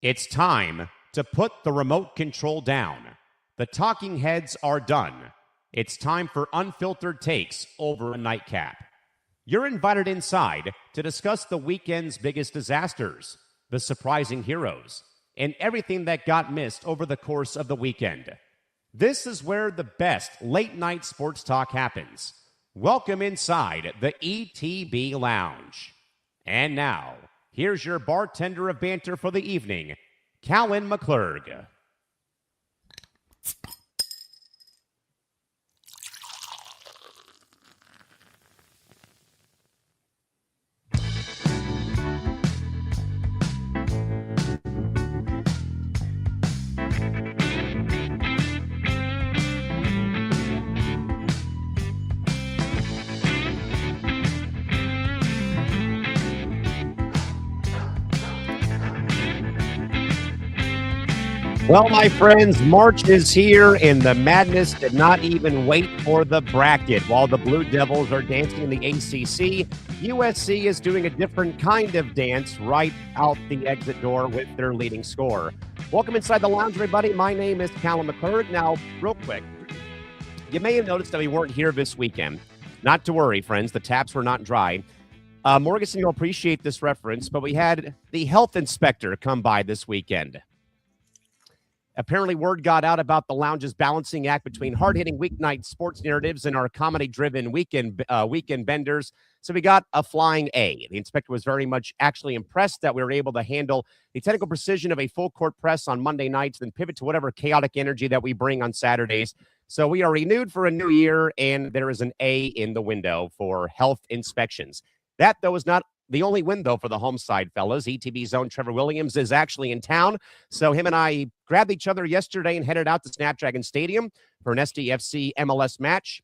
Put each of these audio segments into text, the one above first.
It's time to put the remote control down. The talking heads are done. It's time for unfiltered takes over a nightcap. You're invited inside to discuss the weekend's biggest disasters, the surprising heroes, and everything that got missed over the course of the weekend. This is where the best late-night sports talk happens. Welcome inside the ETB Lounge. And now, here's your bartender of banter for the evening, Callan McClurg. Well, my friends, March is here, and the madness did not even wait for the bracket. While the Blue Devils are dancing in the ACC, USC is doing a different kind of dance right out the exit door with their leading scorer. Welcome inside the lounge, everybody. My name is Callan McClurg. Now, real quick, you may have noticed that we weren't here this weekend. Not to worry, friends. The taps were not dry. Morgasen, you'll appreciate this reference, but we had the health inspector come by this weekend. Apparently, word got out about the lounge's balancing act between hard-hitting weeknight sports narratives and our comedy-driven weekend benders. So we got a flying A. The inspector was very much actually impressed that we were able to handle the technical precision of a full-court press on Monday nights, then pivot to whatever chaotic energy that we bring on Saturdays. So we are renewed for a new year, and there is an A in the window for health inspections. That, though, is not the only win, though, for the home side, fellas. ETB's own Trevor Williams is actually in town. So him and I grabbed each other yesterday and headed out to Snapdragon Stadium for an SDFC MLS match.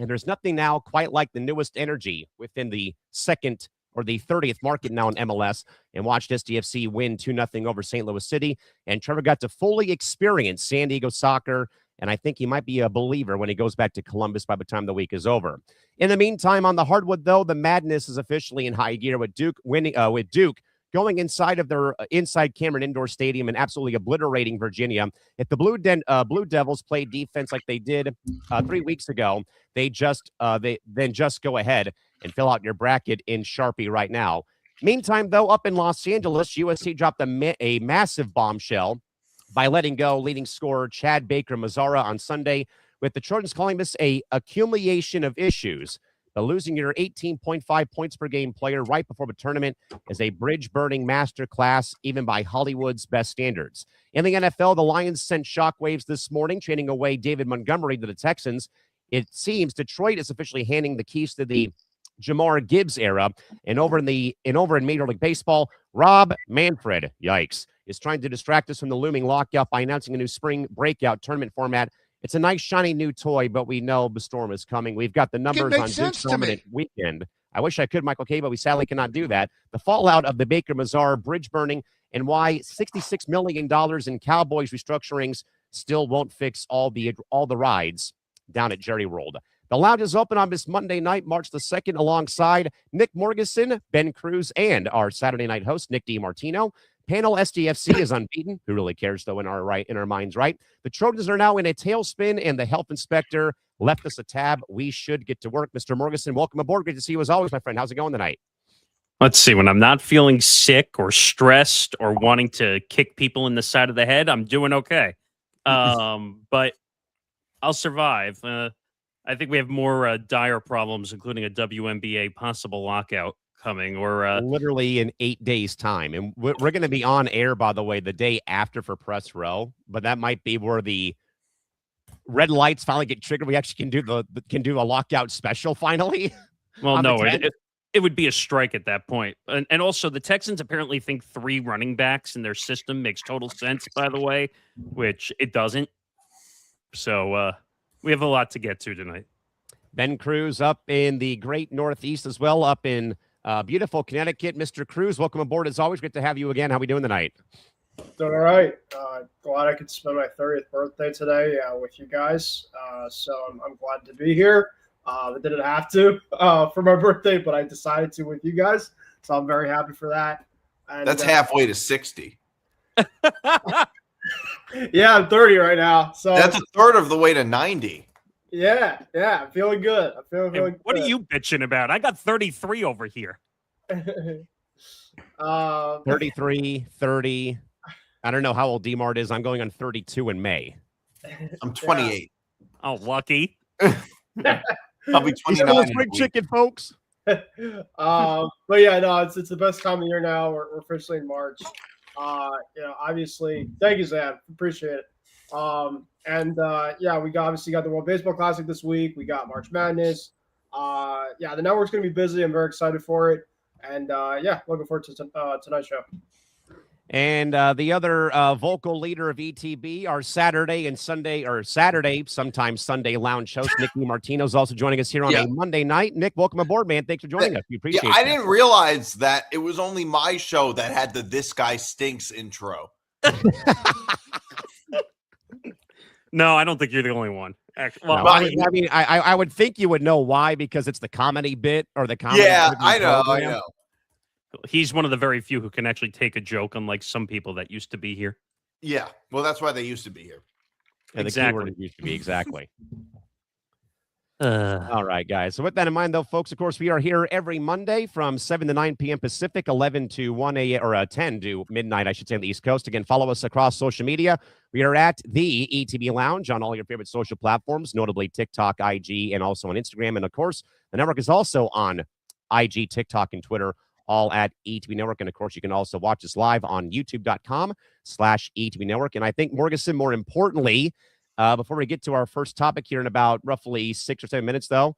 And there's nothing now quite like the newest energy within the second or the 30th market now in MLS, and watched SDFC win 2-0 over St. Louis City. And Trevor got to fully experience San Diego soccer, and I think he might be a believer when he goes back to Columbus by the time the week is over. In the meantime, on the hardwood, though, the madness is officially in high gear with Duke going inside of their inside Cameron Indoor Stadium and absolutely obliterating Virginia. If the Blue Devils played defense like they did 3 weeks ago, they just go ahead and fill out your bracket in Sharpie right now. Meantime, though, up in Los Angeles, USC dropped a massive bombshell by letting go leading scorer Chad Baker-Mazara on Sunday, with the Trojans calling this a accumulation of issues. The losing your 18.5 points per game player right before the tournament is a bridge-burning masterclass, even by Hollywood's best standards. In the NFL, the Lions sent shockwaves this morning, trading away David Montgomery to the Texans. It seems Detroit is officially handing the keys to the Jamar Gibbs era. And over in Major League Baseball, Rob Manfred, yikes, is trying to distract us from the looming lockout by announcing a new spring breakout tournament format. It's a nice, shiny new toy, but we know the storm is coming. We've got the numbers on Duke's dominant weekend. I wish I could, Michael K., but we sadly cannot do that. The fallout of the Baker-Mazara bridge burning and why $66 million in Cowboys restructurings still won't fix all the rides down at Jerry World. The Lounge is open on this Monday night, March the 2nd, alongside Nick Morgasen, Ben Kruse, and our Saturday night host, Nick DiMartino. Panel SDFC is unbeaten. Who really cares, though, in our minds, right? The Trojans are now in a tailspin, and the health inspector left us a tab. We should get to work. Mr. Morgasen, welcome aboard. Great to see you as always, my friend. How's it going tonight? Let's see. When I'm not feeling sick or stressed or wanting to kick people in the side of the head, I'm doing okay. But I'll survive. I think we have more dire problems, including a WNBA possible lockout coming, or literally in 8 days' time. And we're going to be on air, by the way, the day after for Press Row, but that might be where the red lights finally get triggered. We actually can do a lockout special finally. Well, no, it would be a strike at that point. And also, the Texans apparently think 3 running backs in their system makes total sense, by the way, which it doesn't. So we have a lot to get to tonight. Ben Kruse up in the great Northeast as well, up in beautiful Connecticut. Mr. Kruse, welcome aboard. As always, good to have you again. How are we doing tonight? Doing all right. Glad I could spend my 30th birthday today with you guys. So I'm glad to be here. I didn't have to for my birthday, but I decided to with you guys. So I'm very happy for that. And, that's halfway to 60. Yeah, I'm 30 right now. So that's a third of the way to 90. Yeah, I'm feeling good. I'm feeling Hey, good. what are you bitching about? I got 33 over here. 33, 30. I don't know how old DiMart is. I'm going on 32 in May. I'm 28. Oh, lucky. I'll be 29. Spring chicken, folks. But yeah, no, it's the best time of year now. We're officially in March. Obviously, thank you, Zab. Appreciate it. We obviously got the World Baseball Classic this week. We got March Madness. The network's gonna be busy. I'm very excited for it, and looking forward to tonight's show. And the other vocal leader of ETB, our Saturday, sometimes Sunday lounge host, Nick DiMartino, is also joining us here on a Monday night. Nick, welcome aboard, man. Thanks for joining us. We appreciate it. I didn't realize that it was only my show that had the "This Guy Stinks" intro. No, I don't think you're the only one. Actually, well, no, I would think you would know why, because it's the comedy bit or the comedy. Yeah, I know. He's one of the very few who can actually take a joke, unlike some people that used to be here. Yeah, well, that's why they used to be here. Yeah, exactly. The keyword used to be exactly. All right, guys. So with that in mind, though, folks, of course, we are here every Monday from 7 to 9 p.m. Pacific, 11 to 1 a.m. or 10 to midnight, I should say, on the East Coast. Again, follow us across social media. We are at the ETB Lounge on all your favorite social platforms, notably TikTok, IG, and also on Instagram. And, of course, the network is also on IG, TikTok, and Twitter, all at ETB Network. And, of course, you can also watch us live on youtube.com/ETB Network. And I think, Morgasen, more importantly, before we get to our first topic here in about roughly 6 or 7 minutes, though,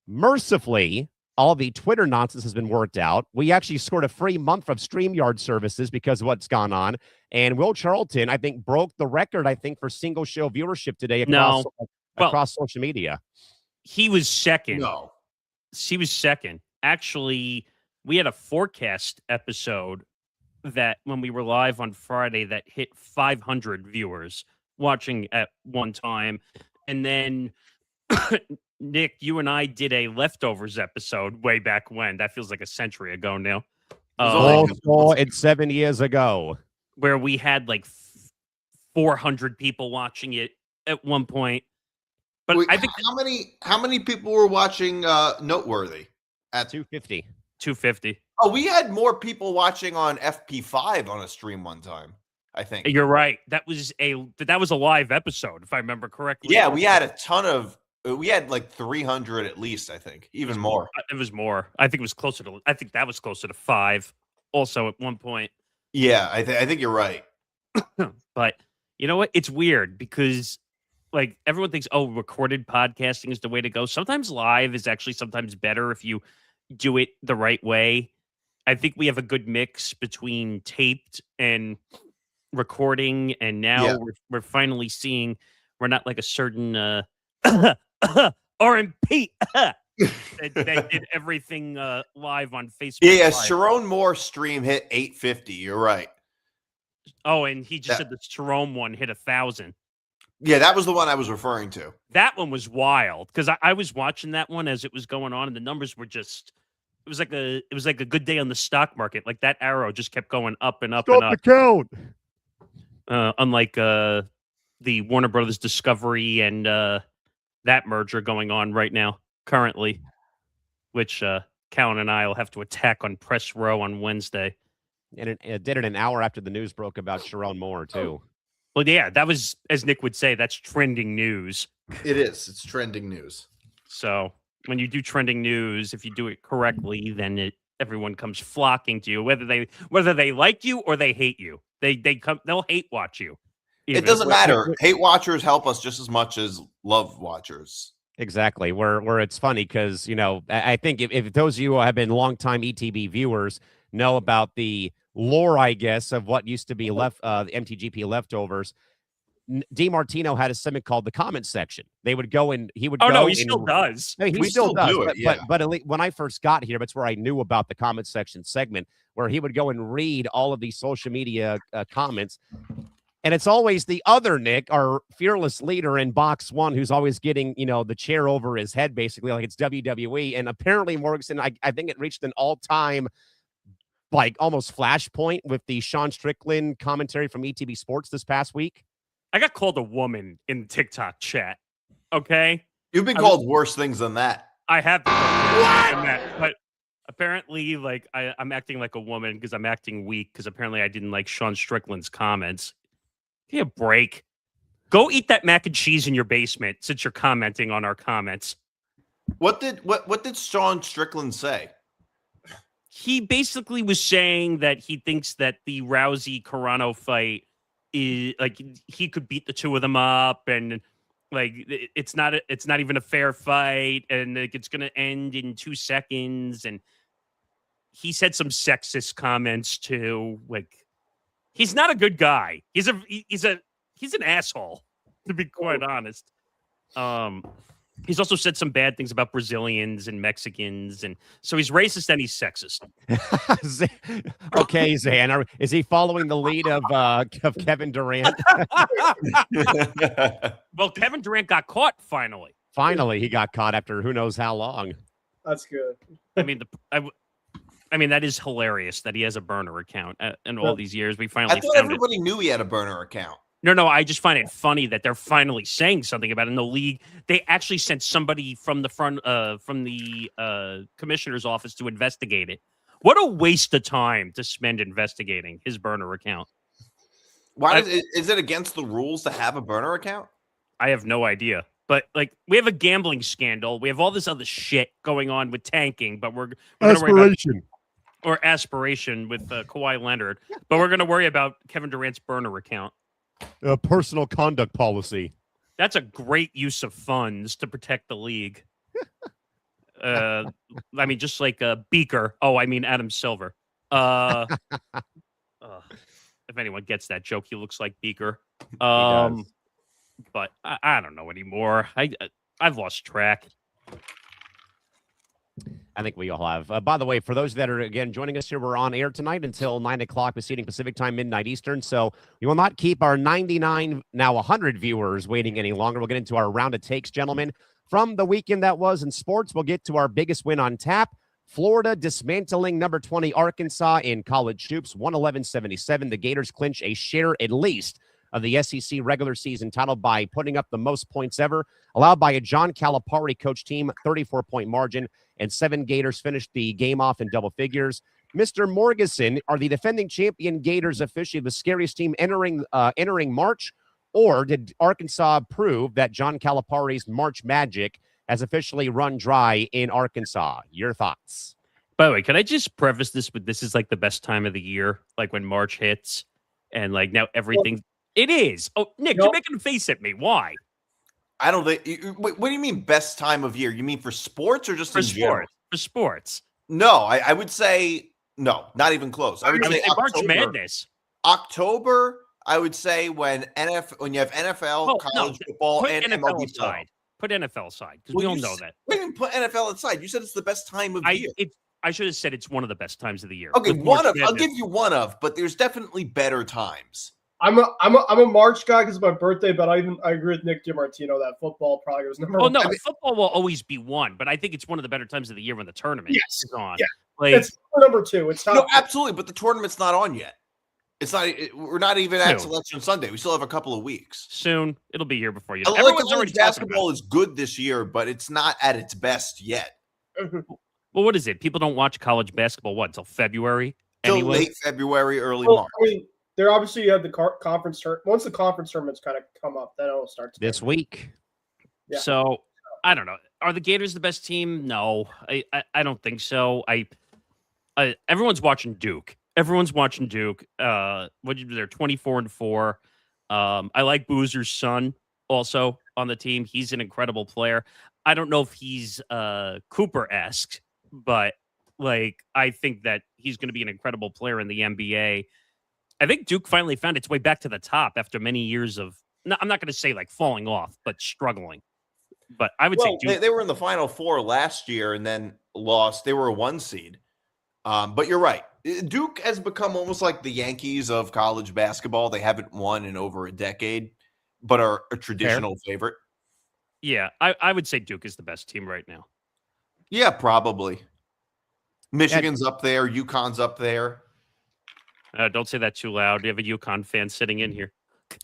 mercifully, all the Twitter nonsense has been worked out. We actually scored a free month of StreamYard services because of what's gone on. And Will Charlton, I think, broke the record, for single show viewership today across social media. He was second. No. He was second. Actually, we had a forecast episode that when we were live on Friday that hit 500 viewers watching at one time. And then Nick, you and I did a leftovers episode way back when. That feels like a century ago now. 7 years ago. Where we had like 400 people watching it at one point. But wait, I think how many people were watching Noteworthy? At 250. 250. Oh, we had more people watching on FP5 on a stream one time, I think. You're right. That was a live episode, if I remember correctly. Yeah, we had a ton of. We had like 300 at least, I think, even more. It was more. I think it was closer to. I think that was closer to 5. Also, at one point. Yeah, I think you're right. But you know what? It's weird because, like, everyone thinks, oh, recorded podcasting is the way to go. Sometimes live is actually sometimes better if you do it the right way. I think we have a good mix between taped and recording, and now we're finally seeing we're not like a certain RMP that did everything live on Facebook. Yeah, Sharon Moore's stream hit 850. You're right. Oh, and he just said the Jerome one hit 1,000. Yeah, that was the one I was referring to. That one was wild because I was watching that one as it was going on, and the numbers were just. It was like a good day on the stock market. Like that arrow just kept going up and up Stop and up. the count. Unlike the Warner Brothers Discovery and that merger going on right now, currently, which Callan and I will have to attack on Press Row on Wednesday. And it did it an hour after the news broke about Sharon Moore, too. Well, yeah, that was, as Nick would say, that's trending news. It is. It's trending news. So when you do trending news, if you do it correctly, then everyone comes flocking to you, whether they like you or they hate you. They'll hate watch you. It doesn't matter. Hate watchers help us just as much as love watchers. Exactly. Where it's funny because, I think if those of you who have been longtime ETB viewers know about the lore, I guess, of what used to be the MTGP leftovers, DiMartino had a segment called the comment section. They would go and he would. Oh no, he still does. No, he still does. But at least when I first got here, that's where I knew about the comment section segment, where he would go and read all of these social media comments. And it's always the other Nick, our fearless leader in box one, who's always getting, the chair over his head, basically, like it's WWE. And apparently, Morgasen, I think it reached an all-time like almost flashpoint with the Sean Strickland commentary from ETB Sports this past week? I got called a woman in TikTok chat. Okay. You've been called worse things than that. I have been called that, but apparently, like I'm acting like a woman because I'm acting weak because apparently I didn't like Sean Strickland's comments. Give me a break. Go eat that mac and cheese in your basement since you're commenting on our comments. What did Sean Strickland say? He basically was saying that he thinks that the Rousey Carano fight is like he could beat the two of them up, and like it's not even a fair fight, and like, it's going to end in 2 seconds. And he said some sexist comments too. Like he's not a good guy. He's an asshole, to be quite honest. He's also said some bad things about Brazilians and Mexicans, and so he's racist and he's sexist. Okay, Zan, is he following the lead of Kevin Durant? Well, Kevin Durant got caught finally. Finally, he got caught after who knows how long. That's good. I mean, that is hilarious that he has a burner account in all these years. We finally I thought found everybody knew he had a burner account. No, I just find it funny that they're finally saying something about it in the league. They actually sent somebody from the commissioner's office to investigate it. What a waste of time to spend investigating his burner account. Why is it against the rules to have a burner account? I have no idea. But like we have a gambling scandal. We have all this other shit going on with tanking, but we're Aspiration. Or aspiration with Kawhi Leonard. But we're going to worry about Kevin Durant's burner account. A personal conduct policy. That's a great use of funds to protect the league. I mean, just like Beaker. Oh, I mean, Adam Silver. If anyone gets that joke, he looks like Beaker. But I don't know anymore. I've lost track. I think we all have. By the way, for those that are, again, joining us here, we're on air tonight until 9 o'clock preceding Pacific time, midnight Eastern. So we will not keep our 99, now 100 viewers waiting any longer. We'll get into our round of takes, gentlemen. From the weekend that was in sports, we'll get to our biggest win on tap. Florida dismantling number 20 Arkansas in college hoops, 111-77. The Gators clinch a share at least of the SEC regular season title by putting up the most points ever, allowed by a John Calipari coach team, 34-point margin, and 7 Gators finished the game off in double figures. Mr. Morgasen, are the defending champion Gators officially the scariest team entering March, or did Arkansas prove that John Calipari's March magic has officially run dry in Arkansas? Your thoughts? By the way, can I just preface this with this is like the best time of the year, like when March hits and like now everything. It is. Oh, Nick, you're making a face at me. Why? I don't think. What do you mean best time of year? You mean for sports or just for in sports? General? For sports. No, I would say no, not even close. I would say March Madness. October. I would say when you have NFL, college football, and NFL MLB aside. Put NFL aside because we all know that. We didn't put NFL aside. You said it's the best time of year. I should have said it's one of the best times of the year. Okay, I'll give you one of, but there's definitely better times. I'm a March guy because it's my birthday, but I agree with Nick DiMartino that football probably was number one. Oh no, football will always be one, but I think it's one of the better times of the year when the tournament is on. Yeah, like, it's number 2. It's no, absolutely, but the tournament's not on yet. It's not. We're not even at Selection Sunday. We still have a couple of weeks. Soon, it'll be here before you know. Everyone's already basketball is good this year, but it's not at its best yet. Well, what is it? People don't watch college basketball until February. Till late February, early March. I mean, there obviously you have the conference tournament. Once the conference tournaments kind of come up, then it'll start this week. Yeah. So I don't know. Are the Gators the best team? No, I don't think so. Everyone's watching Duke. Everyone's watching Duke. They're 24-4. I like Boozer's son also on the team. He's an incredible player. I don't know if he's Cooper-esque, but like I think that he's going to be an incredible player in the NBA. I think Duke finally found its way back to the top after many years of, I'm not going to say like falling off, but struggling. But I would say Duke. They were in the Final Four last year and then lost. They were a 1 seed. But you're right. Duke has become almost like the Yankees of college basketball. They haven't won in over a decade, but are a traditional favorite. Yeah, I would say Duke is the best team right now. Yeah, probably. Michigan's up there. UConn's up there. Don't say that too loud. You have a UConn fan sitting in here.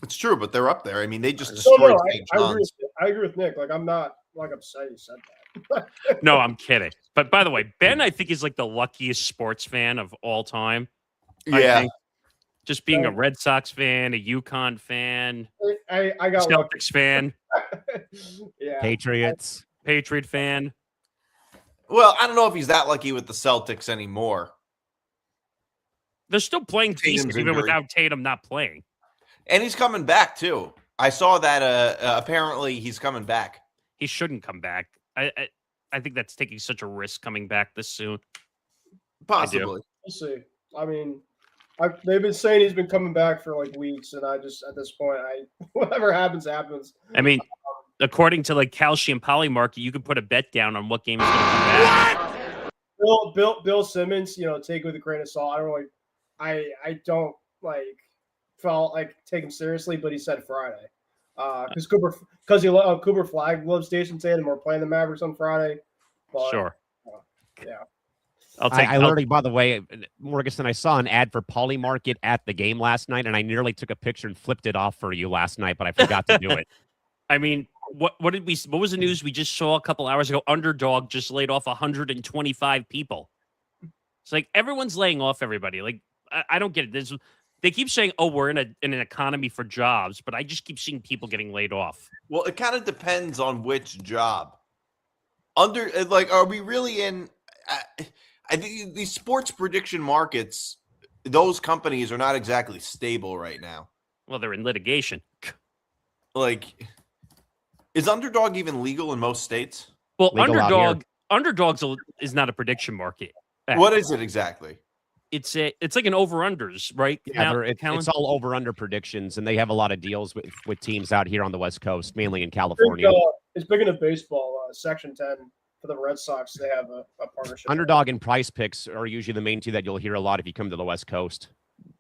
It's true, but they're up there. I mean, they just destroyed St. John's. I agree with Nick. Like, I'm not upset he said that. No, I'm kidding. But by the way, Ben, I think, is like the luckiest sports fan of all time. Yeah. Just being a Red Sox fan, a UConn fan, I got Celtics fan, yeah. Patriot fan. Well, I don't know if he's that lucky with the Celtics anymore. They're still playing decent even without Tatum not playing. And he's coming back, too. I saw that apparently he's coming back. He shouldn't come back. I think that's taking such a risk coming back this soon. Possibly. We'll see. I mean, they've been saying he's been coming back for like weeks, and I just, at this point, whatever happens, happens. I mean, according to like Calcium Polymarket, you could put a bet down on what game is going to come back. Bill Simmons, take it with a grain of salt. I don't felt like take him seriously, but he said Friday because Cooper Flag loves Jason Tatum. We're playing the Mavericks on Friday. But, sure. Yeah. I literally, by the way, Morgasen, I saw an ad for Polymarket at the game last night, and I nearly took a picture and flipped it off for you last night, but I forgot to do it. I mean, what was the news we just saw a couple hours ago? Underdog just laid off 125 people. It's like everyone's laying off everybody. Like, I don't get it. They keep saying, "Oh, we're in an economy for jobs," but I just keep seeing people getting laid off. Well, it kind of depends on which job. Are we really in? I think these sports prediction markets, those companies are not exactly stable right now. Well, they're in litigation. Like, is Underdog even legal in most states? Well, Underdogs is not a prediction market. What is it exactly? It's like an over-unders, right? Yeah, it's all over-under predictions, and they have a lot of deals with teams out here on the West Coast, mainly in California. It's big into baseball. Section 10 for the Red Sox, they have a partnership. Underdog and Price Picks are usually the main two that you'll hear a lot if you come to the West Coast.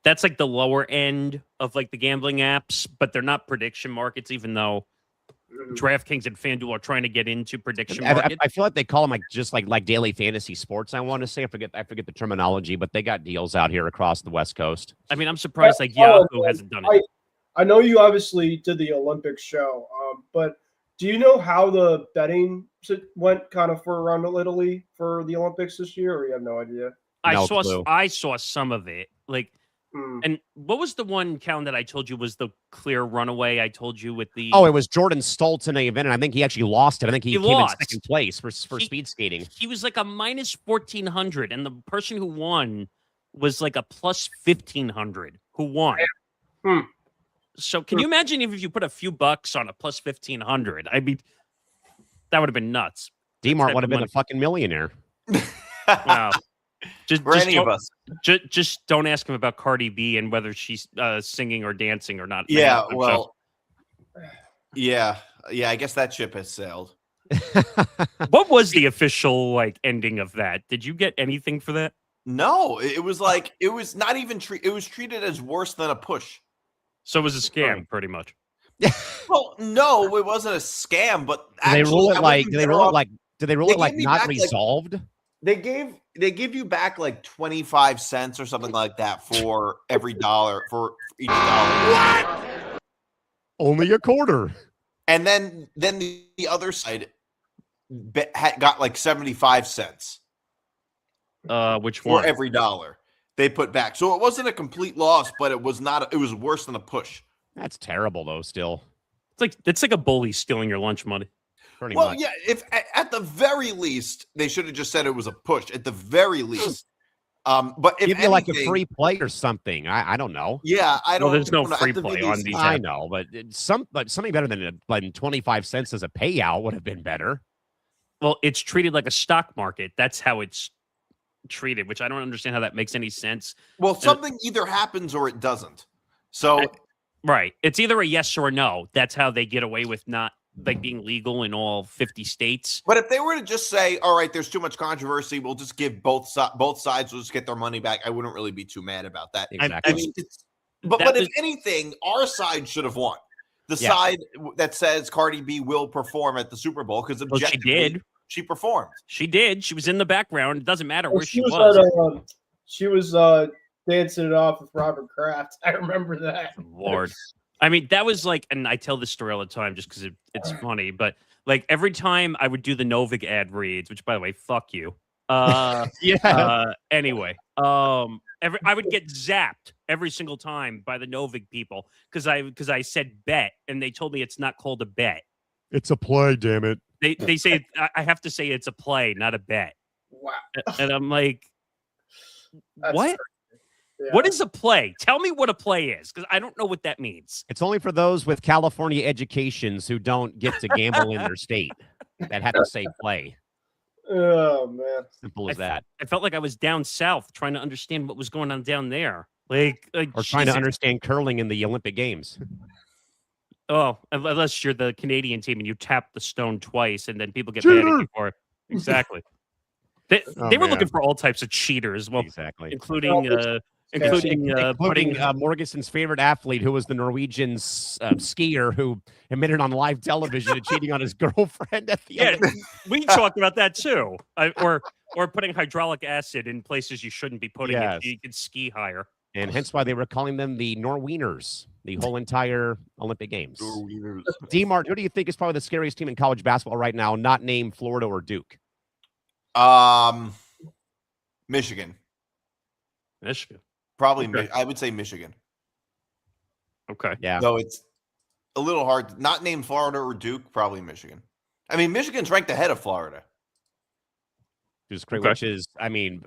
That's like the lower end of like the gambling apps, but they're not prediction markets, even though DraftKings and FanDuel are trying to get into prediction markets. I feel like they call them like daily fantasy sports. I want to say I forget the terminology, but they got deals out here across the West Coast. I mean, I'm surprised Yahoo hasn't done it. I know you obviously did the Olympics show, but do you know how the betting went kind of for around Italy for the Olympics this year, or you have no idea? I saw some of it. Like, and what was the one count that I told you was the clear runaway? I told you with the it was Jordan Stoltz in the event, and I think he actually lost it. I think he came in second place for speed skating. He was like a minus 1,400, and the person who won was like a plus 1,500 who won. So can you imagine if you put a few bucks on a plus 1,500? I mean, that would have been nuts. DiMart would have been a fucking millionaire. Wow. Just don't ask him about Cardi B and whether she's singing or dancing or not. Yeah, well, yeah. I guess that ship has sailed. What was the official ending of that? Did you get anything for that? No, it was not even it was treated as worse than a push. So it was a scam, pretty much. Well, no, it wasn't a scam, but did they rule it like not resolved? They give you back like 25 cents or something like that for every dollar for each dollar. What? Only a quarter. And then the other side got like 75 cents. Which one? For every dollar they put back. So it wasn't a complete loss, but it was worse than a push. That's terrible though, still. It's like a bully stealing your lunch money. Pretty much. Yeah, if at the very least they should have just said it was a push. At the very least. But if give you like a free play or something. I don't know. Yeah, I don't. Well, there's no free play on these. I know, but something better than 25 cents as a payout would have been better. Well, it's treated like a stock market. That's how it's treated, which I don't understand how that makes any sense. Well, something either happens or it doesn't. So, right, it's either a yes or a no. That's how they get away with not being legal in all 50 states. But if they were to just say, all right, there's too much controversy, we'll just give both sides will just get their money back, I wouldn't really be too mad about that. Exactly. I mean, but if anything, our side should have won. The side that says Cardi B will perform at the Super Bowl, because she did. She performed. She did. She was in the background. It doesn't matter where she was. She was dancing it off with Robert Kraft. I remember that. Lord. I mean, that was like, and I tell this story all the time just because it's funny, but like every time I would do the Novig ad reads, which by the way, fuck you. Anyway, I would get zapped every single time by the Novig people because I said bet and they told me it's not called a bet. It's a play, damn it. They say I have to say it's a play, not a bet. Wow. And I'm like, what? Yeah. What is a play? Tell me what a play is, because I don't know what that means. It's only for those with California educations who don't get to gamble in their state that have to say play. Oh, man. Simple as that. I felt like I was down south trying to understand what was going on down there. Like or trying to understand curling in the Olympic Games. Oh, unless you're the Canadian team and you tap the stone twice and then people get mad at you for it. Exactly. They were looking for all types of cheaters. Well, exactly. Including putting Morgasen's favorite athlete, who was the Norwegian skier who admitted on live television to cheating on his girlfriend at the end. We talked about that too. Or putting hydraulic acid in places you shouldn't be putting it so you can ski higher. And hence why they were calling them the Norwieners the whole entire Olympic Games. DiMart, who do you think is probably the scariest team in college basketball right now, not named Florida or Duke? Michigan. Probably, okay. I would say Michigan. Okay. Yeah. Though it's a little hard. Not named Florida or Duke, probably Michigan. I mean, Michigan's ranked ahead of Florida. Which is, I mean,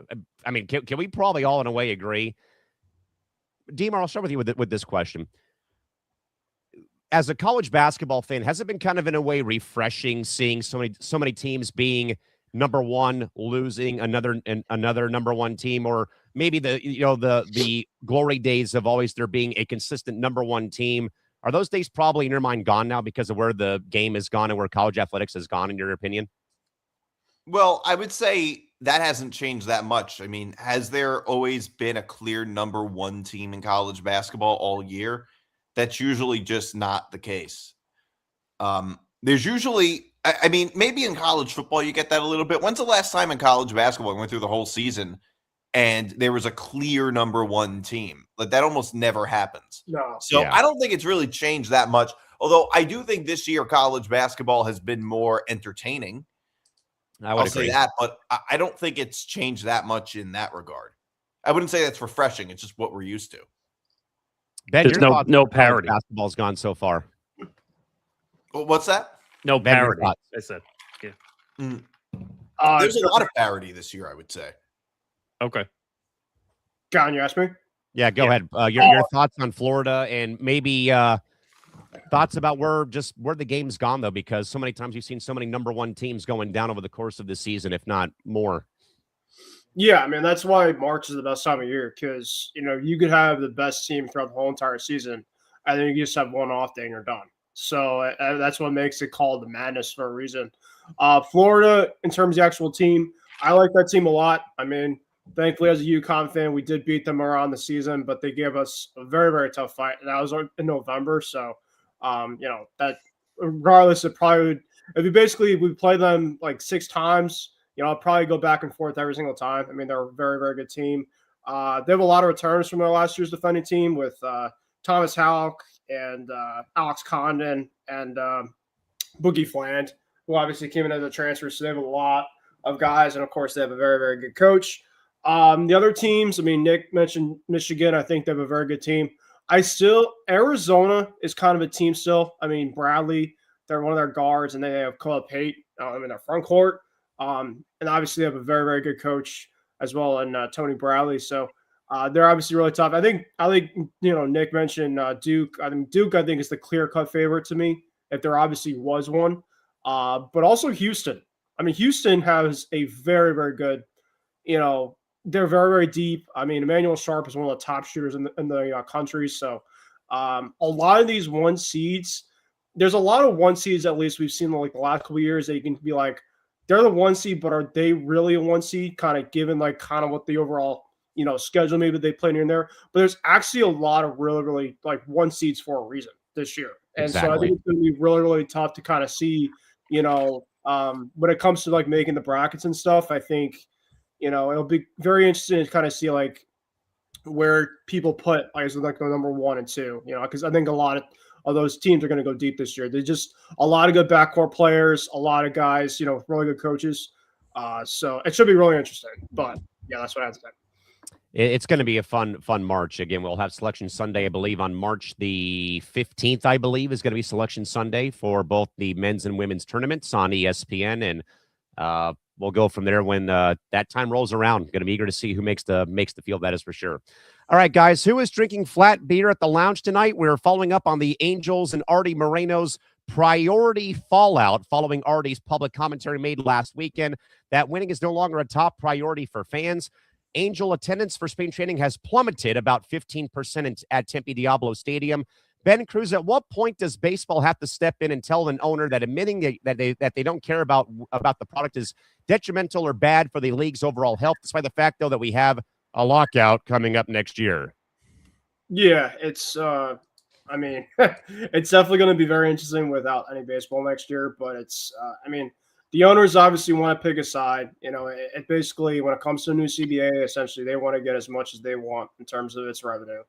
can we probably all in a way agree? DiMar, I'll start with you with this question. As a college basketball fan, has it been kind of in a way refreshing seeing so many teams being number one, losing another number one team, or maybe the glory days of always there being a consistent number one team? Are those days probably in your mind gone now because of where the game has gone and where college athletics has gone, in your opinion? Well, I would say that hasn't changed that much. I mean, has there always been a clear number one team in college basketball all year? That's usually just not the case. There's usually, I mean, maybe in college football you get that a little bit. When's the last time in college basketball we went through the whole season and there was a clear number one team? Like, that almost never happens. No. So I don't think it's really changed that much. Although I do think this year college basketball has been more entertaining. I'll say that, but I don't think it's changed that much in that regard. I wouldn't say that's refreshing. It's just what we're used to. Ben, there's no parity. Basketball's gone so far. What's that? No Ben, parity. I said, yeah. There's a lot of parity this year, I would say. Okay. John, you asked me? Yeah, go ahead. Your thoughts on Florida and maybe thoughts about where the game's gone, though, because so many times you've seen so many number one teams going down over the course of the season, if not more. Yeah, I mean, that's why March is the best time of year, because, you could have the best team throughout the whole entire season, and then you just have one off day and you're done. So that's what makes it called the madness for a reason. Florida, in terms of the actual team, I like that team a lot. I mean, thankfully, as a UConn fan, we did beat them around the season, but they gave us a very, very tough fight. And that was in November. So, that regardless, it probably would, if we play them like 6 times, I'll probably go back and forth every single time. I mean, they're a very, very good team. They have a lot of returns from their last year's defending team with Thomas Houck and Alex Condon and Boogie Fland, who obviously came in as a transfer. So they have a lot of guys. And, of course, they have a very, very good coach. The other teams, I mean, Nick mentioned Michigan. I think they have a very good team. Arizona is kind of a team still. I mean, Bradley, they're one of their guards, and they have Caleb Pate in their front court. And obviously they have a very, very good coach as well, and Tony Bradley. So they're obviously really tough. I think Nick mentioned Duke. I think Duke is the clear-cut favorite to me, if there obviously was one. But also Houston. I mean, Houston has a very, very good, they're very, very deep. I mean, Emmanuel Sharp is one of the top shooters in the country. So a lot of these one seeds, there's a lot of one seeds, at least we've seen like the last couple of years, that you can be like, they're the one seed, but are they really a one seed? Kind of given like kind of what the overall, schedule maybe they play near in there. But there's actually a lot of really, really like one seeds for a reason this year. And So I think it's going to be really, really tough to kind of see, When it comes to like making the brackets and stuff, I think, it'll be very interesting to kind of see like where people put like the number 1 and 2, because I think a lot of those teams are going to go deep this year. They're just a lot of good backcourt players, a lot of guys, really good coaches. So it should be really interesting. But yeah, that's what I have to say. It's going to be a fun March. Again, we'll have Selection Sunday, I believe, on March the 15th, I believe, is going to be Selection Sunday for both the men's and women's tournaments on ESPN. And we'll go from there when that time rolls around. Going to be eager to see who makes the field, that is for sure. All right, guys, who is drinking flat beer at the lounge tonight? We're following up on the Angels and Artie Moreno's priority fallout following Artie's public commentary made last weekend that winning is no longer a top priority for fans. Angel attendance for spring training has plummeted about 15% at Tempe Diablo Stadium. Ben Kruse, at what point does baseball have to step in and tell an owner that admitting that they don't care about the product is detrimental or bad for the league's overall health, despite the fact, though, that we have a lockout coming up next year? Yeah, it's it's definitely going to be very interesting without any baseball next year, but it's the owners obviously want to pick a side. It basically, when it comes to a new CBA, essentially they want to get as much as they want in terms of its revenue.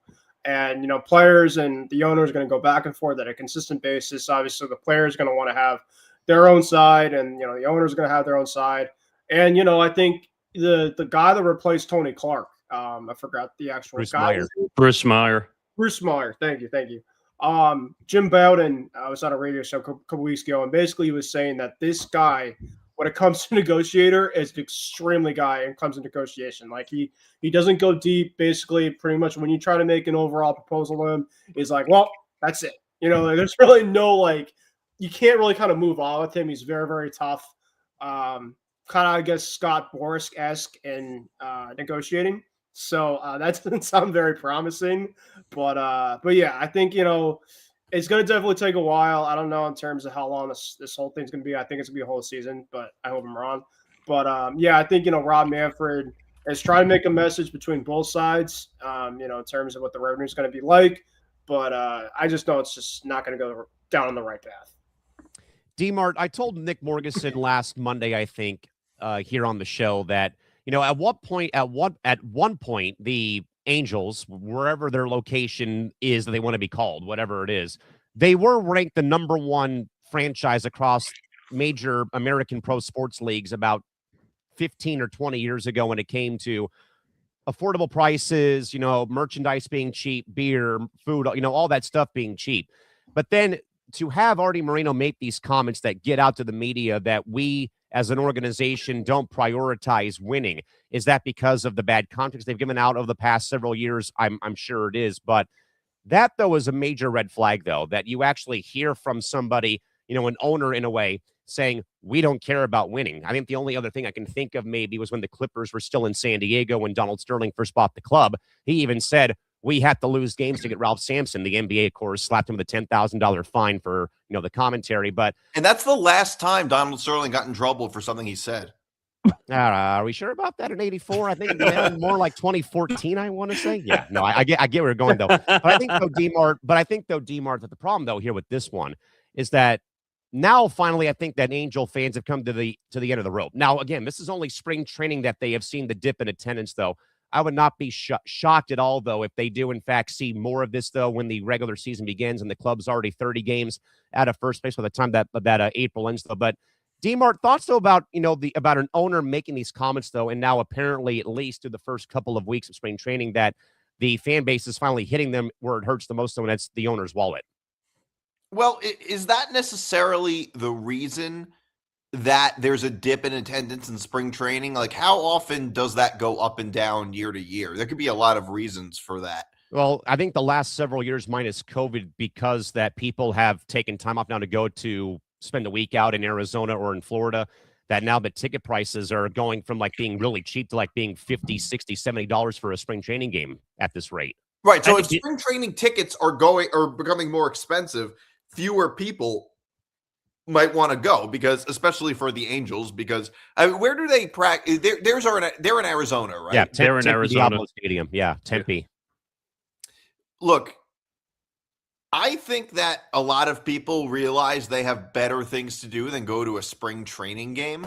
And, players and the owners are going to go back and forth at a consistent basis. Obviously, the players are going to want to have their own side, and, the owners are going to have their own side. And, I think the guy that replaced Tony Clark, I forgot the actual guy. Bruce Meyer. Thank you. Jim Bowden was on a radio show a couple weeks ago, and basically he was saying that this guy, when it comes to negotiator, is an extremely guy and comes to negotiation. Like he doesn't go deep. Basically, pretty much when you try to make an overall proposal to him, he's like, well, that's it. There's really no you can't really kind of move on with him. He's very, very tough. Kind of, I guess, Scott Boras-esque in negotiating. So that doesn't sound very promising, but yeah, I think it's going to definitely take a while. I don't know in terms of how long this whole thing's going to be. I think it's going to be a whole season, but I hope I'm wrong. But yeah, I think Rob Manfred is trying to make a message between both sides. In terms of what the revenue is going to be like, but I just know it's just not going to go down on the right path. DiMart, I told Nick Morgasen last Monday, I think, here on the show that. At one point, the Angels, wherever their location is that they want to be called, whatever it is, they were ranked the number 1 franchise across major American pro sports leagues about 15 or 20 years ago when it came to affordable prices, merchandise being cheap, beer, food, all that stuff being cheap. But then to have Artie Moreno make these comments that get out to the media that we as an organization don't prioritize winning, is that because of the bad contracts they've given out over the past several years? I'm sure it is. But that, though, is a major red flag, though, that you actually hear from somebody, an owner in a way, saying, we don't care about winning. I think the only other thing I can think of maybe was when the Clippers were still in San Diego when Donald Sterling first bought the club. He even said, we have to lose games to get Ralph Sampson. The NBA, of course, slapped him with a $10,000 fine for, the commentary. And that's the last time Donald Sterling got in trouble for something he said. Are we sure about that in '84? I think more like 2014, I want to say. Yeah, no, I get where you're going, though. But I think, though, DiMart, that the problem, though, here with this one is that now, finally, I think that Angel fans have come to the end of the rope. Now, again, this is only spring training that they have seen the dip in attendance, though. I would not be shocked at all, though, if they do, in fact, see more of this, though, when the regular season begins and the club's already 30 games out of first place by the time that April ends, though. But, DiMart, thoughts, though, about, about an owner making these comments, though, and now apparently, at least through the first couple of weeks of spring training, that the fan base is finally hitting them where it hurts the most, though, and that's the owner's wallet. Well, is that necessarily the reason that there's a dip in attendance in spring training? Like, how often does that go up and down year to year? There could be a lot of reasons for that. Well, I think the last several years, minus COVID, because that people have taken time off now to go to spend a week out in Arizona or in Florida, that now the ticket prices are going from like being really cheap to like being $50, $60, $70 for a spring training game at this rate. Right. So if spring training tickets are becoming more expensive, fewer people might want to go, because especially for the Angels, because where do they practice? They're in Arizona, right? Yeah, they're in Arizona Stadium. Yeah, Tempe. Look, I think that a lot of people realize they have better things to do than go to a spring training game.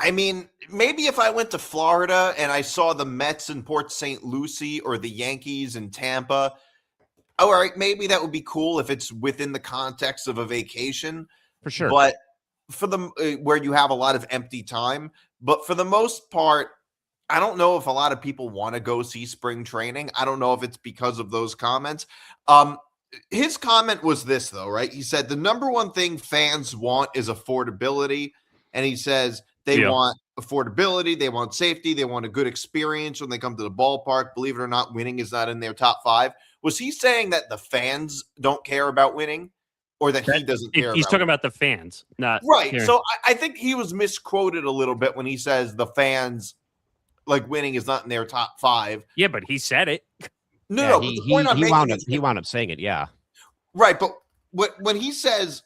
I mean, maybe if I went to Florida and I saw the Mets in Port St. Lucie or the Yankees in Tampa, all right, maybe that would be cool if it's within the context of a vacation. For sure. But for where you have a lot of empty time, but for the most part, I don't know if a lot of people want to go see spring training. I don't know if it's because of those comments. His comment was this, though, right? He said the number one thing fans want is affordability. And he says they want affordability, they want safety, they want a good experience when they come to the ballpark. Believe it or not, winning is not in their top 5. Was he saying that the fans don't care about winning? Or that he doesn't care? He's talking about the fans, not right. here. So I think he was misquoted a little bit when he says the fans winning is not in their top 5. Yeah, but he said it. No, he wound up saying it. Yeah, right. But when he says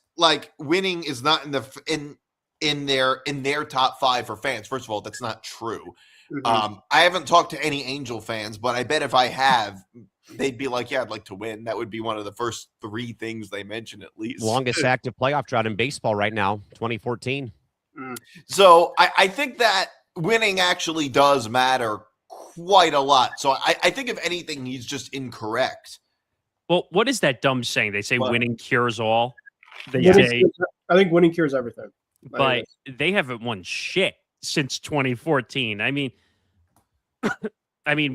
winning is not in their top 5 for fans, first of all, that's not true. Mm-hmm. I haven't talked to any Angel fans, but I bet if I have, they'd be like, yeah, I'd like to win. That would be one of the first 3 things they mention, at least. Longest active playoff drought in baseball right now, 2014. So I think that winning actually does matter quite a lot. So I think if anything, he's just incorrect. Well, what is that dumb saying? They say winning cures all. I think winning cures everything. But they haven't won shit since 2014. I mean,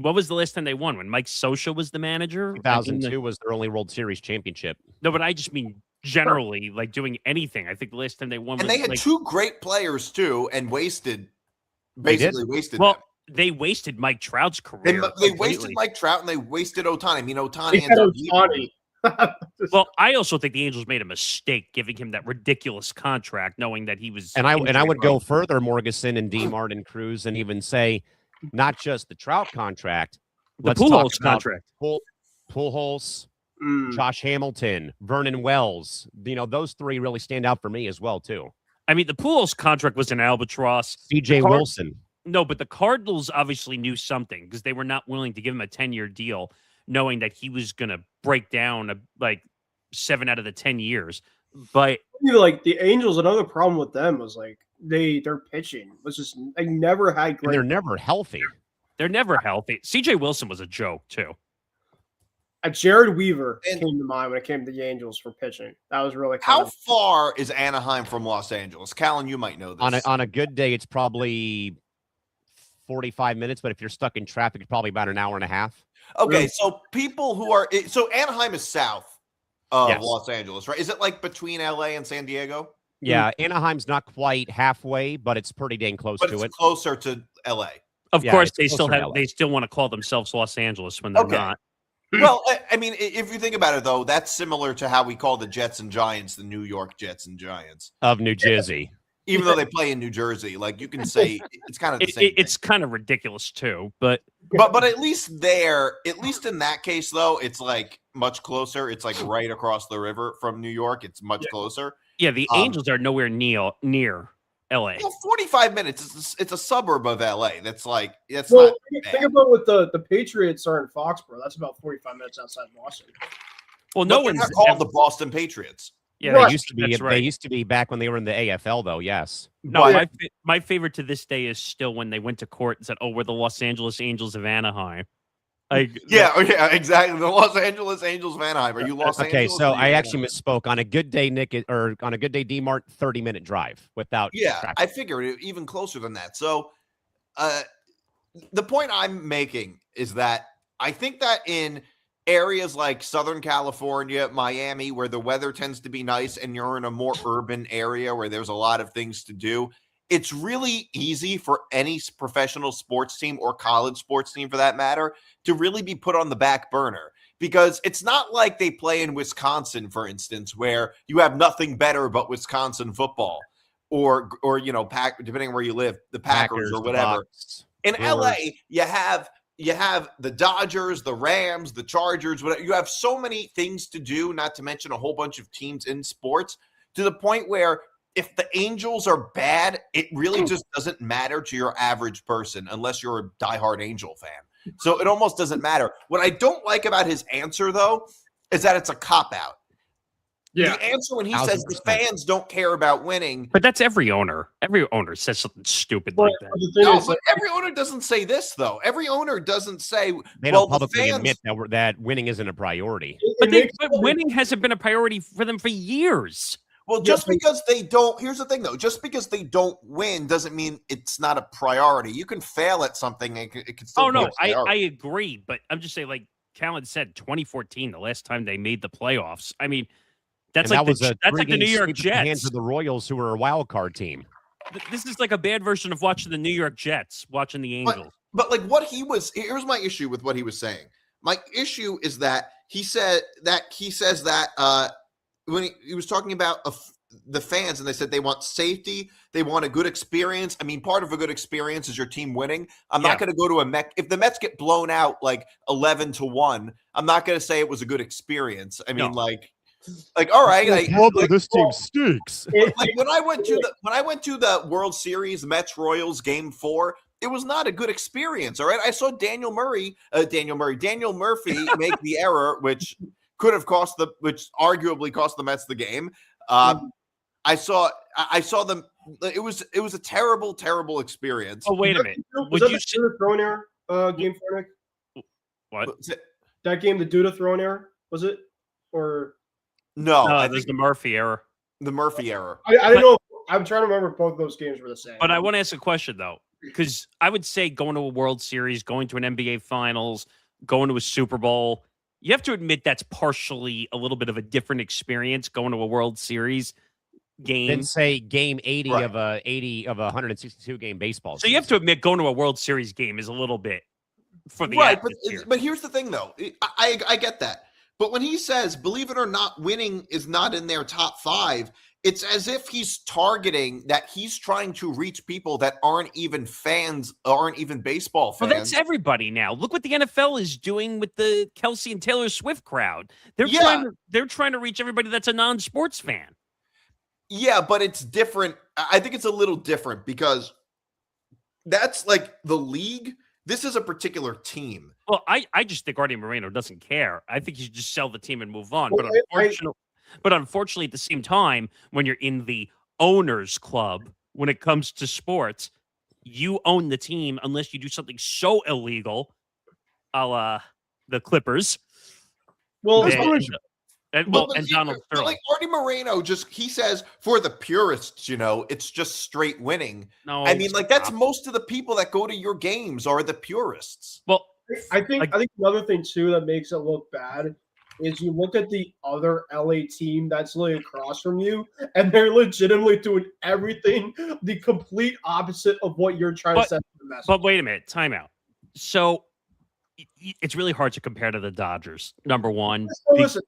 what was the last time they won? When Mike Scioscia was the manager? 2002 was their only World Series championship. No, but I just mean generally, doing anything. I think the last time they won and was, they had 2 great players, too, and wasted them. Well, they wasted Mike Trout's career. They wasted Mike Trout, and they wasted Ohtani. I mean, Ohtani ends up Ohtani. Well, I also think the Angels made a mistake giving him that ridiculous contract, knowing that he was. And I would go further, Morgasen and DiMart and Kruse, and even say not just the Trout contract, the Pujols contract, Pujols, Josh Hamilton, Vernon Wells. Those 3 really stand out for me as well too. I mean, the Pujols contract was an albatross. C.J. Wilson. No, but the Cardinals obviously knew something because they were not willing to give him a 10-year deal, knowing that he was going to break down 7 out of the 10 years. But the Angels, another problem with them was their pitching was just never had great. And they're never healthy. They're never healthy. C.J. Wilson was a joke too. Jared Weaver came to mind when it came to the Angels for pitching. That was really how far is Anaheim from Los Angeles? Callan, you might know this. On a good day, it's probably 45 minutes, but if you're stuck in traffic, it's probably about an hour and a half. Okay, so people who are Anaheim is south of Los Angeles, right? Is it between LA and San Diego? Yeah, Anaheim's not quite halfway, but it's pretty dang close to it. Closer to LA. Of course, they still want to call themselves Los Angeles when they're not. Well, I mean, if you think about it, though, that's similar to how we call the Jets and Giants the New York Jets and Giants of New Jersey. Even though they play in New Jersey, you can say it's kind of the same. It's kind of ridiculous too, but at least in that case, though, it's much closer. It's right across the river from New York. It's much closer. Yeah, the Angels are nowhere near LA. 45 minutes. It's a suburb of LA. That's not. Think about what the Patriots are in Foxborough. That's about 45 minutes outside Boston. Well, no one's not called the Boston Patriots. Yeah, they used to be. Right. They used to be back when they were in the AFL, though. Yes. No, my favorite to this day is still when they went to court and said, "Oh, we're the Los Angeles Angels of Anaheim." Exactly. The Los Angeles Angels of Anaheim. Are you Los Angeles? Okay, so I actually misspoke. On a good day, on a good day, DiMart, 30-minute drive without. Yeah, traffic. I figured even closer than that. So, the point I'm making is that I think that in areas like Southern California, Miami, where the weather tends to be nice and you're in a more urban area where there's a lot of things to do, it's really easy for any professional sports team or college sports team for that matter to really be put on the back burner, because it's not like they play in Wisconsin, for instance, where you have nothing better but Wisconsin football or depending on where you live, the Packers or whatever. In LA, you have the Dodgers, the Rams, the Chargers, whatever. You have so many things to do, not to mention a whole bunch of teams in sports, to the point where if the Angels are bad, it really just doesn't matter to your average person unless you're a diehard Angel fan. So it almost doesn't matter. What I don't like about his answer, though, is that it's a cop-out. Yeah. The answer when he says the 1000%. fans don't care about winning. But that's every owner. Every owner says something stupid like that. But every owner doesn't say this, though. Every owner doesn't say, They well, don't publicly the fans, admit that winning isn't a priority. But winning hasn't been a priority for them for years. Well, just because they don't, here's the thing, though. Just because they don't win doesn't mean it's not a priority. You can fail at something and it can still Oh, be no, a priority. I agree. But I'm just saying, like Callan said, 2014, the last time they made the playoffs. I mean, that's And like that's like the New York Jets. Hands of the Royals, who were a wild card team. This is like a bad version of watching the New York Jets, watching the Angels. But like here's my issue with what he was saying. My issue is that he says that when he was talking about the fans, and they said they want safety, they want a good experience. I mean, part of a good experience is your team winning. I'm not going to go to a Met. If the Mets get blown out like 11-1, I'm not going to say it was a good experience. I mean, like all right, this team stinks. Like when I went to the World Series, Mets Royals Game 4, it was not a good experience. All right, I saw Daniel Murphy make the error, which arguably cost the Mets the game. I saw them. It was a terrible experience. Oh, wait a minute. Was that the Duda throwing error game for Nick? What? That game, the Duda throwing error, was it? Or no, there's the Murphy error. The Murphy error. I don't know. I'm trying to remember if both of those games were the same. But I want to ask a question, though, because I would say going to a World Series, going to an NBA Finals, going to a Super Bowl, you have to admit that's partially a little bit of a different experience going to a World Series game. Then say game 80 of a 162 game baseball. So you have to admit going to a World Series game is a little bit for the right. atmosphere. But here's the thing, though. I get that. But when he says, believe it or not, winning is not in their top 5, it's as if he's targeting that he's trying to reach people that aren't even fans, aren't even baseball fans. Well, that's everybody now. Look what the NFL is doing with the Kelsey and Taylor Swift crowd. They're trying to reach everybody that's a non-sports fan. Yeah, but it's different. I think it's a little different because that's like the league. This is a particular team. Well, I just think Artie Moreno doesn't care. I think you should just sell the team and move on. Well, But unfortunately, at the same time, when you're in the owners club, when it comes to sports, you own the team unless you do something so illegal, a la the Clippers. Well, and Donald Sterling. Like Artie Moreno, he says for the purists, it's just straight winning. No, I mean, like that's most of the people that go to your games are the purists. Well, I think another thing too that makes it look bad is you look at the other LA team that's literally across from you, and they're legitimately doing everything the complete opposite of what you're trying to send the message. But wait a minute, timeout. So it's really hard to compare to the Dodgers. Number one. So listen,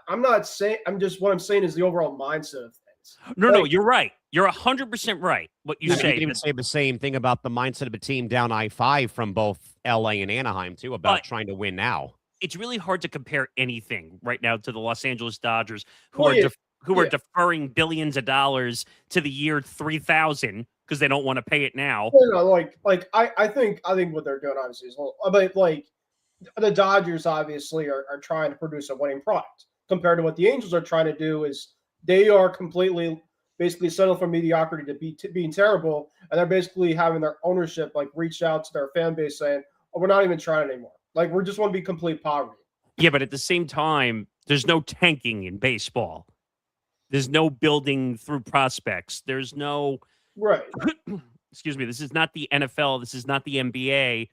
I'm not saying. What I'm saying is the overall mindset of things. No, you're right. You're 100% right. What you say. You can even say the same thing about the mindset of a team down I-5 from both LA and Anaheim too, about trying to win now. It's really hard to compare anything right now to the Los Angeles Dodgers, who are deferring billions of dollars to the year 3000 because they don't want to pay it now. I think what they're doing obviously is like the Dodgers obviously are trying to produce a winning product compared to what the Angels are trying to do. Is they are completely basically settled for mediocrity to being terrible, and they're basically having their ownership like reach out to their fan base saying, "Oh, we're not even trying anymore. Like we just want to be complete poverty." Yeah, but at the same time, there's no tanking in baseball. There's no building through prospects. There's no right. Excuse me. This is not the NFL. This is not the NBA,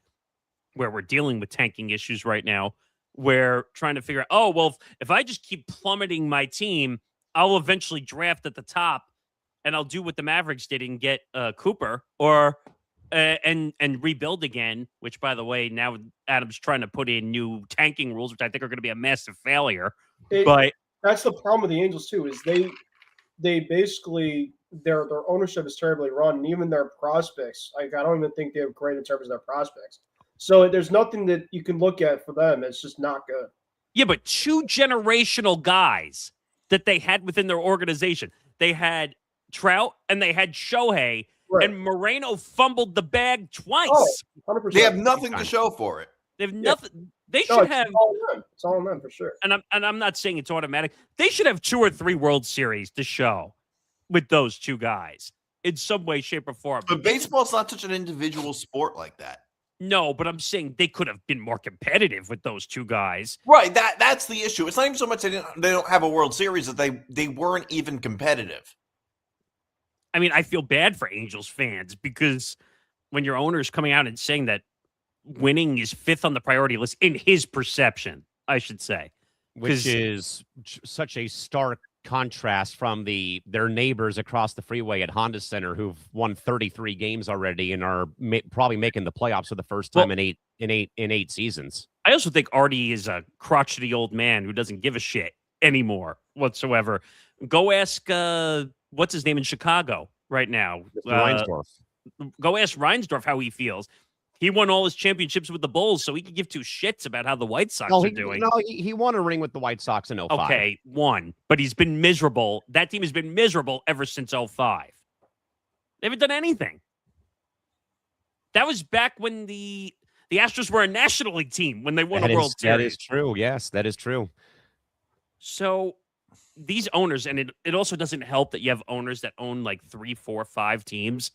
where we're dealing with tanking issues right now. We're trying to figure out, oh, well, if I just keep plummeting my team, I'll eventually draft at the top, and I'll do what the Mavericks did and get Cooper or and rebuild again. Which, by the way, now Adam's trying to put in new tanking rules, which I think are going to be a massive failure. But that's the problem with the Angels too. Is they basically their ownership is terribly run, and even their prospects. Like I don't even think they have great in terms of their prospects. So there's nothing that you can look at for them. It's just not good. Yeah, but 2 generational guys that they had within their organization. They had Trout and they had Shohei, right. And Moreno fumbled the bag twice. Oh, 100%. They have nothing to show for it. They have nothing. They should have. It's all on them for sure. And I'm not saying it's automatic. They should have 2 or 3 World Series to show with those 2 guys in some way, shape, or form. But baseball's not such an individual sport like that. No, but I'm saying they could have been more competitive with those 2 guys. Right. That's the issue. It's not even so much they don't have a World Series, that they weren't even competitive. I mean, I feel bad for Angels fans because when your owner is coming out and saying that winning is 5th on the priority list in his perception, I should say. Which is such a stark contrast from their neighbors across the freeway at Honda Center, who've won 33 games already and are probably making the playoffs for the first time in eight seasons. I also think Artie is a crotchety old man who doesn't give a shit anymore whatsoever. Go ask what's his name in Chicago right now, Reinsdorf. Go ask Reinsdorf how he feels. He won all his championships with the Bulls, so he could give 2 shits about how the White Sox are doing. No, he won a ring with the White Sox in 05. Okay, won. But he's been miserable. That team has been miserable ever since 05. They haven't done anything. That was back when the Astros were a National League team when they won a World Series. That is true. Yes, that is true. So these owners, and it also doesn't help that you have owners that own like 3, 4, 5 teams.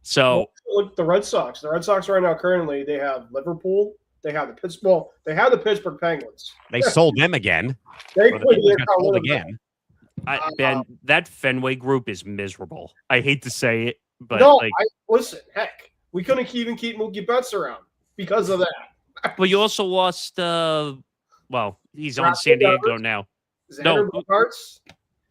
So look, the Red Sox. The Red Sox right now currently they have Liverpool. They have the Pittsburgh Penguins. They sold them again. They got sold again. Ben, that Fenway group is miserable. I hate to say it, but listen. Heck, we couldn't even keep Mookie Betts around because of that. But you also lost. He's on San Diego now. Xander Bogaerts.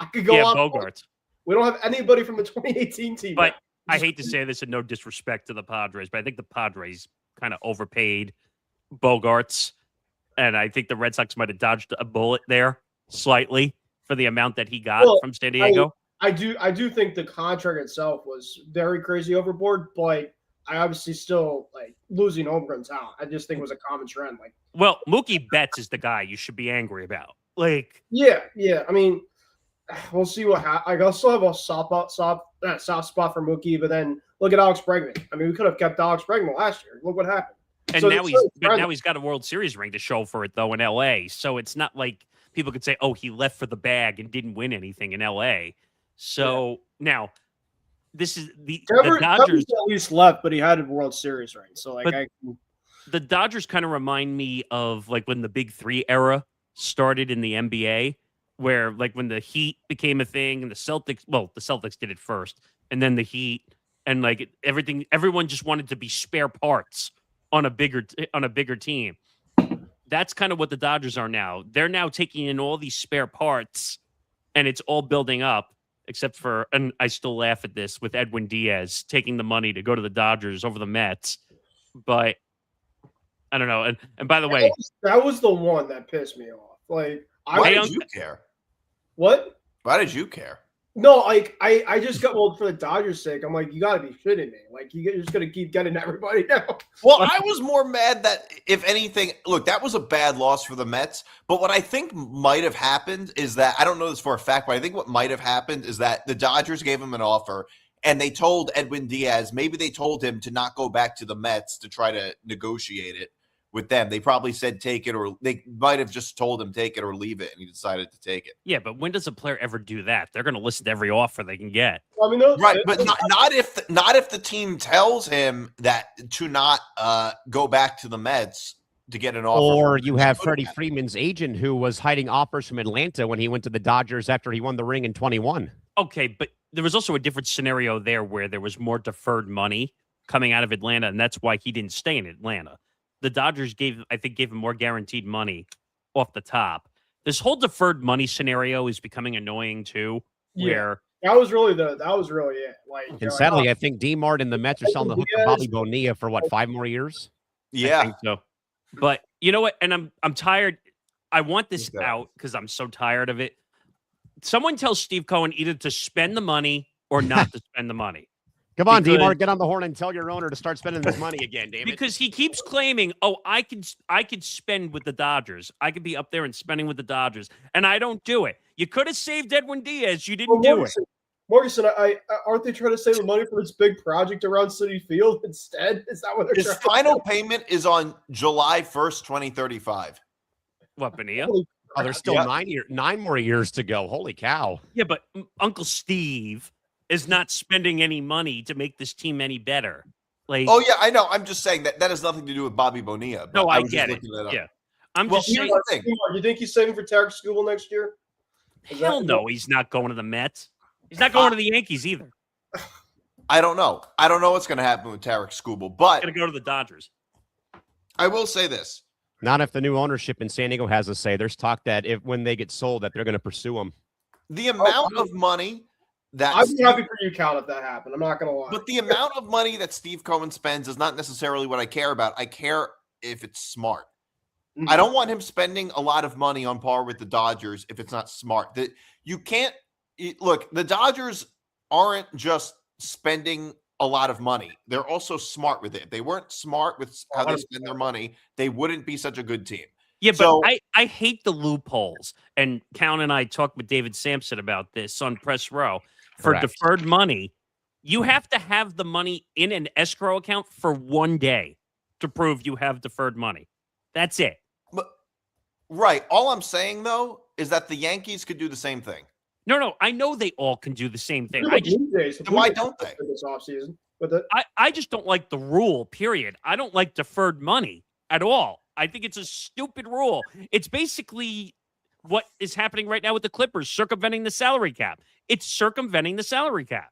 I could go on. Bogaerts. We don't have anybody from the 2018 team. But I hate to say this, and no disrespect to the Padres, but I think the Padres kind of overpaid Bogaerts, and I think the Red Sox might have dodged a bullet there slightly for the amount that he got from San Diego. I do think the contract itself was very crazy overboard, but I obviously still losing homegrown talent. I just think it was a common trend. Mookie Betts is the guy you should be angry about. Yeah. I mean, we'll see what happens. I still have a soft spot for Mookie, but then look at Alex Bregman. I mean, we could have kept Alex Bregman last year. Look what happened. And now he's got a World Series ring to show for it, though, in L.A. So it's not like people could say, oh, he left for the bag and didn't win anything in L.A. So now this is the Dodgers at least left, but he had a World Series ring. So the Dodgers kind of remind me of when the Big Three era started in the NBA, where when the Heat became a thing and the Celtics did it first, and then the Heat, and everyone just wanted to be spare parts on a bigger team. That's kind of what the Dodgers are now. They're now taking in all these spare parts, and it's all building up, except for, and I still laugh at this, with Edwin Diaz taking the money to go to the Dodgers over the Mets. But I don't know. And by the way, that was the one that pissed me off. Why did you care? What? Why did you care? No, I just got for the Dodgers' sake. I'm like, you got to be shitting me. You're just gonna keep getting everybody now. Well, I was more mad that, if anything, look, that was a bad loss for the Mets. But what I think might have happened is that, I don't know this for a fact, but I think what might have happened is that the Dodgers gave him an offer, and they told Edwin Diaz, maybe they told him to not go back to the Mets to try to negotiate it with them. They probably said take it, or they might have just told him take it or leave it, and he decided to take it. Yeah, but when does a player ever do that? They're going to listen to every offer they can get. I mean, right, but not if the team tells him that to not go back to the Mets to get an offer. Or you have Freddie Freeman's agent who was hiding offers from Atlanta when he went to the Dodgers after he won the ring in 21. Okay, but there was also a different scenario there where there was more deferred money coming out of Atlanta, and that's why he didn't stay in Atlanta. The Dodgers gave him more guaranteed money off the top. This whole deferred money scenario is becoming annoying too. Where that was really it. And sadly, I think DiMart and the Mets are selling the hook to Bobby Bonilla for 5 more years? Yeah, I think so. But you know what? And I'm tired. I want this out because I'm so tired of it. Someone tells Steve Cohen either to spend the money or not to spend the money. Come on, DiMart, get on the horn and tell your owner to start spending this money again, damn it. Because he keeps claiming, oh, I could spend with the Dodgers. I could be up there and spending with the Dodgers. And I don't do it. You could have saved Edwin Diaz. You didn't do it. Morgasen, I aren't they trying to save the money for this big project around City Field instead? Is that what they're His trying final payment is on July 1st, 2035. What, Bonilla? Oh, there's still 9 more years to go. Holy cow. Yeah, but Uncle Steve is not spending any money to make this team any better. Like, Oh, yeah, I know. I'm just saying that has nothing to do with Bobby Bonilla. no, I was get just it. looking that up. Yeah. I'm Well, just saying, here's the thing. You think he's saving for Tarek Skubal next year? hell no, he's not going to the Mets. He's not going to the Yankees either. I don't know. I don't know what's going to happen with Tarek Skubal, but He's going to go to the Dodgers. I will say this. Not if the new ownership in San Diego has a say. There's talk that when they get sold, that they're going to pursue them. The amount of money that I'd be happy for you, Cal, if that happened. I'm not going to lie. But the amount of money that Steve Cohen spends is not necessarily what I care about. I care if it's smart. Mhm. I don't want him spending a lot of money on par with the Dodgers if it's not smart. That you can't look, the Dodgers aren't just spending a lot of money. They're also smart with it. If they weren't smart with how they spend their money, they wouldn't be such a good team. Yeah, but So- I hate the loopholes. And Callan and I talked with David Sampson about this on Press Row. For Correct. deferred money, you have to have the money in an escrow account for 1 day to prove you have deferred money. That's it. But right. All I'm saying though is that the Yankees could do the same thing. No, I know they all can do the same thing. The Then why don't they? This offseason. I just don't like the rule, period. I don't like deferred money at all. I think it's a stupid rule. It's basically what is happening right now with the Clippers, circumventing the salary cap. It's circumventing the salary cap.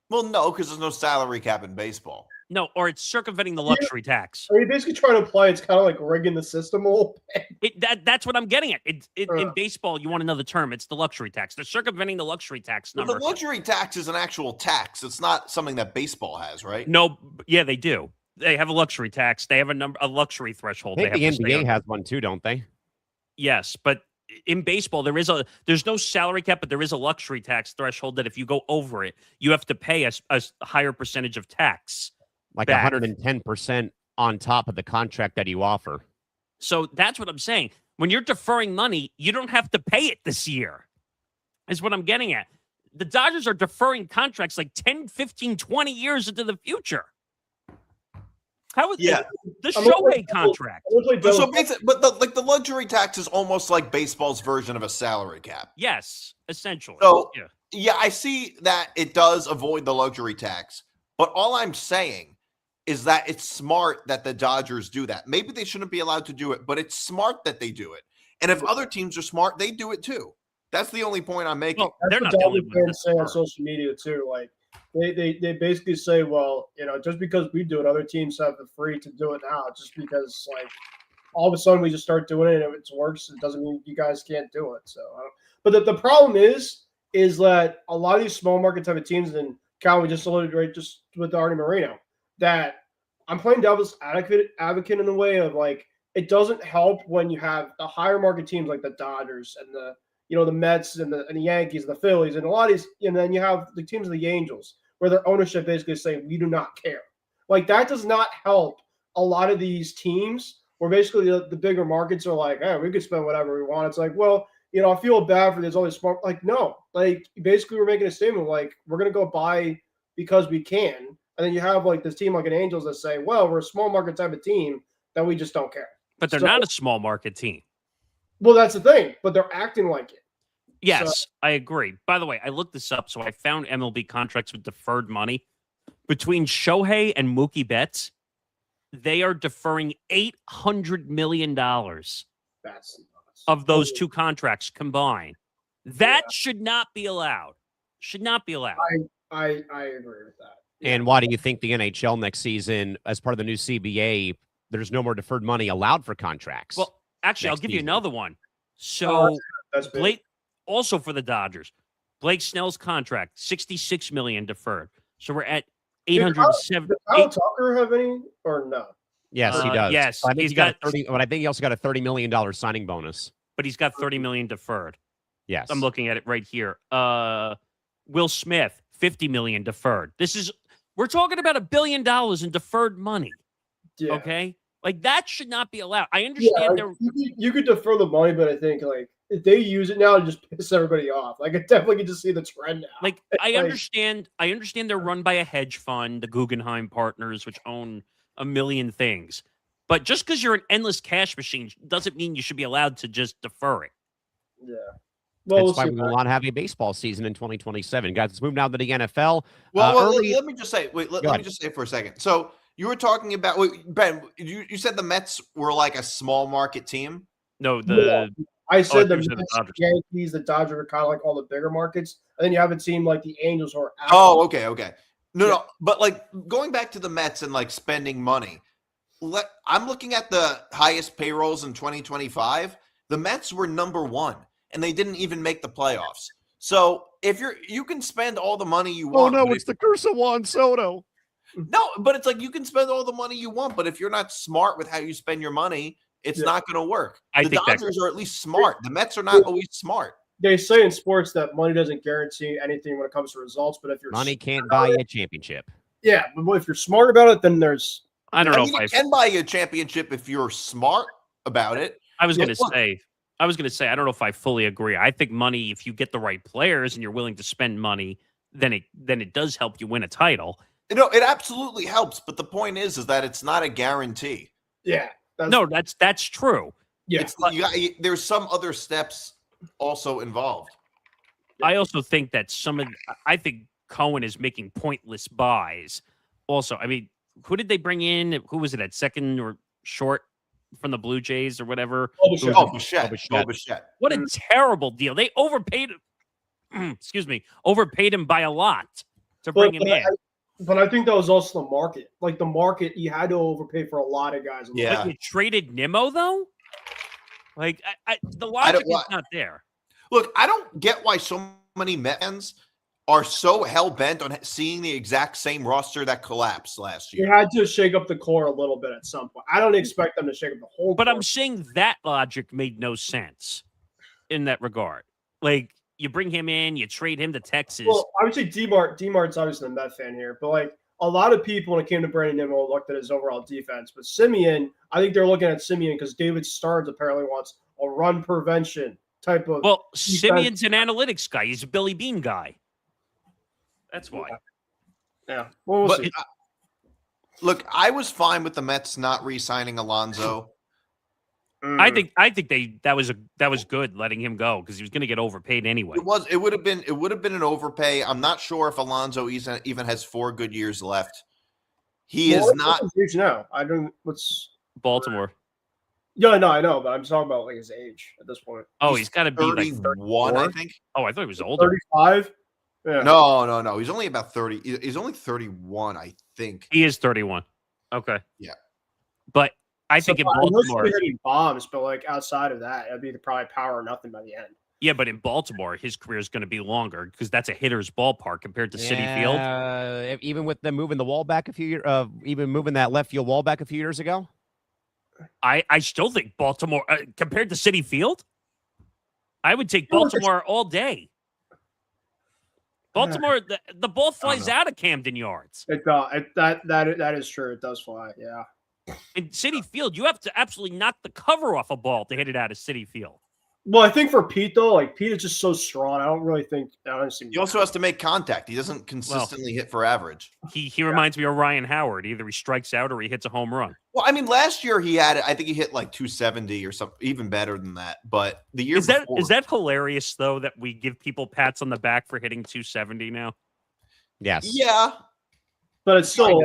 Well, no, because there's no salary cap in baseball. No, or it's circumventing the luxury tax. Are you basically trying to imply it's kind of like rigging the system a little bit? That's what I'm getting at. In baseball, you want another term. It's the luxury tax. They're circumventing the luxury tax But number. the luxury tax is an actual tax. It's not something that baseball has, right? No, yeah, they do. They have a luxury tax. They have a luxury threshold. I think they have the to stay NBA under. has one too, don't they? Yes, but in baseball, there's no salary cap, but there is a luxury tax threshold that if you go over it, you have to pay a higher percentage of tax. Like back. 110% on top of the contract that you offer. So that's what I'm saying. When you're deferring money, you don't have to pay it this year, is what I'm getting at. The Dodgers are deferring contracts like 10, 15, 20 years into the future. How is the Shohei contract? So basically, but the luxury tax is almost like baseball's version of a salary cap. Yes, essentially. So yeah, I see that it does avoid the luxury tax, but all I'm saying is that it's smart that the Dodgers do that. Maybe they shouldn't be allowed to do it, but it's smart that they do it. And if other teams are smart, they do it too. That's the only point I'm making. Well, they're not That's the what only Dodgers ones. fans say on social media too. Like they basically say, well, just because we do it, other teams have the free to do it now. Just because like all of a sudden we just start doing it and if it works, it doesn't mean you guys can't do it. So, but the problem is that a lot of these small market type of teams, and Cal, we just alluded right just with Artie Moreno, that I'm playing devil's advocate in the way of like it doesn't help when you have the higher market teams like the Dodgers and the Mets and the Yankees and the Phillies and a lot of these, and then you have the teams of the Angels where their ownership basically is saying we do not care. Like that does not help a lot of these teams where basically the bigger markets are like, hey, we could spend whatever we want. It's like, well, I feel bad for this all these smart. Like no, like basically we're making a statement like we're gonna go buy because we can. And then you have like this team like an Angels that say, well, we're a small market type of team that we just don't care. But they're not a small market team. Well, that's the thing, but they're acting like it. Yes, I agree. By the way, I looked this up, so I found MLB contracts with deferred money. Between Shohei and Mookie Betts, they are deferring $800 million That's nuts. of those two contracts combined. That should not be allowed. Should not be allowed. I agree with that. And why do you think the NHL next season, as part of the new CBA, there's no more deferred money allowed for contracts? Well, actually, I'll next give you season? another one. So, That's big. Blake, also for the Dodgers, Blake Snell's contract, $66 million deferred. So we're at $807. Does Kyle Tucker have any or no? Yes, he does. yes, But I think he's he got got- 30. But I think he also got a $30 million signing bonus. But he's got $30 million deferred. Yes, I'm looking at it right here. Will Smith, $50 million deferred. We're talking about $1 billion in deferred money. Yeah. Okay, like that should not be allowed. I understand Yeah, like, you could defer the money, but I think like if they use it now to just piss everybody off. Like I definitely can just see the trend now. Like I understand they're run by a hedge fund, the Guggenheim Partners, which own a million things. But just because you're an endless cash machine doesn't mean you should be allowed to just defer it. Yeah. Well, That's why we will not have a baseball season in 2027. Guys, let's move now to the NFL. Well, let me just say, let me just say for a second. So you were talking about, Ben, you said the Mets were like a small market team? No, I said the Dodgers. Yankees, the Dodgers are kind of like all the bigger markets. And then you have a team like the Angels who are out. Oh, okay. No, but like going back to the Mets and like spending money, I'm looking at the highest payrolls in 2025. The Mets were number 1, and they didn't even make the playoffs. So if you can spend all the money you want. Oh no, it's the curse of Juan Soto. No, but it's like you can spend all the money you want, but if you're not smart with how you spend your money, it's not going to work. The Dodgers are at least smart. The Mets are not always smart. They say in sports that money doesn't guarantee anything when it comes to results, but if you're money can't buy you a championship. Yeah, but if you're smart about it, then there's. I don't know if it can buy you a championship if you're smart about it. I was going to say, I don't know if I fully agree. I think money, if you get the right players and you're willing to spend money, then it does help you win a title. No, it absolutely helps. But the point is that it's not a guarantee. Yeah. That's true. Yeah. There's some other steps also involved. I also think that I think Cohen is making pointless buys. Also, I mean, who did they bring in? Who was it at second or short from the Blue Jays or whatever? Bichette. What a terrible deal. They overpaid him by a lot to bring him in. But I think that was also the market. Like the market, you had to overpay for a lot of guys. Yeah. But you traded Nimmo though? Like the logic is not there. Look, I don't get why so many Mets fans are so hell-bent on seeing the exact same roster that collapsed last year. You had to shake up the core a little bit at some point. I don't expect them to shake up the whole But core. I'm saying that logic made no sense in that regard. Like, you bring him in, you trade him to Texas. Well, I would say DiMart's obviously the Met fan here, but like a lot of people when it came to Brandon Nimmo looked at his overall defense. But Simeon, I think they're looking at Simeon because David Starnes apparently wants a run prevention type of. Well, Simeon's an analytics guy. He's a Billy Bean guy. That's why. Yeah. Well, we'll see. Look, I was fine with the Mets not re-signing Alonso. I think that was good letting him go because he was going to get overpaid anyway. It would have been an overpay. I'm not sure if Alonso even has 4 good years left. He is not. No, I don't. What's Baltimore? Yeah, no, I know, but I'm talking about like his age at this point. Oh, he's got to be 31, like 34? I think. Oh, I thought he was older. 35. Yeah. No. He's only about 30. He's only 31, I think. He is 31. Okay. Yeah. But I think in Baltimore, hitting bombs, but like outside of that, it'd be probably power or nothing by the end. Yeah, but in Baltimore, his career is going to be longer because that's a hitter's ballpark compared to Citi Field. Even with them moving the wall back a few years, even moving that left field wall back a few years ago. I still think Baltimore compared to Citi Field, I would take Baltimore all day. Baltimore, the ball flies out of Camden Yards. That is true. It does fly. Yeah. In Citi Field, you have to absolutely knock the cover off a ball to hit it out of Citi Field. Well, I think for Pete though, like Pete is just so strong. I don't really think. He also has to make contact. He doesn't consistently hit for average. He reminds me of Ryan Howard. Either he strikes out or he hits a home run. Well, I mean, last year I think he hit like 270 or something, even better than that. But the year is that hilarious though that we give people pats on the back for hitting 270 now? Yes. Yeah, but it's still.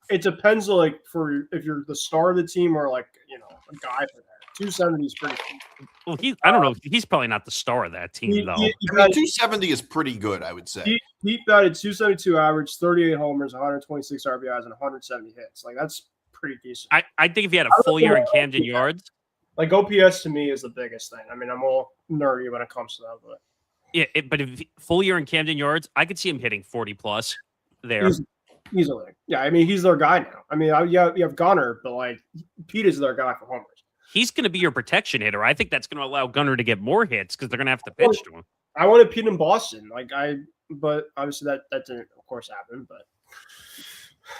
It depends, like for if you're the star of the team or like a guy for that. 270 is pretty cool. Well, I don't know. He's probably not the star of that team, though. I mean, 270 is pretty good, I would say. He batted 272 average, 38 homers, 126 RBIs, and 170 hits. Like, that's pretty decent. I think if he had a full year in Camden Yards. Like, OPS to me is the biggest thing. I mean, I'm all nerdy when it comes to that. But yeah, but if full year in Camden Yards, I could see him hitting 40+ there. Easily. Yeah, I mean, he's their guy now. I mean, you have Gunnar, but, like, Pete is their guy for homers. He's going to be your protection hitter. I think that's going to allow Gunnar to get more hits because they're going to have to pitch to him. I wanted Pete in Boston, but obviously that didn't, of course, happen. But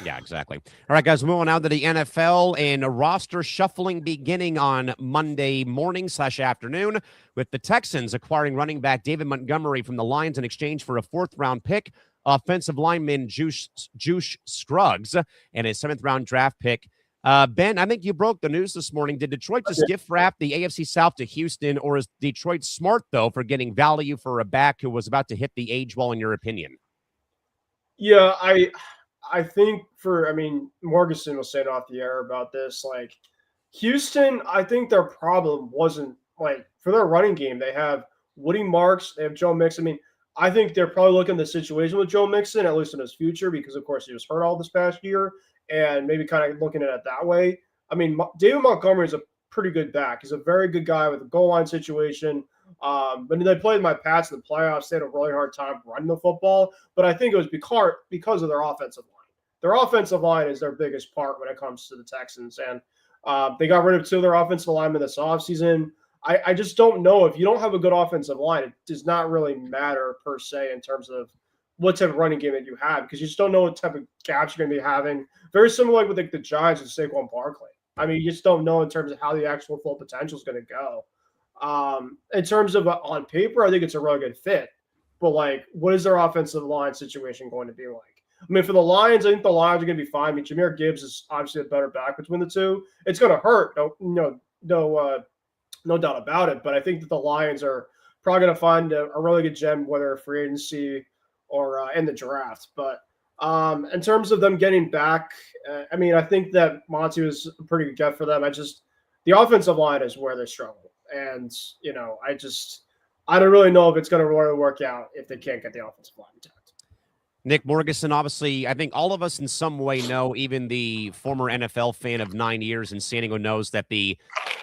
Yeah, exactly. All right, guys, moving on to the NFL and a roster shuffling beginning on Monday morning / afternoon with the Texans acquiring running back David Montgomery from the Lions in exchange for a 4th-round pick, offensive lineman Juice Scruggs, and a 7th-round draft pick. Ben, I think you broke the news this morning. Did Detroit just gift wrap the AFC South to Houston, or is Detroit smart, though, for getting value for a back who was about to hit the age wall, in your opinion? Yeah, I think Morgasen was saying off the air about this. Like, Houston, I think their problem wasn't, like, for their running game, they have Woody Marks, they have Joe Mixon. I mean, I think they're probably looking at the situation with Joe Mixon, at least in his future, because, of course, he was hurt all this past year, and maybe kind of looking at it that way. I mean, David Montgomery is a pretty good back. He's a very good guy with a goal line situation. When they played my Pats in the playoffs, they had a really hard time running the football. But I think it was because of their offensive line. Their offensive line is their biggest part when it comes to the Texans. And they got rid of 2 of their offensive linemen this offseason. I just don't know. If you don't have a good offensive line, it does not really matter per se in terms of what type of running game that you have, because you just don't know what type of gaps you're going to be having. Very similar with, like, the Giants and Saquon Barkley. I mean, you just don't know in terms of how the actual full potential is going to go. In terms of on paper, I think it's a really good fit. But, like, what is their offensive line situation going to be like? I mean, for the Lions, I think the Lions are going to be fine. I mean, Jahmyr Gibbs is obviously a better back between the two. It's going to hurt, no doubt about it. But I think that the Lions are probably going to find a really good gem, whether free agency or in the draft. But in terms of them getting back, I mean, I think that Monty was a pretty good get for them. The offensive line is where they struggle. And, I don't really know if it's going to really work out if they can't get the offensive line intact. Nick Morgasen, obviously, I think all of us in some way know, even the former NFL fan of 9 years in San Diego knows that the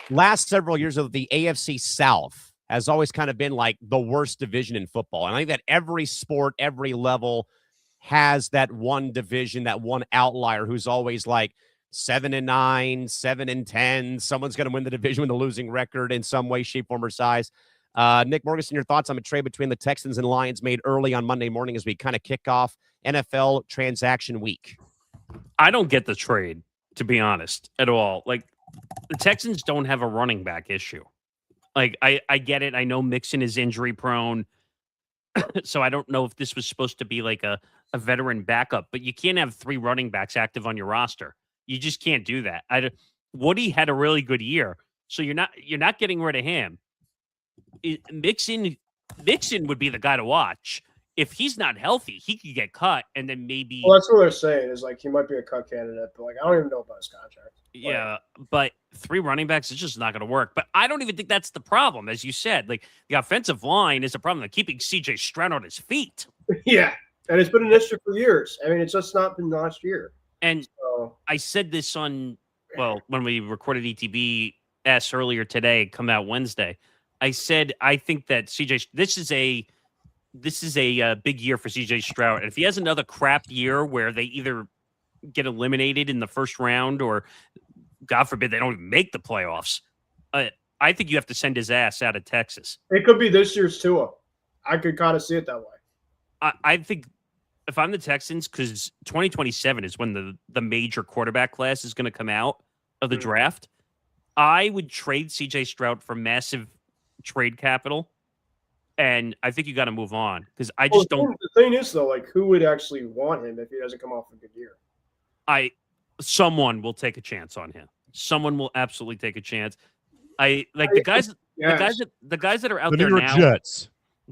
last several years of the AFC South has always kind of been like the worst division in football. And I think that every sport, every level has that one division, that one outlier who's always like 7-9, 7-10. Someone's going to win the division with a losing record in some way, shape, form, or size. Nick Morgasen, your thoughts on a trade between the Texans and Lions made early on Monday morning as we kind of kick off NFL transaction week? I don't get the trade, to be honest, at all. Like, the Texans don't have a running back issue. Like, I get it. I know Mixon is injury prone. So I don't know if this was supposed to be like a veteran backup, but you can't have 3 running backs active on your roster. You just can't do that. Woody had a really good year, so you're not getting rid of him. Mixon would be the guy to watch. If he's not healthy, he could get cut, and then maybe. Well, that's what they're saying is, like, he might be a cut candidate, but, like, I don't even know about his contract. Yeah, but 3 running backs is just not going to work. But I don't even think that's the problem, as you said. Like, the offensive line is a problem. They're keeping CJ Stroud on his feet. Yeah, and it's been an issue for years. I mean, it's just not been last year. And I said this when we recorded ETB earlier today, come out Wednesday. I said I think that this is a big year for CJ Stroud, and if he has another crap year where they either get eliminated in the first round or, God forbid, they don't even make the playoffs, I think you have to send his ass out of Texas. It could be this year's Tua. I could kind of see it that way. I think if I'm the Texans, because 2027 is when the major quarterback class is going to come out of the draft, I would trade CJ Stroud for massive trade capital, and I think you got to move on because I just don't. The thing is, though, like, who would actually want him if he doesn't come off a good year? Someone will take a chance on him. Someone will absolutely take a chance. The guys that are out there now. Jets.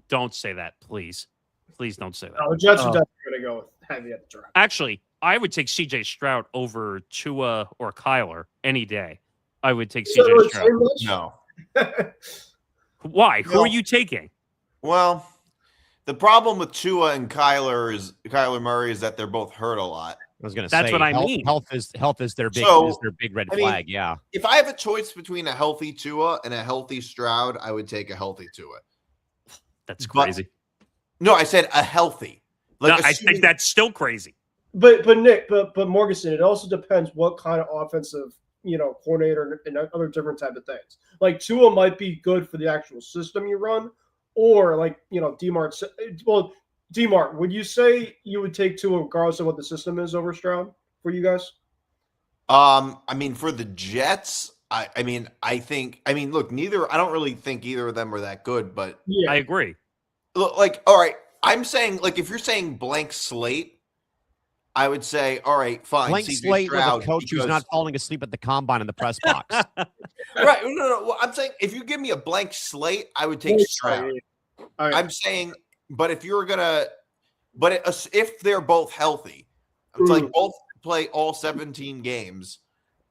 Don't say that, please. Please don't say that. No, the Jets are definitely going to go with heavy at the draft. Actually, I would take CJ Stroud over Tua or Kyler any day. I would take CJ Stroud. No. Why? Who are you taking? Well, the problem with Tua and Kyler Murray is that they're both hurt a lot. I was going to say that's what I mean. Health is their big red flag. Yeah. If I have a choice between a healthy Tua and a healthy Stroud, I would take a healthy Tua. That's crazy. No, I said a healthy. Like, I think that's still crazy. But Nick, but Morgasen, it also depends what kind of offensive coordinator and other different type of things. Like, Tua might be good for the actual system you run, or like DiMartino. Well, DiMart, would you say you would take Tua regardless of what the system is over Stroud for you guys? I mean, for the Jets, I think, look, I don't really think either of them are that good, but Yeah. I agree. look, like, all right, I'm saying, like, if you're saying blank slate, I would say, all right, fine. Blank CJ slate with a Stroud coach who's not falling asleep at the combine in the press box. right. No. Well, I'm saying if you give me a blank slate, I would take Stroud. All right. I'm saying, but if they're both healthy, it's like both play all 17 games,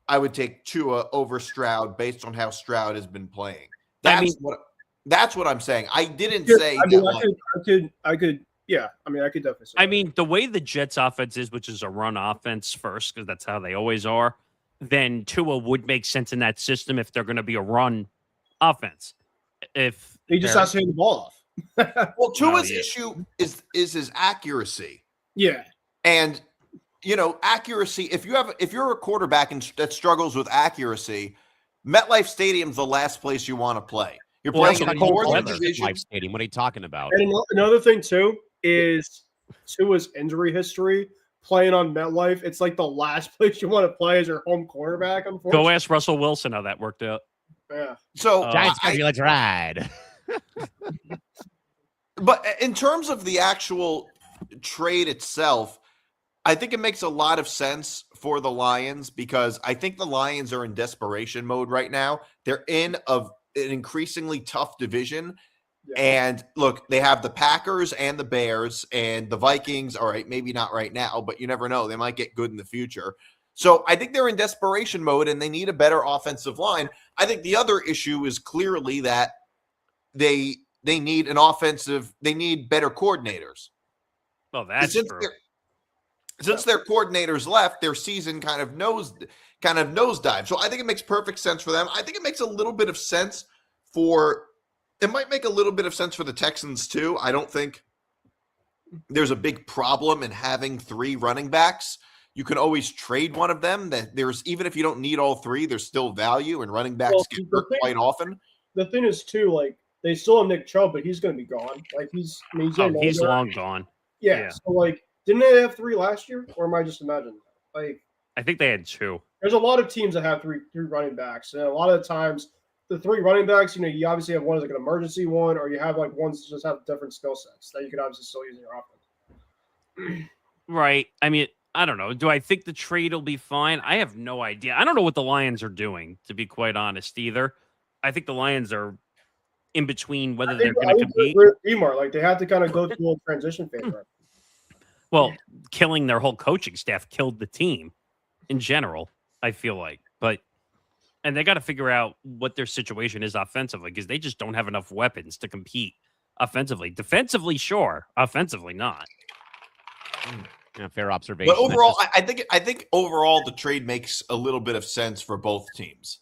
I would take Tua over Stroud based on how Stroud has been playing. That's what I'm saying. I didn't say. I could. Yeah, I mean, I could definitely say I that. mean, the way the Jets offense is, which is a run offense first, because that's how they always are, then Tua would make sense in that system if they're going to be a run offense. If he just has to hand the ball off. Well, Tua's issue is his accuracy. Yeah. And accuracy, if you're a quarterback that struggles with accuracy, MetLife Stadium's the last place you want to play. You're playing in the fourth division. MetLife Stadium. What are you talking about? And another thing too is Tua's injury history. Playing on MetLife, it's like the last place you want to play as your home quarterback. Unfortunately, go ask Russell Wilson how that worked out. Yeah. So Giants got you. Let's ride. But in terms of the actual trade itself, I think it makes a lot of sense for the Lions because I think the Lions are in desperation mode right now. They're in an increasingly tough division. Yeah. And look, they have the Packers and the Bears and the Vikings. All right, maybe not right now, but you never know. They might get good in the future. So I think they're in desperation mode and they need a better offensive line. I think the other issue is clearly that they need they need better coordinators. Well, that's true. Since their coordinators left, their season kind of nosedive. So I think it makes perfect sense for them. I think it makes a little bit of sense it might make a little bit of sense for the Texans too. I don't think there's a big problem in having 3 running backs. You can always trade one of them. Even if you don't need all 3, there's still value, and running backs get hurt quite often. The thing is too, like they still have Nick Chubb, but he's going to be gone. Like he's long gone. Yeah. So like, didn't they have 3 last year, or am I just imagining? Like, I think they had 2. There's a lot of teams that have three running backs, and a lot of the times the 3 running backs, you obviously have one as like an emergency one, or you have like ones that just have different skill sets that you could obviously still use in your offense. Right. I mean, I don't know. Do I think the trade will be fine? I have no idea. I don't know what the Lions are doing, to be quite honest, either. I think the Lions are in between whether they're going to compete. Like they have to kind of go through a transition phase. Right? Well, killing their whole coaching staff killed the team in general, I feel like. And they got to figure out what their situation is offensively because they just don't have enough weapons to compete offensively. Defensively, sure. Offensively, not. Yeah, fair observation. But overall, I think overall the trade makes a little bit of sense for both teams.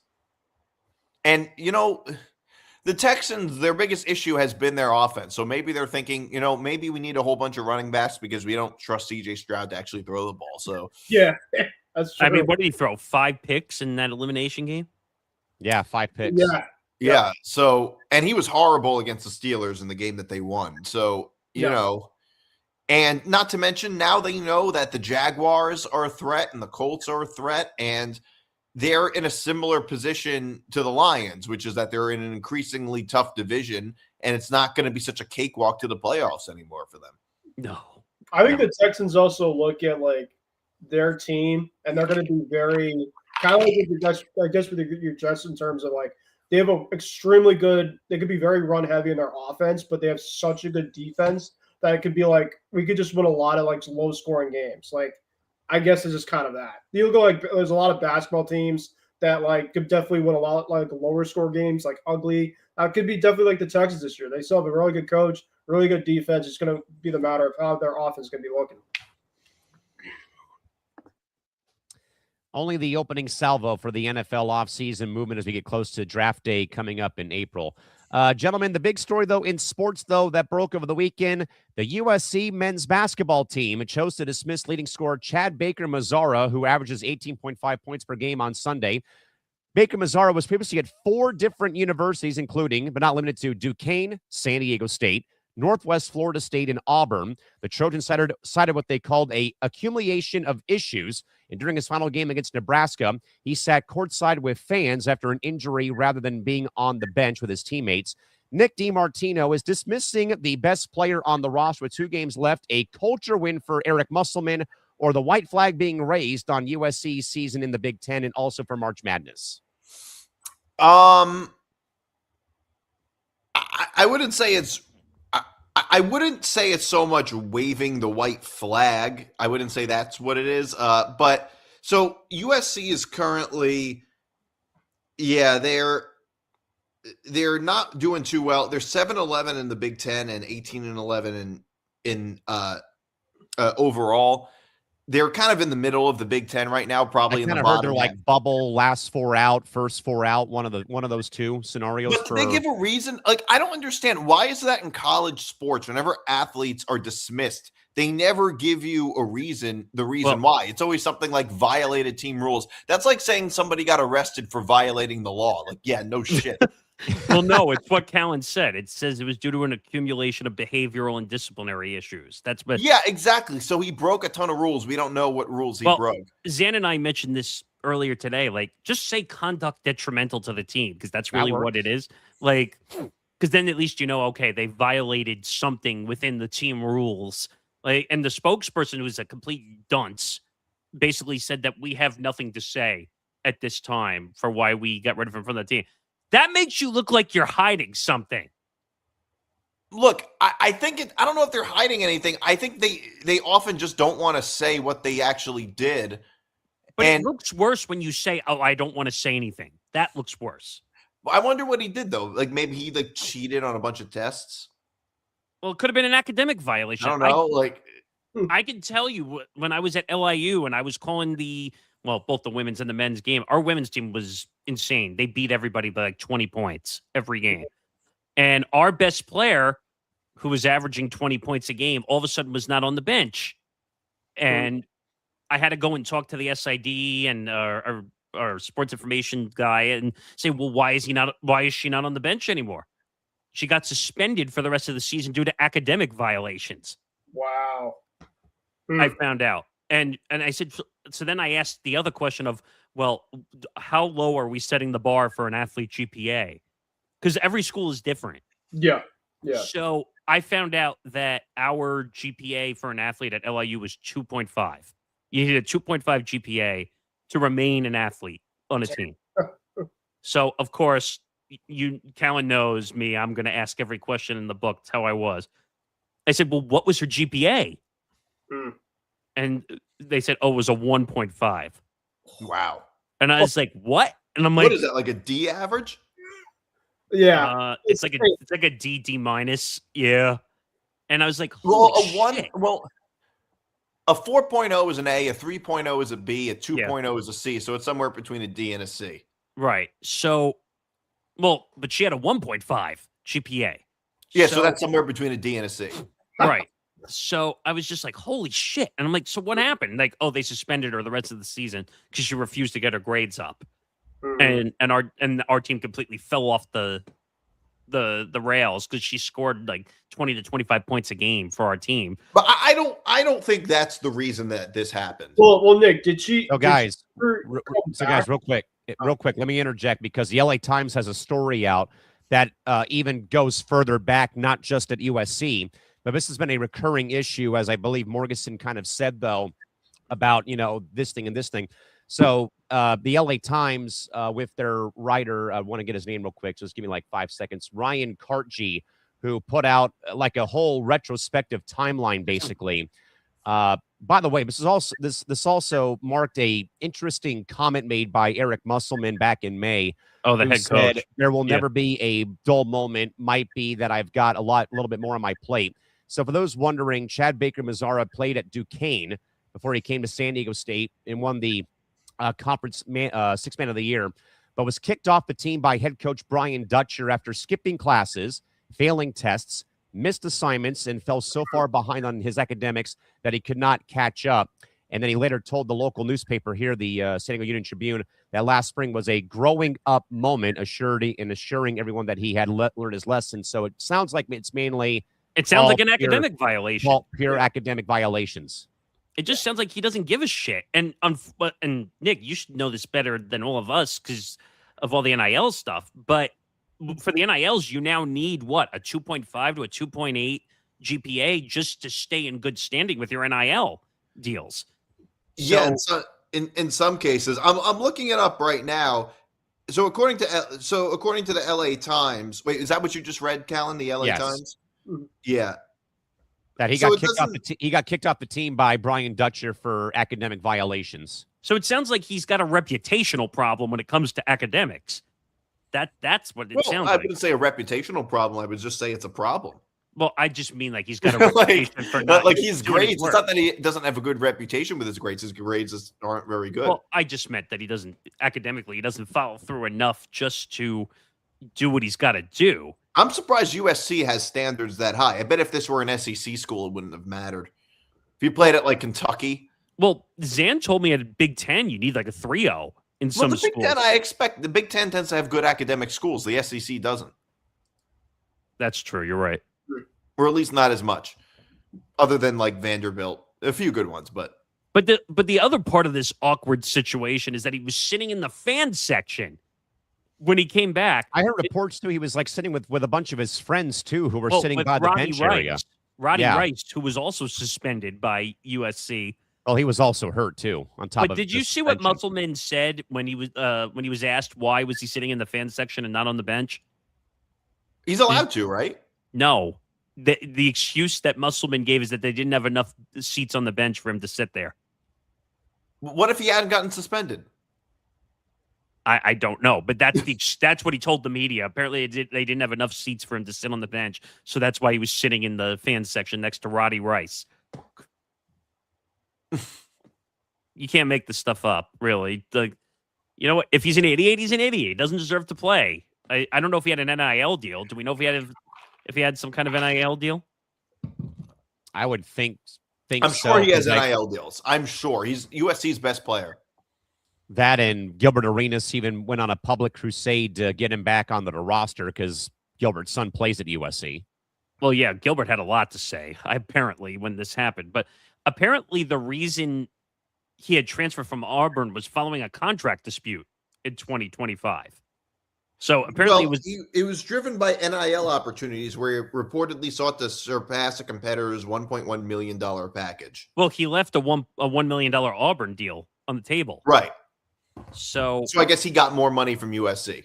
And, the Texans, their biggest issue has been their offense. So maybe they're thinking, maybe we need a whole bunch of running backs because we don't trust CJ Stroud to actually throw the ball. So yeah, that's true. I mean, what did he throw? 5 picks in that elimination game? Yeah, 5 picks. Yeah. So, and he was horrible against the Steelers in the game that they won. So, you know, and not to mention now they know that the Jaguars are a threat and the Colts are a threat, and they're in a similar position to the Lions, which is that they're in an increasingly tough division, and it's not going to be such a cakewalk to the playoffs anymore for them. No. I think the Texans also look at like their team, and they're going to be very kind of like with your Jets in terms of like they have an extremely good. They could be very run heavy in their offense, but they have such a good defense that it could be like we could just win a lot of like low scoring games. Like I guess it's just kind of that. You go like there's a lot of basketball teams that like could definitely win a lot like lower score games, like ugly. Could be definitely like the Texans this year. They still have a really good coach, really good defense. It's going to be the matter of how their offense is going to be looking. Only the opening salvo for the NFL offseason movement as we get close to draft day coming up in April. Gentlemen, the big story, though, in sports, though, that broke over the weekend, the USC men's basketball team chose to dismiss leading scorer Chad Baker-Mazara, who averages 18.5 points per game on Sunday. Baker-Mazara was previously at 4 different universities, including, but not limited to, Duquesne, San Diego State, Northwest Florida State and Auburn. The Trojans cited what they called a accumulation of issues. And during his final game against Nebraska, he sat courtside with fans after an injury rather than being on the bench with his teammates. Nick DiMartino is dismissing the best player on the roster with 2 games left, a culture win for Eric Musselman, or the white flag being raised on USC's season in the Big Ten and also for March Madness. I wouldn't say it's I wouldn't say it's so much waving the white flag. I wouldn't say that's what it is. But so USC is currently, they're not doing too well. They're 7-11 in the Big Ten and 18-11 in overall. They're kind of in the middle of the Big Ten right now, probably in the bottom. They're like bubble, last 4 out, first 4 out, one of those 2 scenarios. But they give a reason. Like, I don't understand, why is that in college sports? Whenever athletes are dismissed, they never give you a reason, why. It's always something like violated team rules. That's like saying somebody got arrested for violating the law. Like, yeah, no shit. Well, no, it's what Callan said. It says it was due to an accumulation of behavioral and disciplinary issues. That's what. Yeah, exactly. So he broke a ton of rules. We don't know what rules he broke. Zan and I mentioned this earlier today. Like, just say conduct detrimental to the team, because that's really what it is. Like, because then at least you know, okay, they violated something within the team rules. Like, and the spokesperson, who's a complete dunce, basically said that we have nothing to say at this time for why we got rid of him from the team. That makes you look like you're hiding something. Look, I think I don't know if they're hiding anything. I think they often just don't want to say what they actually did. But it looks worse when you say, "Oh, I don't want to say anything." That looks worse. I wonder what he did though. Like, maybe he cheated on a bunch of tests. Well, it could have been an academic violation. I don't know. I can tell you when I was at LIU and I was calling both the women's and the men's game, our women's team was insane. They beat everybody by like 20 points every game. And our best player, who was averaging 20 points a game, all of a sudden was not on the bench. And I had to go and talk to the SID and our sports information guy and say, well, why is she not on the bench anymore? She got suspended for the rest of the season due to academic violations. Wow. I found out. And I said, so then I asked the other question of, well, how low are we setting the bar for an athlete GPA? Because every school is different. Yeah. So I found out that our GPA for an athlete at LIU was 2.5. You need a 2.5 GPA to remain an athlete on a team. So, of course, Callan knows me. I'm going to ask every question in the book. That's how I was. I said, well, what was her GPA? And they said, oh, it was a 1.5. Wow. And I was like, what? And I'm like, what is that, like a D average? Yeah. It's like a D minus. Yeah. And I was like, a 4.0 is an A, a 3.0 is a B, a 2.0 is a C. So it's somewhere between a D and a C. Right. So, but she had a 1.5 GPA. Yeah. So that's somewhere between a D and a C. Right. So I was just like, holy shit. And I'm like, so what happened? Like, oh, they suspended her the rest of the season because she refused to get her grades up. And our team completely fell off the rails because she scored like 20 to 25 points a game for our team. But I don't think that's the reason that this happened. Well, Nick, did she? So guys, real quick, let me interject because the LA Times has a story out that even goes further back, not just at USC. But this has been a recurring issue, as I believe Morgasen kind of said, though, about, this thing and this thing. So the LA Times, with their writer, I want to get his name real quick. Just give me like 5 seconds. Ryan Cartgee, who put out like a whole retrospective timeline, basically. By the way, this also marked a interesting comment made by Eric Musselman back in May. Oh, the head coach. There will never be a dull moment. Might be that I've got a little bit more on my plate. So for those wondering, Chad Baker-Mazara played at Duquesne before he came to San Diego State and won the conference sixth man of the year, but was kicked off the team by head coach Brian Dutcher after skipping classes, failing tests, missed assignments, and fell so far behind on his academics that he could not catch up. And then he later told the local newspaper here, the San Diego Union Tribune, that last spring was a growing up moment, assuring everyone that he had learned his lesson. So it sounds like it's mainly It sounds like an academic violation. Well, pure academic violations. It just sounds like he doesn't give a shit. And Nick, you should know this better than all of us because of all the NIL stuff. But for the NILs, you now need what, a 2.5 to a 2.8 GPA just to stay in good standing with your NIL deals. So in some cases, I'm looking it up right now. So according to the LA Times, wait, is that what you just read, Callan? The LA Times? Yeah. That he got kicked off he got kicked off the team by Brian Dutcher for academic violations. So it sounds like he's got a reputational problem when it comes to academics. That's what it sounds like. I wouldn't say a reputational problem. I would just say it's a problem. Well, I just mean like he's got a reputation for not like his grades. It's not that he doesn't have a good reputation with his grades. His grades aren't very good. Well, I just meant that he doesn't follow through enough just to do what he's got to do. I'm surprised USC has standards that high. I bet if this were an SEC school, it wouldn't have mattered. If you played at like Kentucky. Well, Zan told me at Big Ten you need like a 3.0 in some schools. The Big Ten, I expect the Big Ten tends to have good academic schools. The SEC doesn't. That's true. You're right. Or at least not as much, other than like Vanderbilt. A few good ones, but the other part of this awkward situation is that he was sitting in the fan section when he came back. I heard reports too. He was like sitting with a bunch of his friends too, who were sitting by the bench area. Roddy Rice, who was also suspended by USC. Well, he was also hurt too. On top of. But did you see what Musselman said when he was asked why was he sitting in the fan section and not on the bench? He's allowed to, right? No. The excuse that Musselman gave is that they didn't have enough seats on the bench for him to sit there. What if he hadn't gotten suspended? I don't know, but that's what he told the media. Apparently, they didn't have enough seats for him to sit on the bench, so that's why he was sitting in the fan section next to Roddy Rice. You can't make this stuff up, really. You know what? If he's an idiot, he's an idiot. He doesn't deserve to play. I don't know if he had an NIL deal. Do we know if he had some kind of NIL deal? I would think I'm sure he has NIL deals. I'm sure. He's USC's best player. That and Gilbert Arenas even went on a public crusade to get him back onto the roster because Gilbert's son plays at USC. Well, yeah, Gilbert had a lot to say, apparently, when this happened. But apparently the reason he had transferred from Auburn was following a contract dispute in 2025. So apparently it was driven by NIL opportunities where he reportedly sought to surpass a competitor's $1.1 million package. Well, he left a $1 million Auburn deal on the table. Right. So I guess he got more money from USC.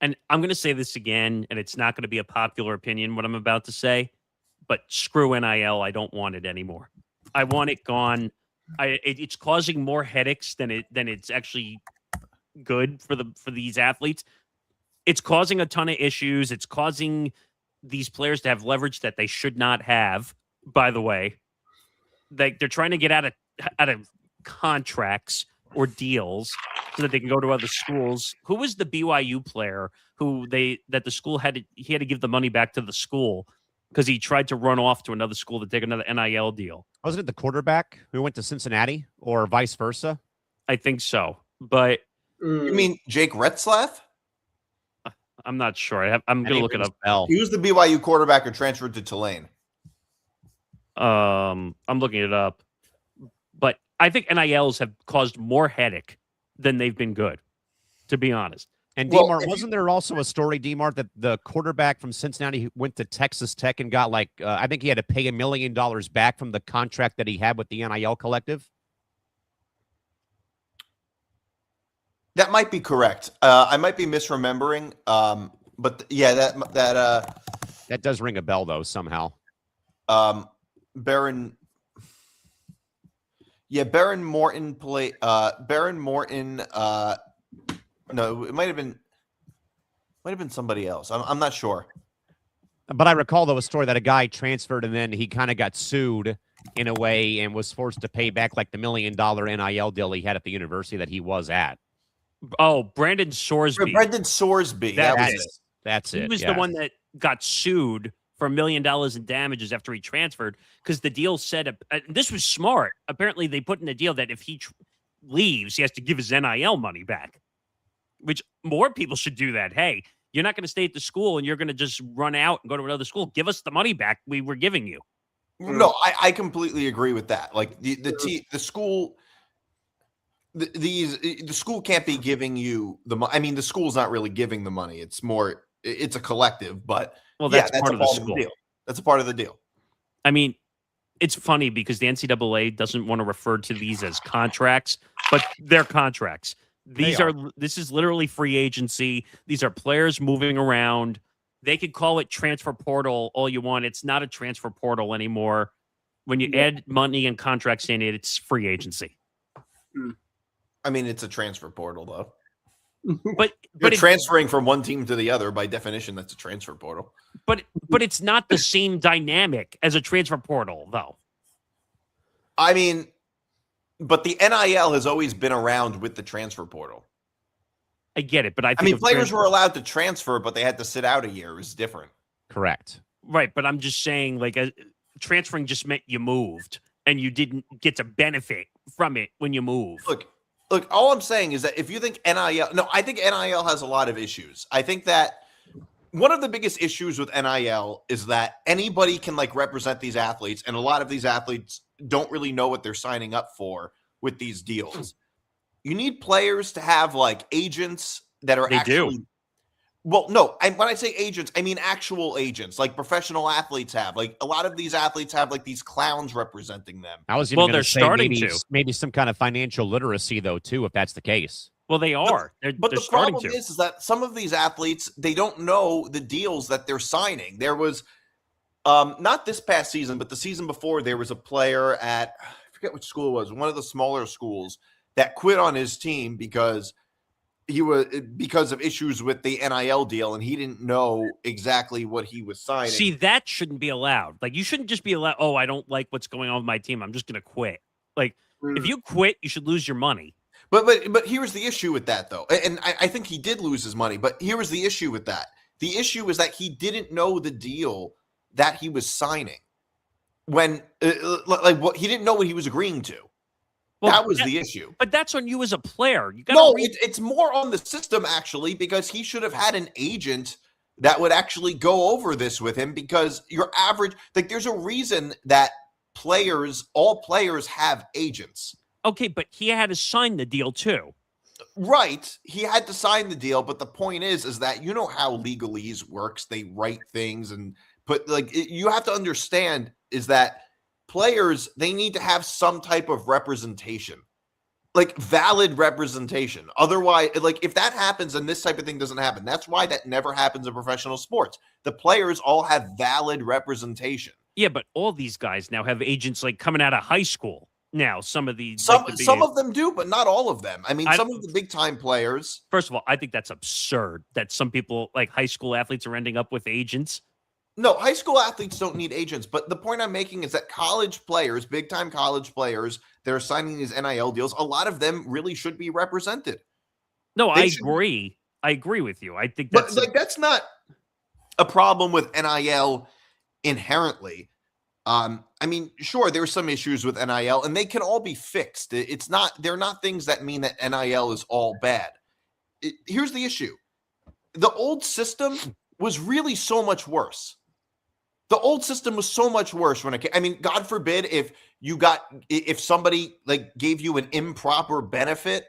And I'm going to say this again, and it's not going to be a popular opinion, what I'm about to say, but screw NIL. I don't want it anymore. I want it gone. It's causing more headaches than it's actually good for these athletes. It's causing a ton of issues. It's causing these players to have leverage that they should not have, by the way. They're trying to get out of contracts or deals so that they can go to other schools. Who was the BYU player that the school had to give the money back to the school because he tried to run off to another school to take another NIL deal? Wasn't it the quarterback who went to Cincinnati or vice versa? I think so. But you mean Jake Retzlaff? I'm not sure. I'm going to look it up. He was the BYU quarterback who transferred to Tulane. I'm looking it up. But I think NILs have caused more headache than they've been good, to be honest. And DiMart, wasn't there also a story, DiMart, that the quarterback from Cincinnati went to Texas Tech and got I think he had to pay $1 million back from the contract that he had with the NIL collective? That might be correct. I might be misremembering. But yeah, that does ring a bell though somehow. Baron Morton play. Baron Morton. No, it might have been somebody else. I'm not sure. But I recall though a story that a guy transferred and then he kind of got sued in a way and was forced to pay back like the $1 million NIL deal he had at the university that he was at. Oh, Brandon Sorsby. Brendan Sorsby. That's it. He was the one that got sued for $1 million in damages after he transferred because the deal said this was smart. Apparently, they put in the deal that if he leaves, he has to give his NIL money back, which more people should do that. Hey, You're not going to stay at the school and you're going to just run out and go to another school. Give us the money back we were giving you. No, I completely agree with that. Like the school, the school can't be giving you the money. I mean, the school's not really giving the money. It's more, it's a collective, but that's part of the school. deal. That's a part of the deal. I mean, it's funny because the NCAA doesn't want to refer to these as contracts, but they're contracts. This is literally free agency. These are players moving around. They could call it transfer portal all you want. It's not a transfer portal anymore. When you add money and contracts in it, it's free agency. I mean, it's a transfer portal though. But transferring from one team to the other, by definition, that's a transfer portal. But it's not the same dynamic as a transfer portal, though. I mean, but the NIL has always been around with the transfer portal. I get it, but I think players were allowed to transfer, but they had to sit out a year. It was different. Correct. Right, but I'm just saying, like, transferring just meant you moved, and you didn't get to benefit from it when you move. Look, all I'm saying is that if you think NIL, no, I think NIL has a lot of issues. I think that one of the biggest issues with NIL is that anybody can like represent these athletes, and a lot of these athletes don't really know what they're signing up for with these deals. You need players to have like agents that are actually. Well, no, when I say agents, I mean actual agents, like professional athletes have. Like a lot of these athletes have like these clowns representing them. I was even going to say maybe some kind of financial literacy though too, if that's the case. Well, they are. But the problem is that some of these athletes, they don't know the deals that they're signing. There was not this past season, but the season before, there was a player at, I forget which school it was, one of the smaller schools that quit on his team because of issues with the NIL deal, and he didn't know exactly what he was signing. See, that shouldn't be allowed. Like, you shouldn't just be allowed, oh, I don't like what's going on with my team, I'm just going to quit. Like, if you quit, you should lose your money. But here's the issue with that, though. And I think he did lose his money, but here was the issue with that. The issue is that he didn't know the deal that he was signing. When, he didn't know what he was agreeing to. Well, that was the issue. But that's on you as a player. You it's more on the system, actually, because he should have had an agent that would actually go over this with him, because your average, like, there's a reason that all players have agents. Okay, but he had to sign the deal too. Right. He had to sign the deal, but the point is that you know how legalese works. They write things and you have to understand is that players, they need to have some type of representation, like valid representation. Otherwise, like if that happens and this type of thing doesn't happen, that's why that never happens in professional sports. The players all have valid representation. Yeah, but all these guys now have agents like coming out of high school. Now, some of these, some of them do, but not all of them. I mean, some of the big time players. First of all, I think that's absurd that some people, like high school athletes, are ending up with agents. No, high school athletes don't need agents. But the point I'm making is that college players, big time college players, that are signing these NIL deals, a lot of them really should be represented. No, I agree. I agree with you. I think that's that's not a problem with NIL inherently. I mean, sure, there's some issues with NIL, and they can all be fixed. They're not things that mean that NIL is all bad. Here's the issue. The old system was really so much worse. The old system was so much worse when it came. I mean, God forbid if somebody like gave you an improper benefit.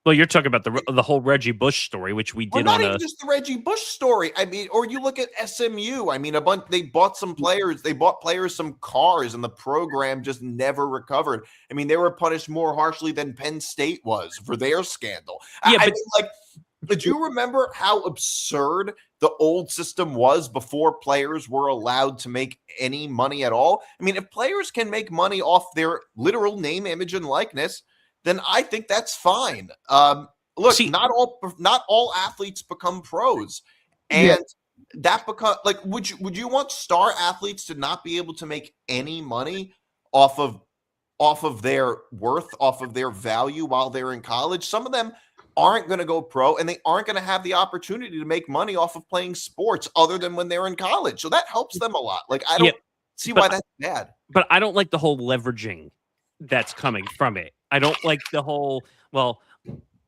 Well, you're talking about the whole Reggie Bush story, which we did not even just the Reggie Bush story. I mean, or you look at SMU. I mean, they bought some players. They bought players some cars, and the program just never recovered. I mean, they were punished more harshly than Penn State was for their scandal. Yeah, did you remember how absurd the old system was before players were allowed to make any money at all? I mean, if players can make money off their literal name, image, and likeness, then I think that's fine. Look, not all athletes become pros, and that become like. Would you want star athletes to not be able to make any money off of their worth, off of their value while they're in college? Some of them aren't going to go pro, and they aren't going to have the opportunity to make money off of playing sports other than when they're in college. So that helps them a lot. Like I don't see why that's bad. But I don't like the whole leveraging that's coming from it. I don't like the whole, well,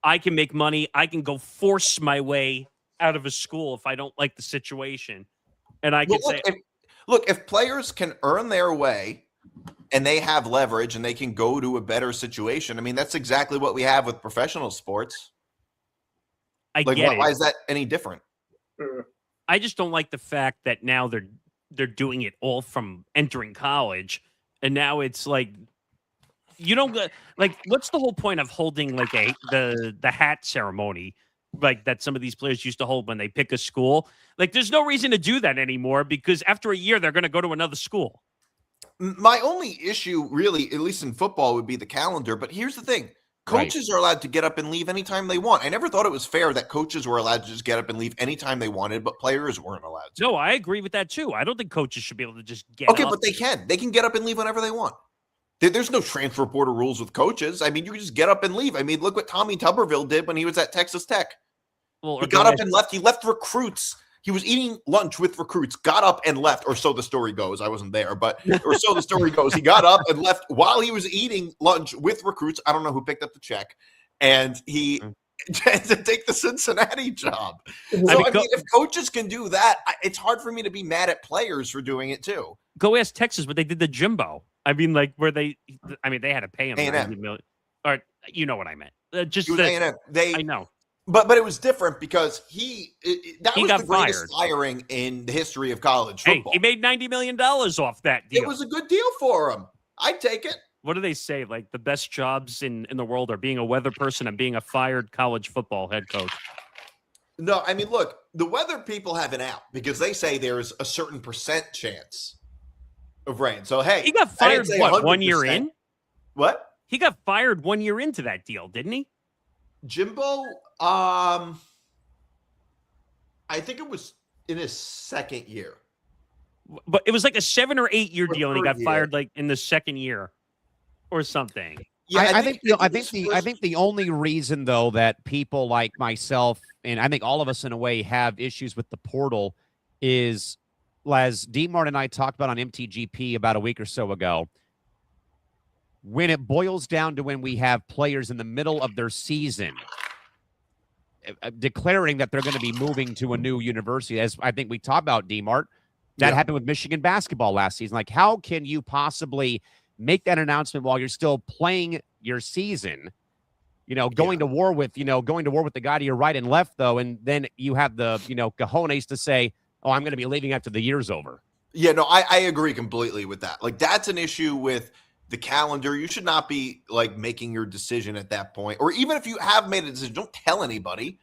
I can make money. I can go force my way out of a school if I don't like the situation. And I Well, could say, if players can earn their way and they have leverage and they can go to a better situation, I mean, that's exactly what we have with professional sports. I get it. Why is that any different? I just don't like the fact that now they're doing it all from entering college, and now it's like you don't get like what's the whole point of holding like the hat ceremony like that some of these players used to hold when they pick a school? Like, there's no reason to do that anymore because after a year they're going to go to another school. My only issue, really, at least in football, would be the calendar. But here's the thing. Coaches are allowed to get up and leave anytime they want. I never thought it was fair that coaches were allowed to just get up and leave anytime they wanted, but players weren't allowed to. No, I agree with that too. I don't think coaches should be able to just get Okay, up. but they can. They can get up and leave whenever they want. There's no transfer portal rules with coaches. I mean, you can just get up and leave. I mean, look what Tommy Tuberville did when he was at Texas Tech. Well, he got up and left. He left recruits. He was eating lunch with recruits, got up and left, or so the story goes. I wasn't there, or so the story goes. He got up and left while he was eating lunch with recruits. I don't know who picked up the check. And he had to take the Cincinnati job. So, I mean, if coaches can do that, it's hard for me to be mad at players for doing it too. Go ask Texas what they did to Jimbo. I mean, like, they had to pay him $90 million. Or, you know what I meant. I know. But it was different because that was the greatest firing in the history of college football. Hey, he made $90 million off that deal. It was a good deal for him. I'd take it. What do they say? Like, the best jobs in the world are being a weather person and being a fired college football head coach. No, I mean, look, the weather people have an out because they say there's a certain % chance of rain. So, hey. He got fired, 1 year in? What? He got fired 1 year into that deal, didn't he? Jimbo, I think it was in his second year. But it was like a 7 or 8 year deal, and he got fired like in the second year or something. Yeah, I think the only reason though that people like myself and I think all of us in a way have issues with the portal is, as DiMart and I talked about on MTGP about a week or so ago, when it boils down to when we have players in the middle of their season declaring that they're going to be moving to a new university, as I think we talked about, DiMart, that happened with Michigan basketball last season. Like, how can you possibly make that announcement while you're still playing your season, going to war with the guy to your right and left, though, and then you have the, cojones to say, oh, I'm going to be leaving after the year's over. Yeah, no, I agree completely with that. Like, that's an issue with the calendar. You should not be like making your decision at that point, or even if you have made a decision, don't tell anybody.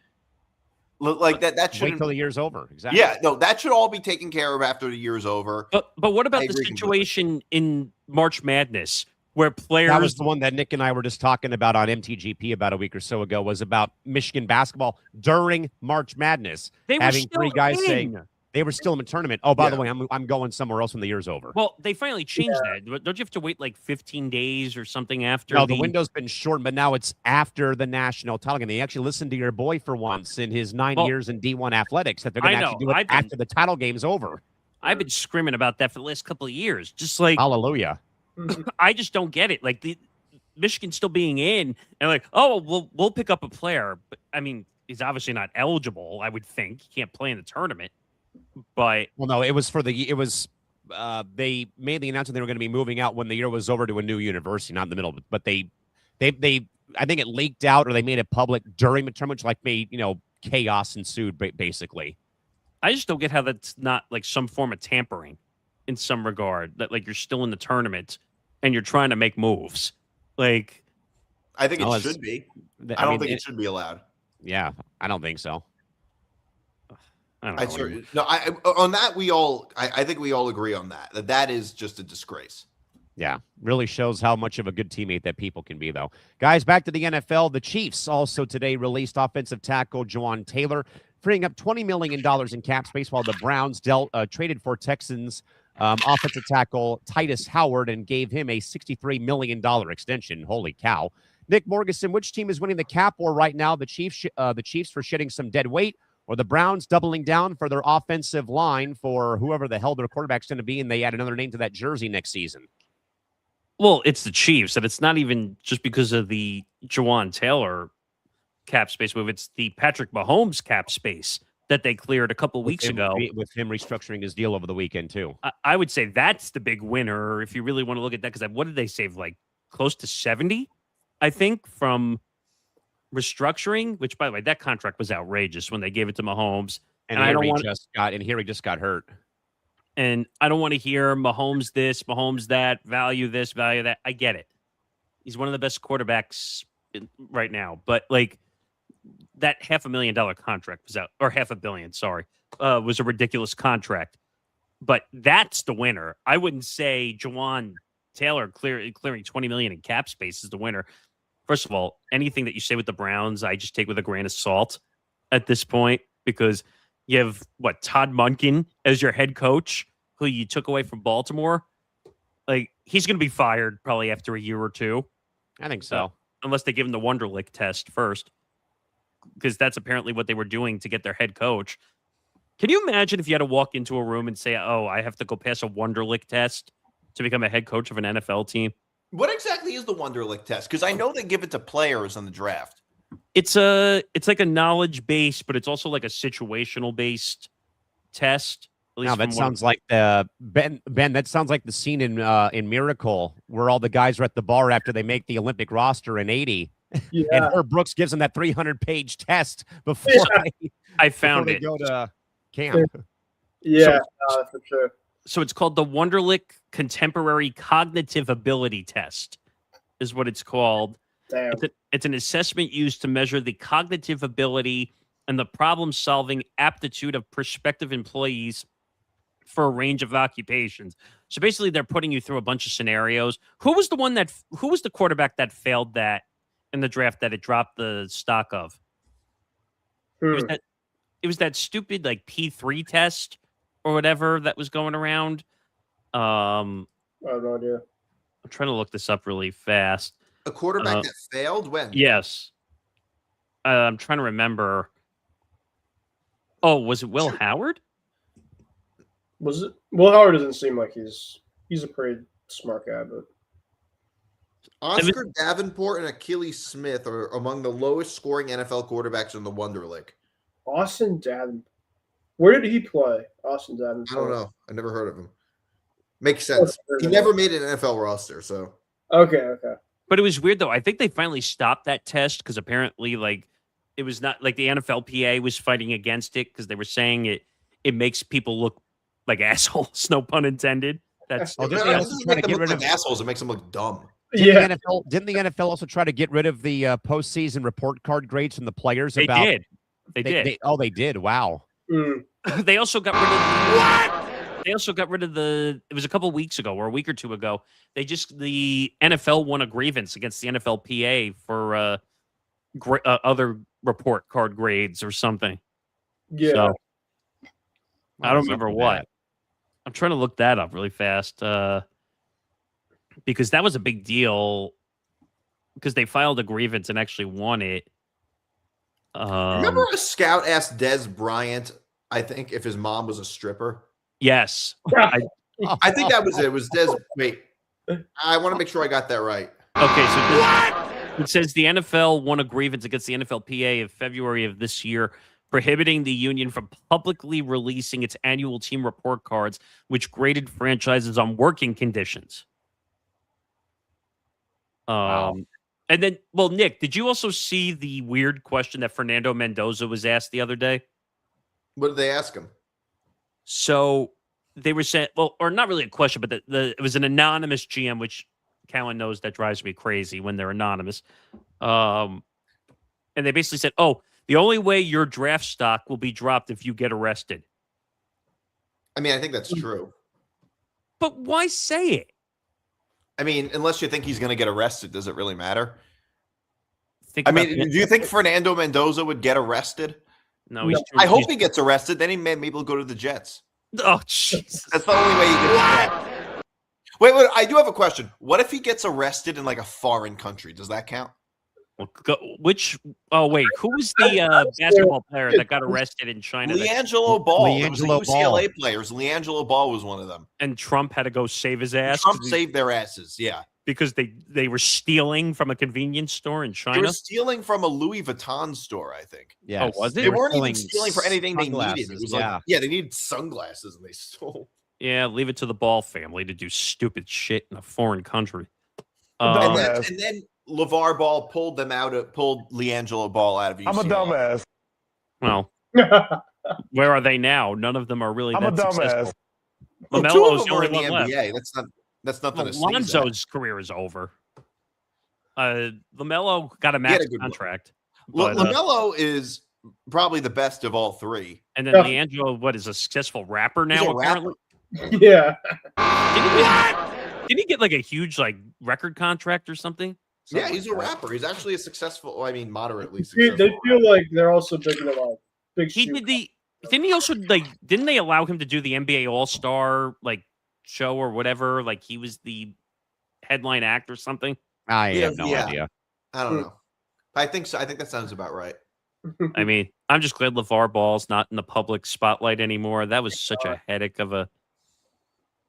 Like that should wait till the year's over. Exactly. Yeah, no, that should all be taken care of after the year's over. But what about the situation in March Madness where players? That was the one that Nick and I were just talking about on MTGP about a week or so ago. Was about Michigan basketball during March Madness. They were having still 3 guys saying they were still in the tournament. Oh, by the way, I'm going somewhere else when the year's over. Well, they finally changed that. Don't you have to wait like 15 days or something after? No, the window's been shortened, but now it's after the national title game. They actually listened to your boy for once in his 9 years in D1 athletics that they're going to actually do it after the title game's over. I've been screaming about that for the last couple of years. Just like, hallelujah. I just don't get it. Like, the Michigan still being in and like, oh, we'll pick up a player. But I mean, he's obviously not eligible, I would think. He can't play in the tournament. But no, it was they made the announcement they were going to be moving out when the year was over to a new university, not in the middle. But they I think it leaked out or they made it public during the tournament, which like made chaos ensued basically. I just don't get how that's not like some form of tampering in some regard. That like you're still in the tournament and you're trying to make moves. Like, I think it should be. I don't think it should be allowed. Yeah, I don't think so. I don't know. On that I think we all agree on that is just a disgrace. Yeah, really shows how much of a good teammate that people can be, though. Guys, back to the NFL. The Chiefs also today released offensive tackle Juwan Taylor, freeing up $20 million in cap space, while the Browns traded for Texans offensive tackle Titus Howard and gave him a $63 million extension. Holy cow. Nick Morgasen, which team is winning the cap war right now? The Chiefs for shedding some dead weight, or the Browns doubling down for their offensive line for whoever the hell their quarterback's going to be, and they add another name to that jersey next season? Well, it's the Chiefs, and it's not even just because of the Juwan Taylor cap space move. It's the Patrick Mahomes cap space that they cleared a couple weeks ago. With him restructuring his deal over the weekend, too. I would say that's the big winner if you really want to look at that. Because what did they save? Like close to 70, I think, from restructuring, which, by the way, that contract was outrageous when they gave it to Mahomes. And here he just got hurt. And I don't want to hear Mahomes this, Mahomes that, value this, value that. I get it. He's one of the best quarterbacks right now. But, like, that $500,000 contract was out, or $500 million, sorry, was a ridiculous contract. But that's the winner. I wouldn't say Jawan Taylor clearing $20 million in cap space is the winner. First of all, anything that you say with the Browns, I just take with a grain of salt at this point, because you have, Todd Monken as your head coach, who you took away from Baltimore. Like, he's going to be fired probably after a year or two. I think so. Unless they give him the Wonderlic test first, because that's apparently what they were doing to get their head coach. Can you imagine if you had to walk into a room and say, oh, I have to go pass a Wonderlic test to become a head coach of an NFL team? What exactly is the Wonderlic test? Because I know they give it to players in the draft. It's like a knowledge based, but it's also like a situational based test. Now that sounds like Ben. That sounds like the scene in Miracle, where all the guys are at the bar after they make the Olympic roster in '80, Yeah. and Herb Brooks gives them that 300-page test before I found they it. go to camp. Yeah, for sure. So it's called the Wonderlic Contemporary Cognitive Ability Test, is what it's called. Damn. It's an assessment used to measure the cognitive ability and the problem-solving aptitude of prospective employees for a range of occupations. So basically, they're putting you through a bunch of scenarios. Who was the quarterback that failed that in the draft that it dropped the stock of? It was that stupid like P3 test or whatever that was going around. I have no idea. I'm trying to look this up really fast. A quarterback that failed? When? Yes. I'm trying to remember. Oh, was it Will Howard? Was it? Will Howard doesn't seem like he's a pretty smart guy, but Oscar Davenport and Achilles Smith are among the lowest scoring NFL quarterbacks in the Wonderlic. Austin Davenport. Where did he play? Austin Davenport. I don't know. I never heard of him. Makes sense. He never made an NFL roster, so. Okay. But it was weird, though. I think they finally stopped that test because apparently, like, it was not like the NFLPA was fighting against it because they were saying it makes people look like assholes. No pun intended. That's It doesn't make them look like assholes. It makes them look dumb. Didn't the NFL also try to get rid of the postseason report card grades from the players? They did. They did. They did. Wow. They also got rid of what? They also got rid of it was a couple weeks ago or a week or two ago. The NFL won a grievance against the NFLPA for other report card grades or something. Yeah. So, I don't remember what. I'm trying to look that up really fast because that was a big deal because they filed a grievance and actually won it. Remember a scout asked Des Bryant, I think, if his mom was a stripper? Yes. I think that was it. It was Des. Wait. I want to make sure I got that right. Okay, so it says the NFL won a grievance against the NFLPA in February of this year, prohibiting the union from publicly releasing its annual team report cards, which graded franchises on working conditions. Wow. And then, well, Nick, did you also see the weird question that Fernando Mendoza was asked the other day? What did they ask him? So they were saying, well, or not really a question, but it was an anonymous GM, which Callan knows that drives me crazy when they're anonymous. And they basically said, oh, the only way your draft stock will be dropped if you get arrested. I mean, I think that's true. But why say it? I mean, unless you think he's going to get arrested, does it really matter? Do you think Fernando Mendoza would get arrested? No, I hope he gets arrested. Then maybe he'll go to the Jets. Oh, Jesus. That's the only way he gets. Wait, I do have a question. What if he gets arrested in like a foreign country? Does that count? Oh, wait. Who was the basketball player that got arrested in China? LiAngelo Ball. LiAngelo Ball. UCLA players. LiAngelo Ball was one of them. And Trump had to go save his ass? Trump saved their asses, yeah. because they were stealing from a convenience store in They China. were stealing from a Louis Vuitton store, I think. Yeah. was it? They weren't even stealing for anything they needed. It was yeah. like, yeah, they needed sunglasses and they stole. Yeah, leave it to the Ball family to do stupid shit in a foreign country. And then LeVar Ball pulled LiAngelo Ball out of UCLA. I'm a dumbass. Well, where are they now? None of them are really I'm a that dumbass. successful. Well, two LaMelo's of the them are only in the one left. NBA. That's nothing to sneeze at. Lonzo's career is over. LaMelo got a max contract. But, LaMelo is probably the best of all three. And then LiAngelo, is a successful rapper now? He's a apparently. Yeah. Did he get like a huge record contract or something? Yeah, he's a rapper. He's actually a successful. I mean, moderately They successful. feel like they're also big in a big. He did Didn't he also Didn't they allow him to do the NBA All-Star show or whatever? Like he was the headline act or something. I have no idea. I don't know. I think so. I think that sounds about right. I mean, I'm just glad LeVar Ball's not in the public spotlight anymore. That was such a headache of a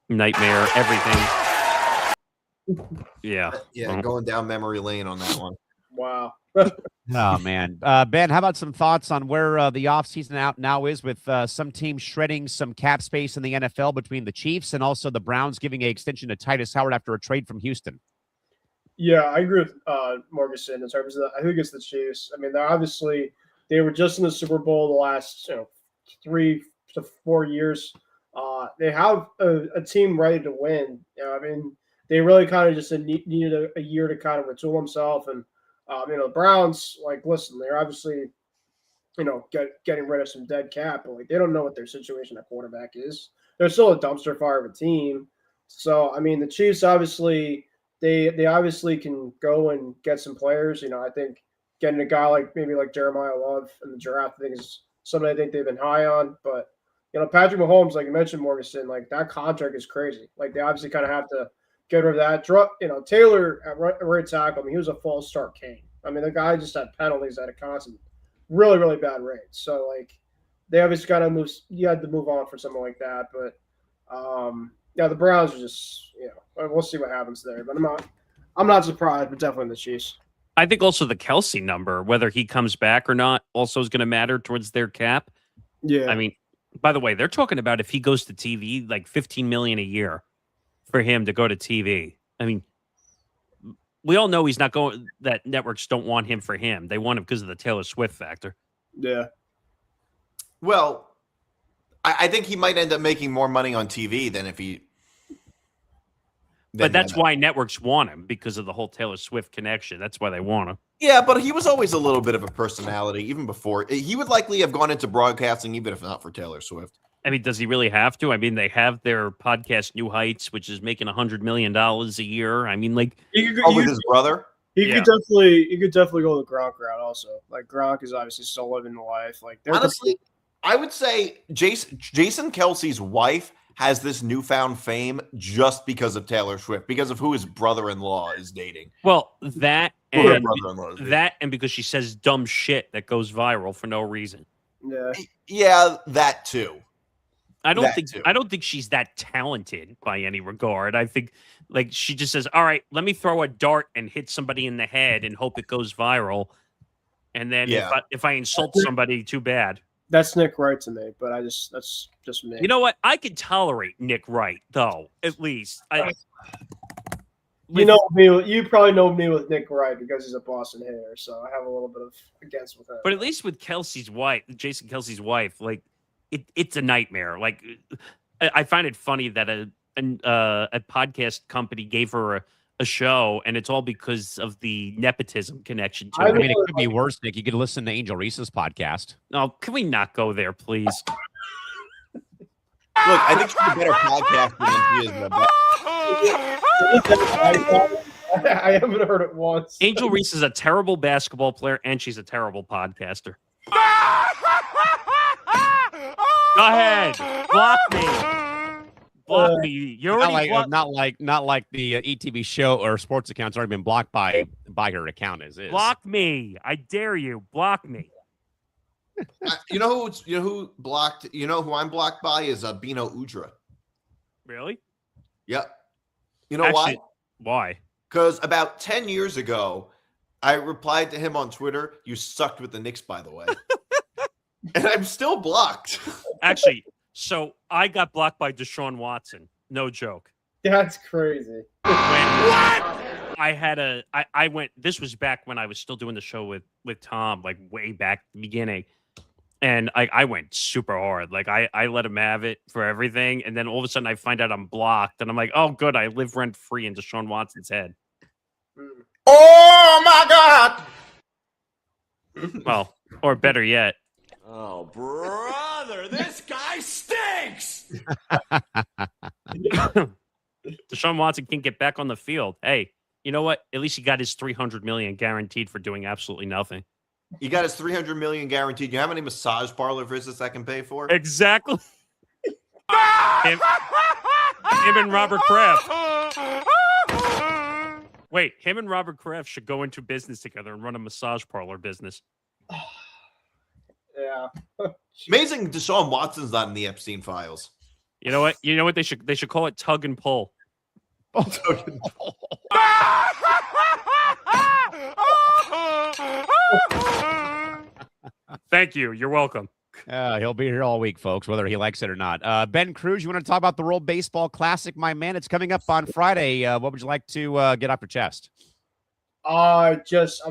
nightmare. Everything. Yeah. Yeah, going down memory lane on that one. Wow. Oh, man. Ben, how about some thoughts on where the offseason out now is with some teams shredding some cap space in the NFL between the Chiefs and also the Browns giving an extension to Titus Howard after a trade from Houston? Yeah, I agree with Morgasen in terms of I think it's the Chiefs. I mean, they were just in the Super Bowl the last 3 to 4 years. They have a team ready to win. I mean, they really kind of just needed a year to kind of retool themselves. And the Browns, listen, they're obviously getting rid of some dead cap, but they don't know what their situation at quarterback is. They're still a dumpster fire of a team. So I mean, the Chiefs obviously. They obviously can go and get some players. I think getting a guy like Jeremiah Love in the draft, I think is something I think they've been high on. But Patrick Mahomes, like you mentioned, Morgasen, that contract is crazy. They obviously kind of have to get rid of that. Taylor at right tackle, I mean, he was a false start king. I mean, the guy just had penalties at a constant, really, really bad rate. So they obviously got to move. You had to move on for something like that, but. Yeah, the Browns are just, we'll see what happens there. But I'm not surprised, but definitely the Chiefs. I think also the Kelsey number, whether he comes back or not, also is going to matter towards their cap. Yeah. I mean, by the way, they're talking about if he goes to TV, $15 million a year for him to go to TV. I mean, we all know he's not going. That networks don't want him for him. They want him because of the Taylor Swift factor. Yeah. Well. I think he might end up making more money on TV than if he. But that's why networks want him, because of the whole Taylor Swift connection. That's why they want him. Yeah, but he was always a little bit of a personality, even before. He would likely have gone into broadcasting, even if not for Taylor Swift. I mean, does he really have to? I mean, they have their podcast New Heights, which is making $100 million a year. I mean, with his brother. He could definitely go the Gronk route also. Gronk is obviously still living the life. Honestly, I would say Jason Kelsey's wife has this newfound fame just because of Taylor Swift, because of who his brother-in-law is dating. Well, that and because she says dumb shit that goes viral for no reason. Yeah, that too. I don't think she's that talented by any regard. I think she just says, "All right, let me throw a dart and hit somebody in the head and hope it goes viral." And then if I insult somebody, too bad. That's Nick Wright to me, but that's just me. You know what? I could tolerate Nick Wright, though. At least you probably know me with Nick Wright because he's a Boston hater, so I have a little bit of against with him. But at least with Kelsey's wife, Jason Kelsey's wife, it's a nightmare. I find it funny that a podcast company gave her a show, and it's all because of the nepotism connection to it. I mean, it could be worse, Nick. You could listen to Angel Reese's podcast. No, can we not go there, please? Look, I think she's a better podcaster than he is. I haven't heard it once. Angel Reese is a terrible basketball player, and she's a terrible podcaster. Go ahead, block me. Block me. You're not like the ETB show or sports accounts already been blocked by her account as is. Block me. I dare you. Block me. You know who blocked? You know who I'm blocked by is Bino Udra. Really? Yep. You know why? Why? Because about 10 years ago, I replied to him on Twitter, "You sucked with the Knicks, by the way." And I'm still blocked. Actually, so I got blocked by Deshaun Watson. No joke. That's crazy. I went, this was back when I was still doing the show with Tom, like way back at the beginning. And I went super hard. Like I let him have it for everything. And then all of a sudden I find out I'm blocked. And I'm like, oh, good. I live rent free in Deshaun Watson's head. Oh, my God. Well, or better yet. Oh, brother, this guy stinks. Deshaun Watson can't get back on the field. Hey, you know what? At least he got his $300 million guaranteed for doing absolutely nothing. He got his $300 million guaranteed. You know how many massage parlor visits I can pay for? Exactly. him and Robert Kraft. Wait, him and Robert Kraft should go into business together and run a massage parlor business. Yeah. Amazing Deshaun Watson's not in the Epstein files. You know what? You know what they should call it? Tug and pull. Tug and pull. Thank you. You're welcome. He'll be here all week, folks, whether he likes it or not. Ben Kruse, you want to talk about the World Baseball Classic, my man? It's coming up on Friday. What would you like to get off your chest? I'm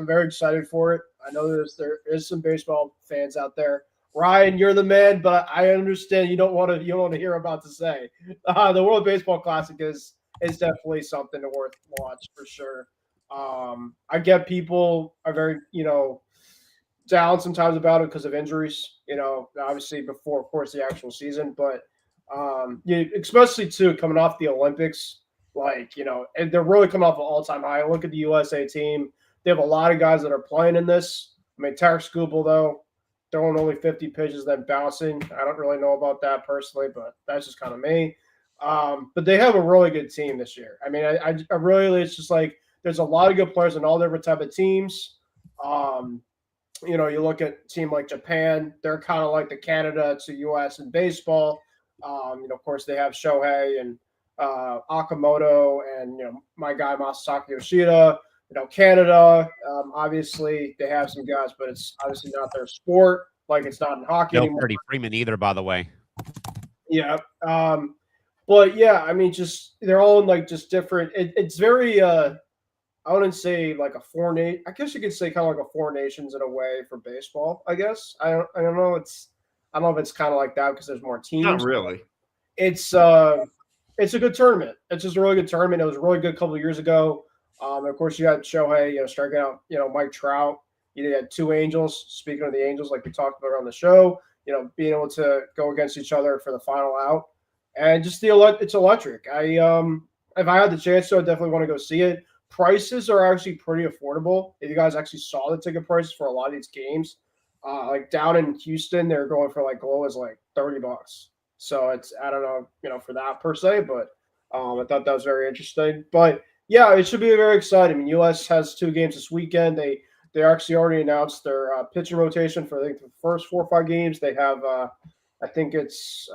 very excited for it. I know there is some baseball fans out there. Ryan, you're the man, but I understand you don't want to hear about to say. The World Baseball Classic is definitely something to worth watch for sure. I get people are very, down sometimes about it because of injuries, obviously before, of course, the actual season, but especially too coming off the Olympics, and they're really coming off an all-time high. Look at the USA team. They have a lot of guys that are playing in this. I mean, Tarek Skubal, though, throwing only 50 pitches, then bouncing. I don't really know about that personally, but that's just kind of me. But they have a really good team this year. I mean, I really, it's just like there's a lot of good players in all different type of teams. You look at a team like Japan, they're kind of like the Canada to U.S. in baseball. Of course, they have Shohei and Akamoto and, my guy Masataka Yoshida. Canada, obviously they have some guys, but it's obviously not their sport. Like it's not in hockey anymore. Freddie Freeman either, by the way. Yeah. But yeah, I mean, just they're all in like just different. It's very I wouldn't say like a four nation. I guess you could say kind of like a four nations in a way for baseball. I guess I don't know. I don't know if it's kind of like that because there's more teams. Not really. It's a good tournament. It's just a really good tournament. It was really good a couple of years ago. Of course, you had Shohei, striking out, Mike Trout. You had two Angels. Speaking of the Angels, like we talked about on the show, being able to go against each other for the final out, and just it's electric. If I had the chance to, I definitely want to go see it. Prices are actually pretty affordable. If you guys actually saw the ticket prices for a lot of these games, like down in Houston, they're going for like low as like $30. So it's I don't know, for that per se, but I thought that was very interesting. But yeah, it should be very exciting. I mean, U.S. has 2 games this weekend. They actually already announced their pitching rotation for the first 4 or 5 games. They have, I think it's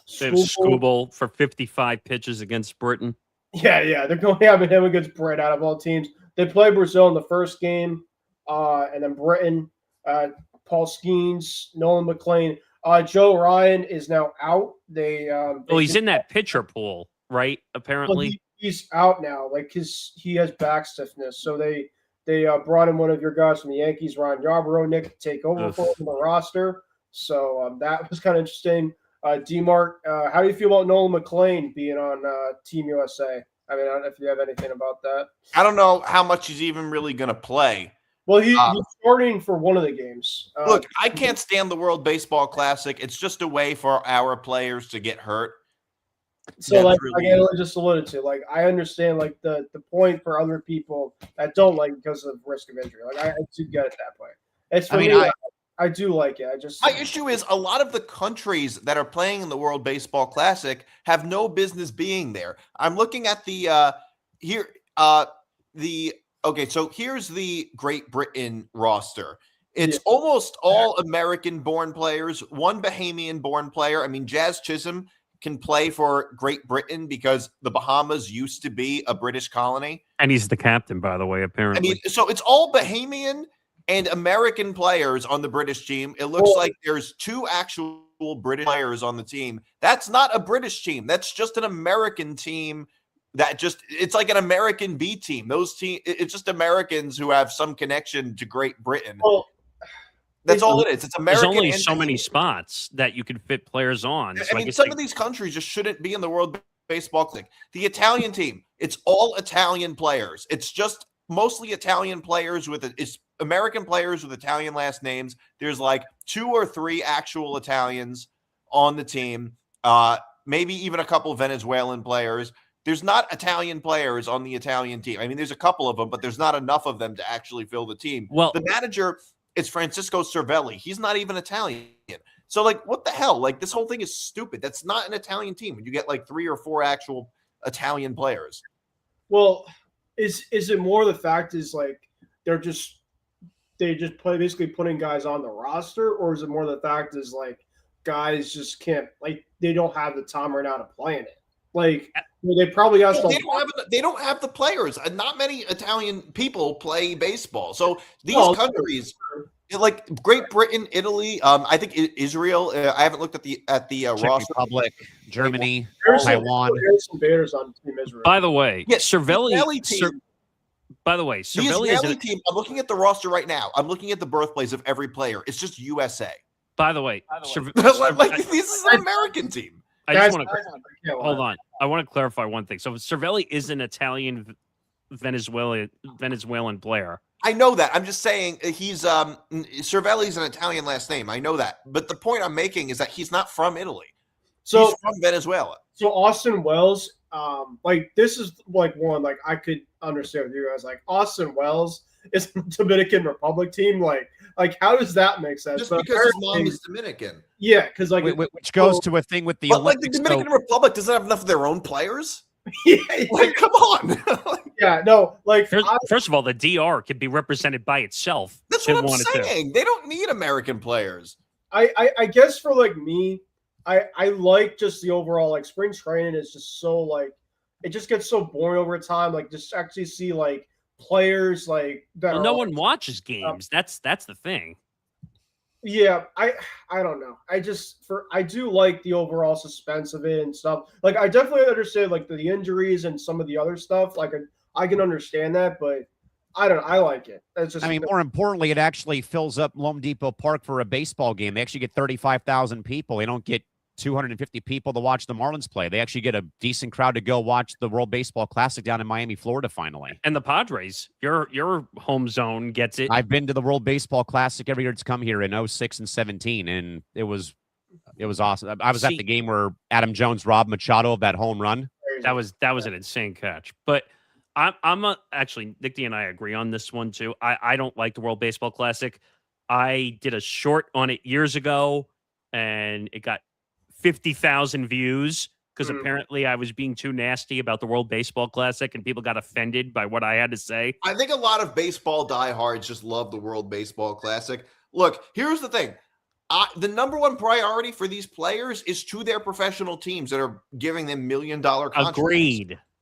Skubal for 55 pitches against Britain. Yeah, they're going to have him against Britain out of all teams. They play Brazil in the first game, and then Britain, Paul Skeens, Nolan McLean. Joe Ryan is now out. He's in that pitcher pool, right? Apparently. He's out now, he has back stiffness. So they brought in one of your guys from the Yankees, Ryan Yarbrough, Nick, to take over for him on the roster. So that was kind of interesting. DiMart, how do you feel about Nolan McLean being on Team USA? I mean, I don't know if you have anything about that. I don't know how much he's even really going to play. Well, he's starting for one of the games. Look, I can't stand the World Baseball Classic. It's just a way for our players to get hurt. So, like I just alluded to, I understand, the point for other people that don't like because of risk of injury. I do get it that way. It's for me. I do like it. My issue is a lot of the countries that are playing in the World Baseball Classic have no business being there. I'm looking at so here's the Great Britain roster. It's almost all American-born players, one Bahamian-born player. I mean, Jazz Chisholm can play for Great Britain because the Bahamas used to be a British colony. And he's the captain, by the way, apparently. I mean, so it's all Bahamian and American players on the British team. It looks like there's 2 actual British players on the team. That's not a British team. That's just an American team. It's like an American B team. It's just Americans who have some connection to Great Britain. Well, that's all it is. It's American. There's only so many spots that you can fit players on. I mean, some of these countries just shouldn't be in the World Baseball Classic. The Italian team, it's all Italian players. It's just mostly Italian players it's American players with Italian last names. There's like 2 or 3 actual Italians on the team. Maybe even a couple Venezuelan players. There's not Italian players on the Italian team. I mean, there's a couple of them, but there's not enough of them to actually fill the team. Well, the manager is Francisco Cervelli. He's not even Italian. So, like, what the hell? Like, this whole thing is stupid. That's not an Italian team when you get like 3 or 4 actual Italian players. Well, is it more the fact is like they just play basically putting guys on the roster, or is it more the fact is like guys just can't, like, they don't have the time right now to play in it? Like, they probably have some. They don't have the players. Not many Italian people play baseball. So these countries, like Great Britain, Italy, I think Israel. I haven't looked at the Czech roster. Republic, Germany, Taiwan. There's some Gators on Team Israel. By the way, Cervelli. By the way, the Cervelli Israeli team. I'm looking at the roster right now. I'm looking at the birthplace of every player. It's just USA. By the way, this is an American team. I just want to hold on. I want to clarify one thing. So Cervelli is an Italian Venezuelan player. I know that. I'm just saying he's Cervelli's an Italian last name. I know that. But the point I'm making is that he's not from Italy. So he's from Venezuela. So Austin Wells, like, this is like one, like, I could understand with you guys. Like, Austin Wells is the Dominican Republic team. Like, how does that make sense? Just because his mom is Dominican. Yeah, because like which goes to a thing with the Olympics. Like, the Dominican Republic doesn't have enough of their own players. Yeah, like, come on. Yeah, no, like, first of all, the DR could be represented by itself. That's what I'm saying. They don't need American players. I guess for like me, I like just the overall, like, spring training is just so, like, it just gets so boring over time. Like, just actually see like players like that. Well, no one watches games. That's the thing. Yeah, I don't know. I do like the overall suspense of it and stuff. Like, I definitely understand like the injuries and some of the other stuff. Like, I can understand that, but I don't know. I like it. It's just, I mean, more importantly, it actually fills up Lone Depot Park for a baseball game. They actually get 35,000 people. They don't get 250 people to watch the Marlins play. They actually get a decent crowd to go watch the World Baseball Classic down in Miami, Florida, finally. And the Padres, your home zone gets it. I've been to the World Baseball Classic every year it's come here in 06 and 17, and it was awesome. I was at the game where Adam Jones robbed Machado of that home run. That was an insane catch. But I'm actually, Nick D and I agree on this one too. I don't like the World Baseball Classic. I did a short on it years ago, and it got 50,000 views because apparently I was being too nasty about the World Baseball Classic and people got offended by what I had to say. I think a lot of baseball diehards just love the World Baseball Classic. Look, here's the thing. The number one priority for these players is to their professional teams that are giving them $1 million contracts.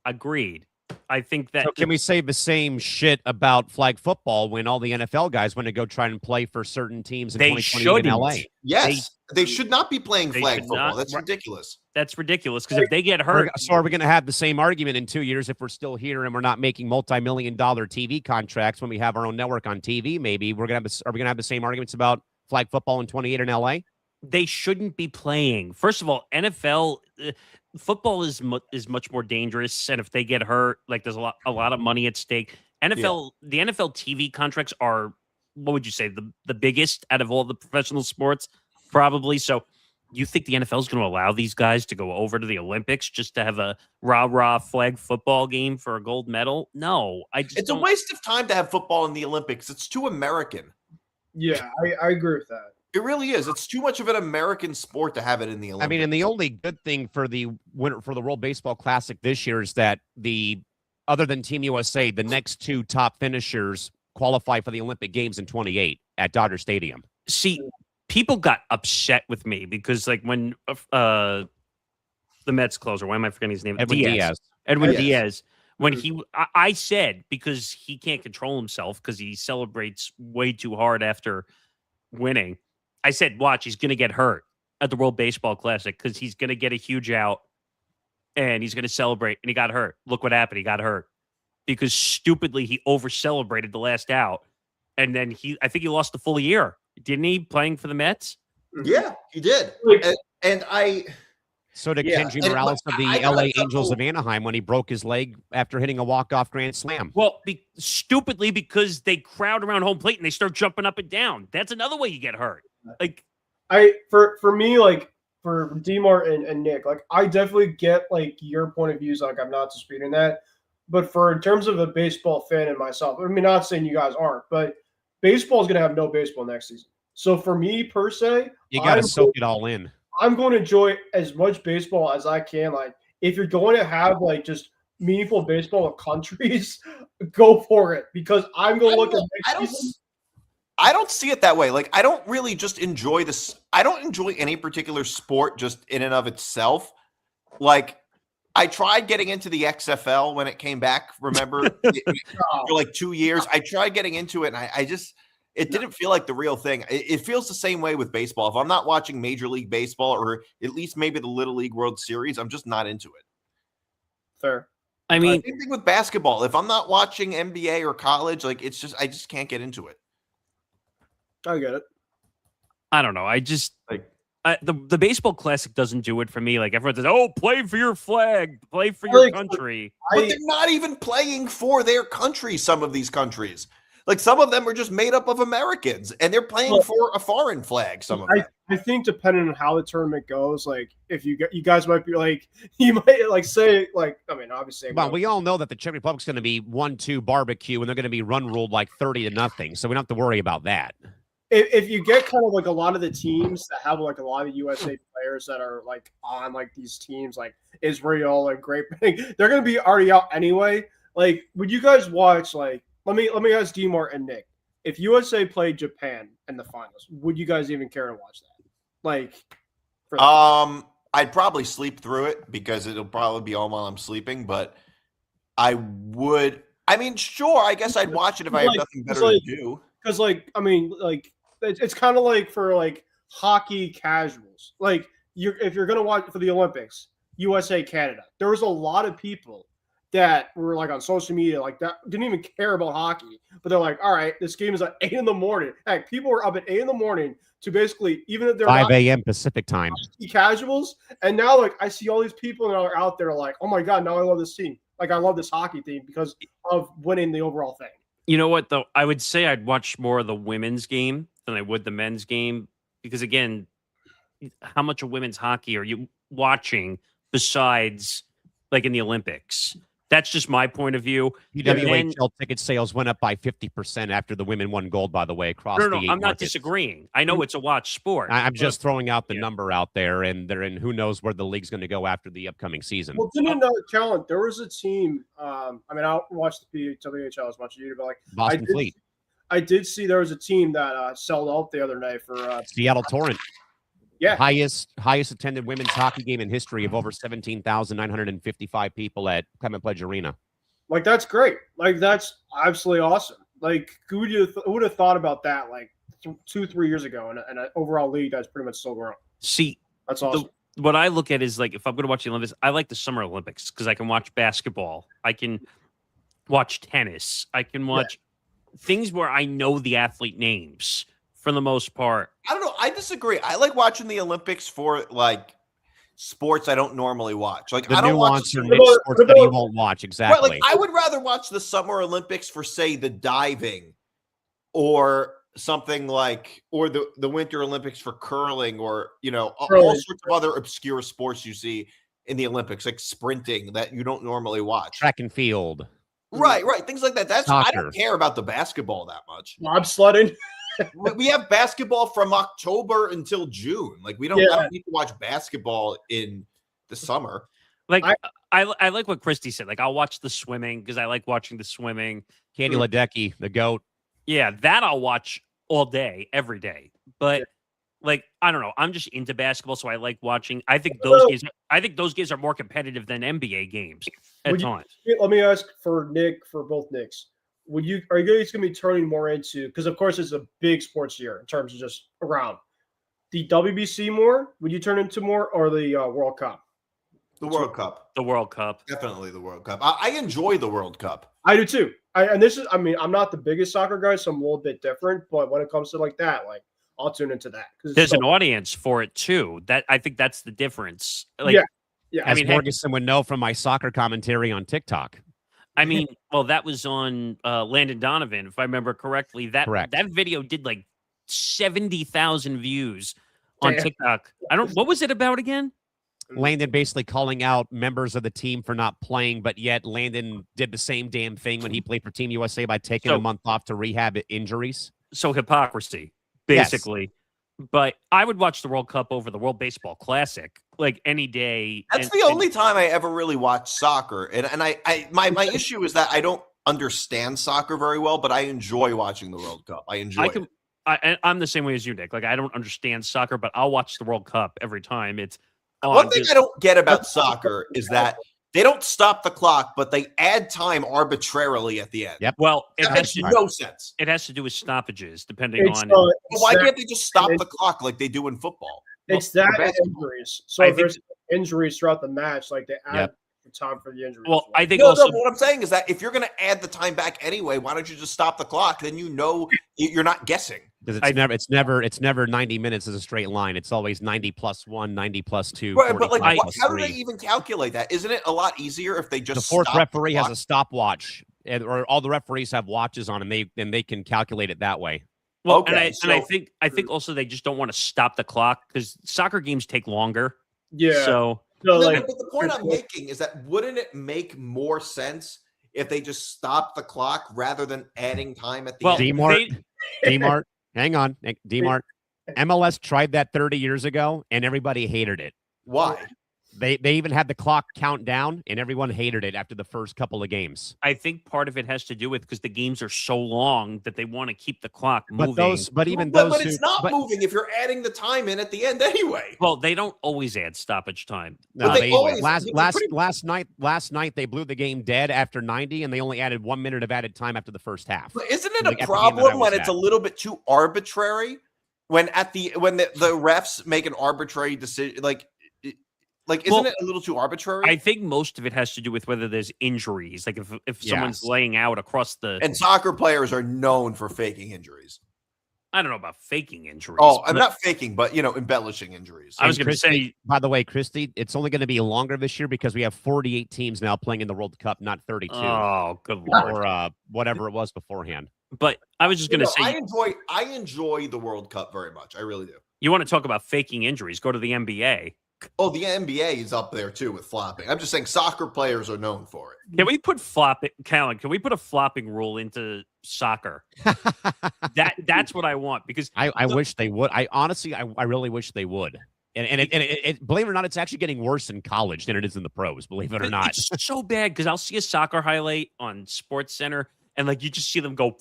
Agreed. I think that. So can we say the same shit about flag football when all the NFL guys want to go try and play for certain teams in 2020 in LA? Yes, they should not be playing flag football. That's ridiculous. That's ridiculous because if they get hurt, so are we going to have the same argument in 2 years if we're still here and we're not making multi-million-dollar TV contracts when we have our own network on TV? Maybe are we going to have the same arguments about flag football in 28 in LA? They shouldn't be playing. First of all, NFL football is much more dangerous, and if they get hurt, like, there's a lot of money at stake. The NFL TV contracts are, what would you say, the biggest out of all the professional sports, probably. So, you think the NFL is going to allow these guys to go over to the Olympics just to have a rah-rah flag football game for a gold medal? No, it's a waste of time to have football in the Olympics. It's too American. Yeah, I agree with that. It really is. It's too much of an American sport to have it in the Olympics. I mean, and the only good thing for the World Baseball Classic this year is that other than Team USA, the next 2 top finishers qualify for the Olympic Games in 28 at Dodger Stadium. See, people got upset with me because, like, when the Mets closer. Why am I forgetting his name? Edwin Diaz. Edwin Diaz. Diaz. When I said, because he can't control himself because he celebrates way too hard after winning. I said, watch, he's going to get hurt at the World Baseball Classic because he's going to get a huge out and he's going to celebrate. And he got hurt. Look what happened. He got hurt because stupidly he over-celebrated the last out. And then I think he lost the full year. Didn't he, playing for the Mets? Yeah, he did. And I... So did Kenji Morales of the LA Angels of Anaheim when he broke his leg after hitting a walk-off grand slam. Well, stupidly because they crowd around home plate and they start jumping up and down. That's another way you get hurt. Like, for me, like for DiMart and Nick, like I definitely get like your point of views. Like I'm not disputing that, but in terms of a baseball fan and myself, I mean, not saying you guys aren't, but baseball is going to have no baseball next season. So for me per se, you got to soak it all in. I'm going to enjoy as much baseball as I can. Like, if you're going to have like just meaningful baseball with countries, go for it because I'm going to look at. I don't see it that way. Like, I don't really just enjoy this. I don't enjoy any particular sport just in and of itself. Like, I tried getting into the XFL when it came back. Remember, for like 2 years, I tried getting into it, and I just. It didn't feel like the real thing. It feels the same way with baseball. If I'm not watching Major League Baseball or at least maybe the Little League World Series, I'm just not into it. Fair. I mean, same thing with basketball. If I'm not watching NBA or college, like it's just I just can't get into it. I get it. I don't know. I just like the baseball classic doesn't do it for me. Like everyone says, "Oh, play for your flag, play for your country," but they're not even playing for their country. Some of these countries. Like some of them are just made up of Americans, and they're playing for a foreign flag. Some of them. I think depending on how the tournament goes, like if you guys might be like you might like say like I mean obviously. Well, we all know that the Czech Republic's going to be 1-2 barbecue, and they're going to be run ruled like 30-0, so we don't have to worry about that. If you get kind of like a lot of the teams that have like a lot of USA players that are like on like these teams like Israel and Great Britain, they're going to be already out anyway. Like, would you guys watch like? Let me ask DiMart and Nick. If USA played Japan in the finals, would you guys even care to watch that? Like, I'd probably sleep through it because it'll probably be on while I'm sleeping. But I would. I mean, sure. I guess I'd watch it if I have nothing better to do. Because, like, I mean, like, it's kind of like for like hockey casuals. Like, if you're gonna watch for the Olympics, USA Canada, there was a lot of people that were like on social media, like that didn't even care about hockey, but they're like, all right, this game is at 8 a.m. Heck, people were up at 8 a.m. to basically, even if they're 5 a.m. Pacific time, casuals. And now, like, I see all these people that are out there like, oh my God, now I love this team. Like, I love this hockey team because of winning the overall thing. You know what, though? I would say I'd watch more of the women's game than I would the men's game because, again, how much of women's hockey are you watching like in the Olympics? That's just my point of view. UWHL ticket sales went up by 50% after the women won gold, by the way, across the 8 I'm not markets. Disagreeing. I know it's a watch sport. I'm just throwing out the number out there, and who knows where the league's going to go after the upcoming season. Well, didn't know, Callan, there was a team, I mean, I don't watch the WHL as much as you do, but like Boston Fleet. I did see there was a team that sold out the other night for Seattle Torrent. Yeah. Highest attended women's hockey game in history of over 17,955 people at Clement Pledge Arena. Like, that's great. Like, that's absolutely awesome. Like, who would have thought about that like 2-3 years ago in an overall league that's pretty much still growing? See, that's awesome. What I look at is like if I'm going to watch the Olympics, I like the Summer Olympics because I can watch basketball. I can watch tennis. I can watch things where I know the athlete names. For the most part. I don't know. I disagree. I like watching the Olympics for like sports I don't normally watch. Like the I don't nuance watch or niche sports that you won't watch. Exactly. Right, like I would rather watch the Summer Olympics for say the diving or something like or the Winter Olympics for curling or all sorts of other obscure sports you see in the Olympics, like sprinting that you don't normally watch. Track and field. Right. Things like that. That's Soccer. I don't care about the basketball that much. Bobsledding. We have basketball from October until June. Like I don't need to watch basketball in the summer. Like I like what Christy said. Like I'll watch the swimming because I like watching the swimming. Candy Ledecky, the GOAT. Yeah, that I'll watch all day, every day. But Like, I don't know. I'm just into basketball, so I like watching. I think those games are more competitive than NBA games at times. Let me ask for both Knicks. Are you guys going to be turning more into, because of course it's a big sports year in terms of just around the WBC more? Would you turn into more, or the World Cup? The World Cup. The World Cup. Definitely the World Cup. I enjoy the World Cup. I do too. I'm not the biggest soccer guy, so I'm a little bit different. But when it comes to like that, like I'll tune into that. There's an audience for it too. I think that's the difference. Like, yeah. As Morgasen would know from my soccer commentary on TikTok. I mean, well, that was on Landon Donovan, if I remember correctly. Correct. That video did like 70,000 views on TikTok. What was it about again? Landon basically calling out members of the team for not playing, but yet Landon did the same damn thing when he played for Team USA by taking a month off to rehab injuries. So hypocrisy, basically. Yes. But I would watch the World Cup over the World Baseball Classic like any day. That's the only time I ever really watched soccer. And my issue is that I don't understand soccer very well, but I enjoy watching the World Cup. I enjoy it. I'm the same way as you, Nick. Like, I don't understand soccer, but I'll watch the World Cup every time. It's one thing I don't get about soccer is that they don't stop the clock, but they add time arbitrarily at the end. Yep. Well, it makes no sense. It has to do with stoppages, depending on. Why can't they just stop the clock like they do in football? It's that injuries. So if there's injuries throughout the match, like they add time for the injuries. Well, I think but what I'm saying is that if you're going to add the time back anyway, why don't you just stop the clock? Then you're not guessing. Because it's never 90 minutes as a straight line. It's always 90 plus 1, 90 plus 2. Right, but like, how do they even calculate that? Isn't it a lot easier if they just the fourth referee has a stopwatch, or all the referees have watches on, and they can calculate it that way. Well, okay, and I think also they just don't want to stop the clock because soccer games take longer. Yeah. But the point I'm making is that wouldn't it make more sense if they just stop the clock rather than adding time at the end? DiMart, hang on, DiMart. MLS tried that 30 years ago, and everybody hated it. Why? They even had the clock count down, and everyone hated it after the first couple of games. I think part of it has to do with because the games are so long that they want to keep the clock moving. But it's not moving if you're adding the time in at the end anyway. Well, they don't always add stoppage time. No, last night they blew the game dead after 90, and they only added 1 minute of added time after the first half. But isn't it a problem when it's a little bit too arbitrary? When the refs make an arbitrary decision, isn't it a little too arbitrary? I think most of it has to do with whether there's injuries. Like if someone's laying out across the... And soccer players are known for faking injuries. I don't know about faking injuries. Oh, I'm not faking, but, embellishing injuries. I was going to say... By the way, Christy, it's only going to be longer this year because we have 48 teams now playing in the World Cup, not 32. Oh, good Lord. Or whatever it was beforehand. But I was just going to say... I enjoy the World Cup very much. I really do. You want to talk about faking injuries? Go to the NBA. Oh, the NBA is up there too with flopping. I'm just saying soccer players are known for it. Can we put flopping, Callan? Can we put a flopping rule into soccer? That's what I want because I wish they would. I honestly, I really wish they would. And it believe it or not, it's actually getting worse in college than it is in the pros. Believe it or not, it's so bad because I'll see a soccer highlight on Sports Center and you just see them go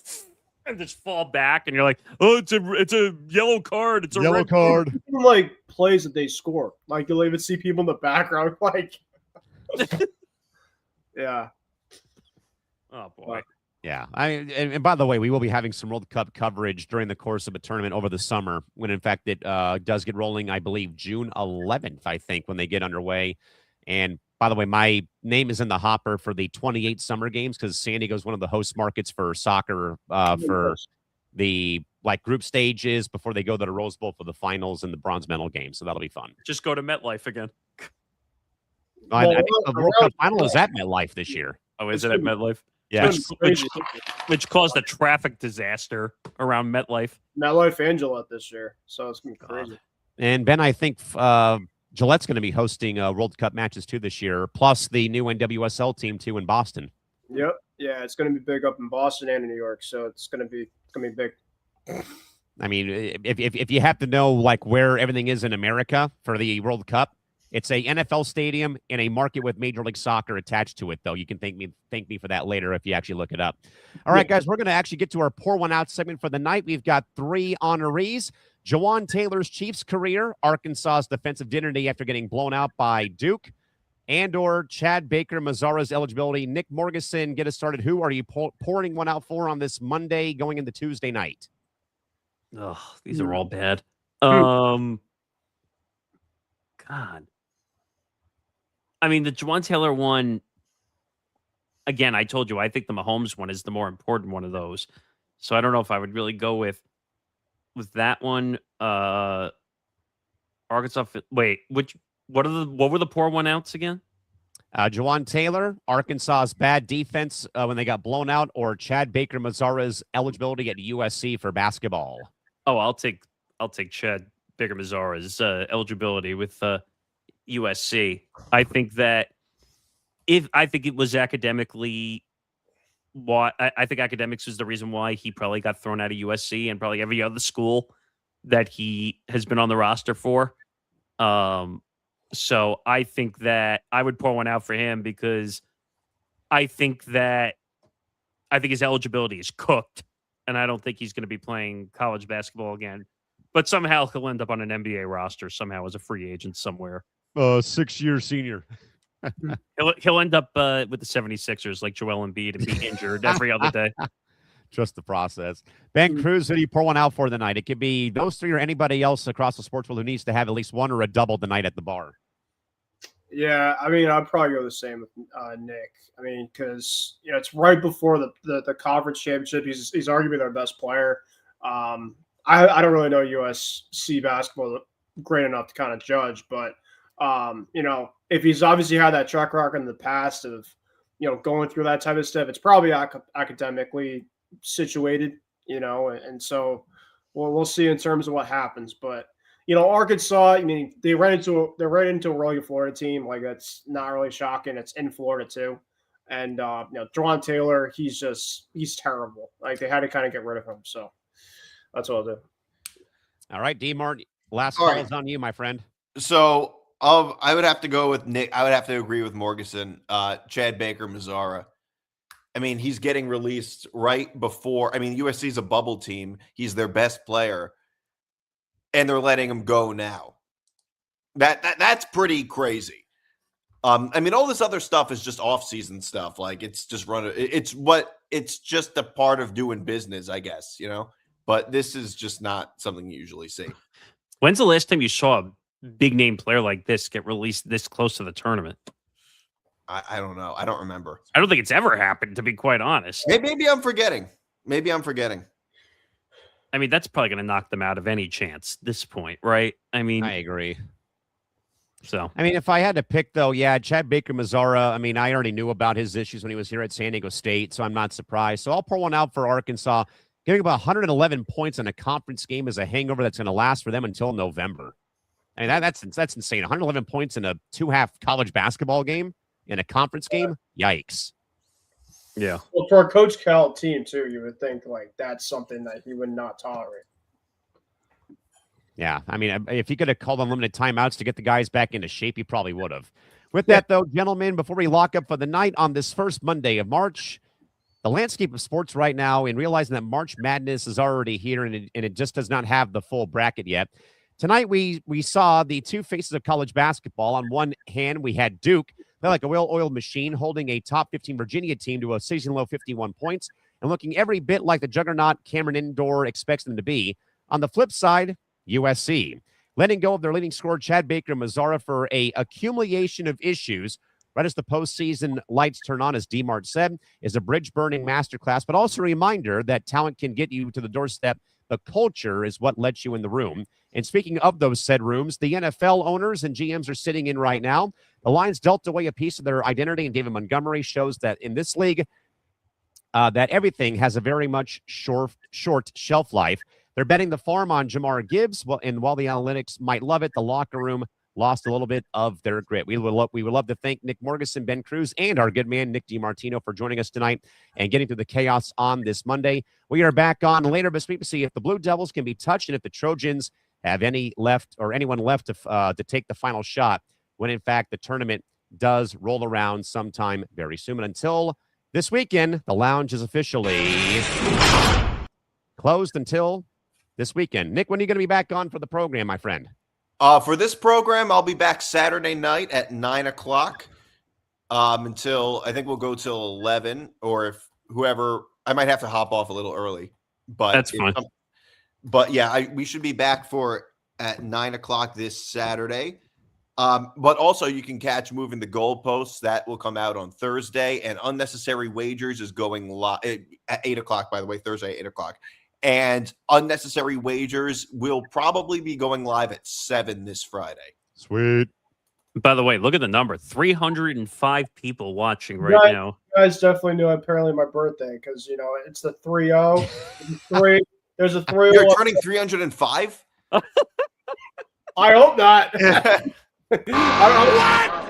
and just fall back, and you're like, "Oh, it's a yellow card. It's a yellow red card." Even plays that they score, you'll even see people in the background, yeah. Oh boy. Yeah. And by the way, we will be having some World Cup coverage during the course of a tournament over the summer. When in fact it does get rolling, I believe June 11th. I think when they get underway. And by the way, my name is in the hopper for the 28 summer games because San Diego is one of the host markets for soccer for the group stages before they go to the Rose Bowl for the finals and the bronze medal game. So that'll be fun. Just go to MetLife again. I think the World Cup final is at MetLife this year. Oh, is it at MetLife? Yeah. Which caused a traffic disaster around MetLife. MetLife and Gillette this year. So it's going to be crazy. And Ben, I think Gillette's going to be hosting World Cup matches too this year, plus the new NWSL team too in Boston. Yep. Yeah, it's going to be big up in Boston and in New York, so it's going to be big. I mean, if you have to know where everything is in America for the World Cup, it's a NFL stadium in a market with Major League Soccer attached to it, though. You can thank me for that later if you actually look it up. All right, guys, we're going to actually get to our Pour One Out segment for the night. We've got 3 honorees. Jawan Taylor's Chiefs career, Arkansas's defensive dignity after getting blown out by Duke, and or Chad Baker-Mazara's eligibility. Nick Morgasen, get us started. Who are you pouring one out for on this Monday going into Tuesday night? Oh, these are all bad. God. I mean, the Jawan Taylor one, again, I told you, I think the Mahomes one is the more important one of those. So I don't know if I would really go with that one. Arkansas. Wait, what were the poor one outs again? Jawan Taylor, Arkansas's bad defense when they got blown out, or Chad Baker-Mazara's eligibility at USC for basketball. Oh, I'll take Chad Baker-Mazara's eligibility with USC. I think that I think it was academically why I think academics was the reason why he probably got thrown out of USC and probably every other school that he has been on the roster for. So I think that I would pour one out for him because I think his eligibility is cooked, and I don't think he's going to be playing college basketball again. But somehow he'll end up on an NBA roster somehow as a free agent somewhere. 6-year senior. He'll end up with the 76ers like Joel Embiid and be injured every other day. Trust the process. Ben Kruse, who do you pour one out for the night? It could be those three or anybody else across the sports world who needs to have at least one or a double the night at the bar. Yeah, I mean, I'd probably go the same with Nick. I mean, because it's right before the conference championship. He's arguably their best player. I don't really know USC basketball great enough to kind of judge, but if he's obviously had that track record in the past of going through that type of stuff, it's probably academically situated, and so we'll see in terms of what happens. But Arkansas, I mean, they're right into a really good Florida team. Like, that's not really shocking. It's in Florida too, and Jawan Taylor, he's terrible. Like, they had to kind of get rid of him. So that's what I'll do. All right, DiMart, last call is on you, my friend. So I would have to go with Nick. I would have to agree with Morgasen. Chad Baker-Mazara. I mean, he's getting released right before. I mean, USC's a bubble team. He's their best player, and they're letting him go now. That's pretty crazy. I mean, all this other stuff is just off-season stuff. Like, it's just it's just a part of doing business, I guess. But this is just not something you usually see. When's the last time you saw a big name player like this get released this close to the tournament? I don't know. I don't remember. I don't think it's ever happened, to be quite honest. Maybe I'm forgetting. I mean, that's probably going to knock them out of any chance at this point, right? I mean, I agree. So, I mean, if I had to pick, though, Chad Baker-Mazara, I mean, I already knew about his issues when he was here at San Diego State, so I'm not surprised. So I'll pour one out for Arkansas. Giving about 111 points in a conference game is a hangover that's going to last for them until November. I mean, that's insane. 111 points in a 2-half college basketball game in a conference game? Yikes. Yeah. Well, for a Coach Cal team, too, you would think, like, that's something that he would not tolerate. Yeah, I mean, if he could have called unlimited timeouts to get the guys back into shape, he probably would have. With that, though, gentlemen, before we lock up for the night on this first Monday of March, the landscape of sports right now, and realizing that March Madness is already here and it just does not have the full bracket yet. Tonight, we saw the two faces of college basketball. On one hand, we had Duke. They're like a well-oiled machine holding a top 15 Virginia team to a season-low 51 points and looking every bit like the juggernaut Cameron Indoor expects them to be. On the flip side, USC, letting go of their leading scorer, Chad Baker-Mazara, for a accumulation of issues right as the postseason lights turn on, as DiMart said, is a bridge-burning masterclass, but also a reminder that talent can get you to the doorstep. The culture is what lets you in the room. And speaking of those said rooms, the NFL owners and GMs are sitting in right now. The Lions dealt away a piece of their identity, and David Montgomery shows that in this league, that everything has a very much short shelf life. They're betting the farm on Jamar Gibbs, and while the analytics might love it, the locker room lost a little bit of their grit. We would love to thank Nick Morgasen, Ben Kruse, and our good man, Nick DiMartino, for joining us tonight and getting through the chaos on this Monday. We are back on later this week to see if the Blue Devils can be touched and if the Trojans have anyone left to take the final shot when, in fact, the tournament does roll around sometime very soon. And until this weekend, the lounge is officially closed until this weekend. Nick, when are you going to be back on for the program, my friend? For this program, I'll be back Saturday night at 9 o'clock until I think we'll go till 11, or if whoever, I might have to hop off a little early, but That's fine. But yeah, we should be back at 9 o'clock this Saturday. But also you can catch Moving the Goalposts. That will come out on Thursday, and Unnecessary Wagers is going live at 8 o'clock, by the way, Thursday at 8 o'clock. And Unnecessary Wagers will probably be going live at 7 this Friday. Sweet. By the way, look at the number. 305 people watching right now. You guys definitely knew apparently my birthday because, it's the 3-0. There's a 3-0. You're turning 305? I hope not. What?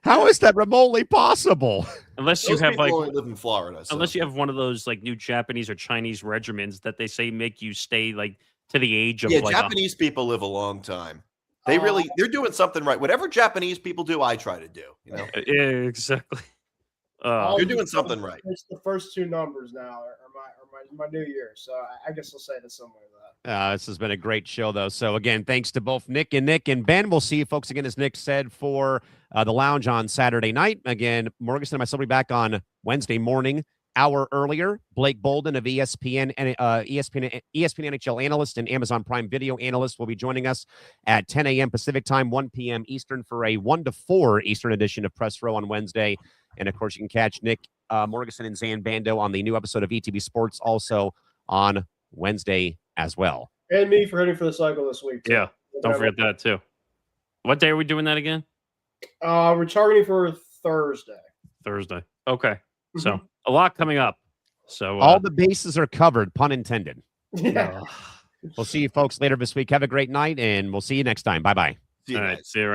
How is that remotely possible? Unless you Those have people only live in Florida. So. unless you have one of those like new Japanese or Chinese regimens that they say make you stay like to the age of Japanese people live a long time. They're doing something right. Whatever Japanese people do, I try to do. Yeah, exactly. You're doing something right. It's the first two numbers now, or my new year. So I guess I'll say it somewhere that. This has been a great show, though. So, again, thanks to both Nick and Ben. We'll see you folks again, as Nick said, for the lounge on Saturday night. Again, Morgasen and myself will be back on Wednesday morning, hour earlier. Blake Bolden of ESPN NHL analyst and Amazon Prime Video analyst will be joining us at 10 a.m. Pacific time, 1 p.m. Eastern for a 1 to 4 Eastern edition of Press Row on Wednesday. And, of course, you can catch Nick Morgasen and Zan Bando on the new episode of ETB Sports also on Wednesday as well. And me for hitting for the cycle this week. Yeah, don't forget that too. What day are we doing that again? We're targeting for Thursday. Thursday. Okay. So a lot coming up. So all the bases are covered, pun intended. Yeah. We'll see you folks later this week. Have a great night, and we'll see you next time. Bye-bye. See you all guys. right. See you around.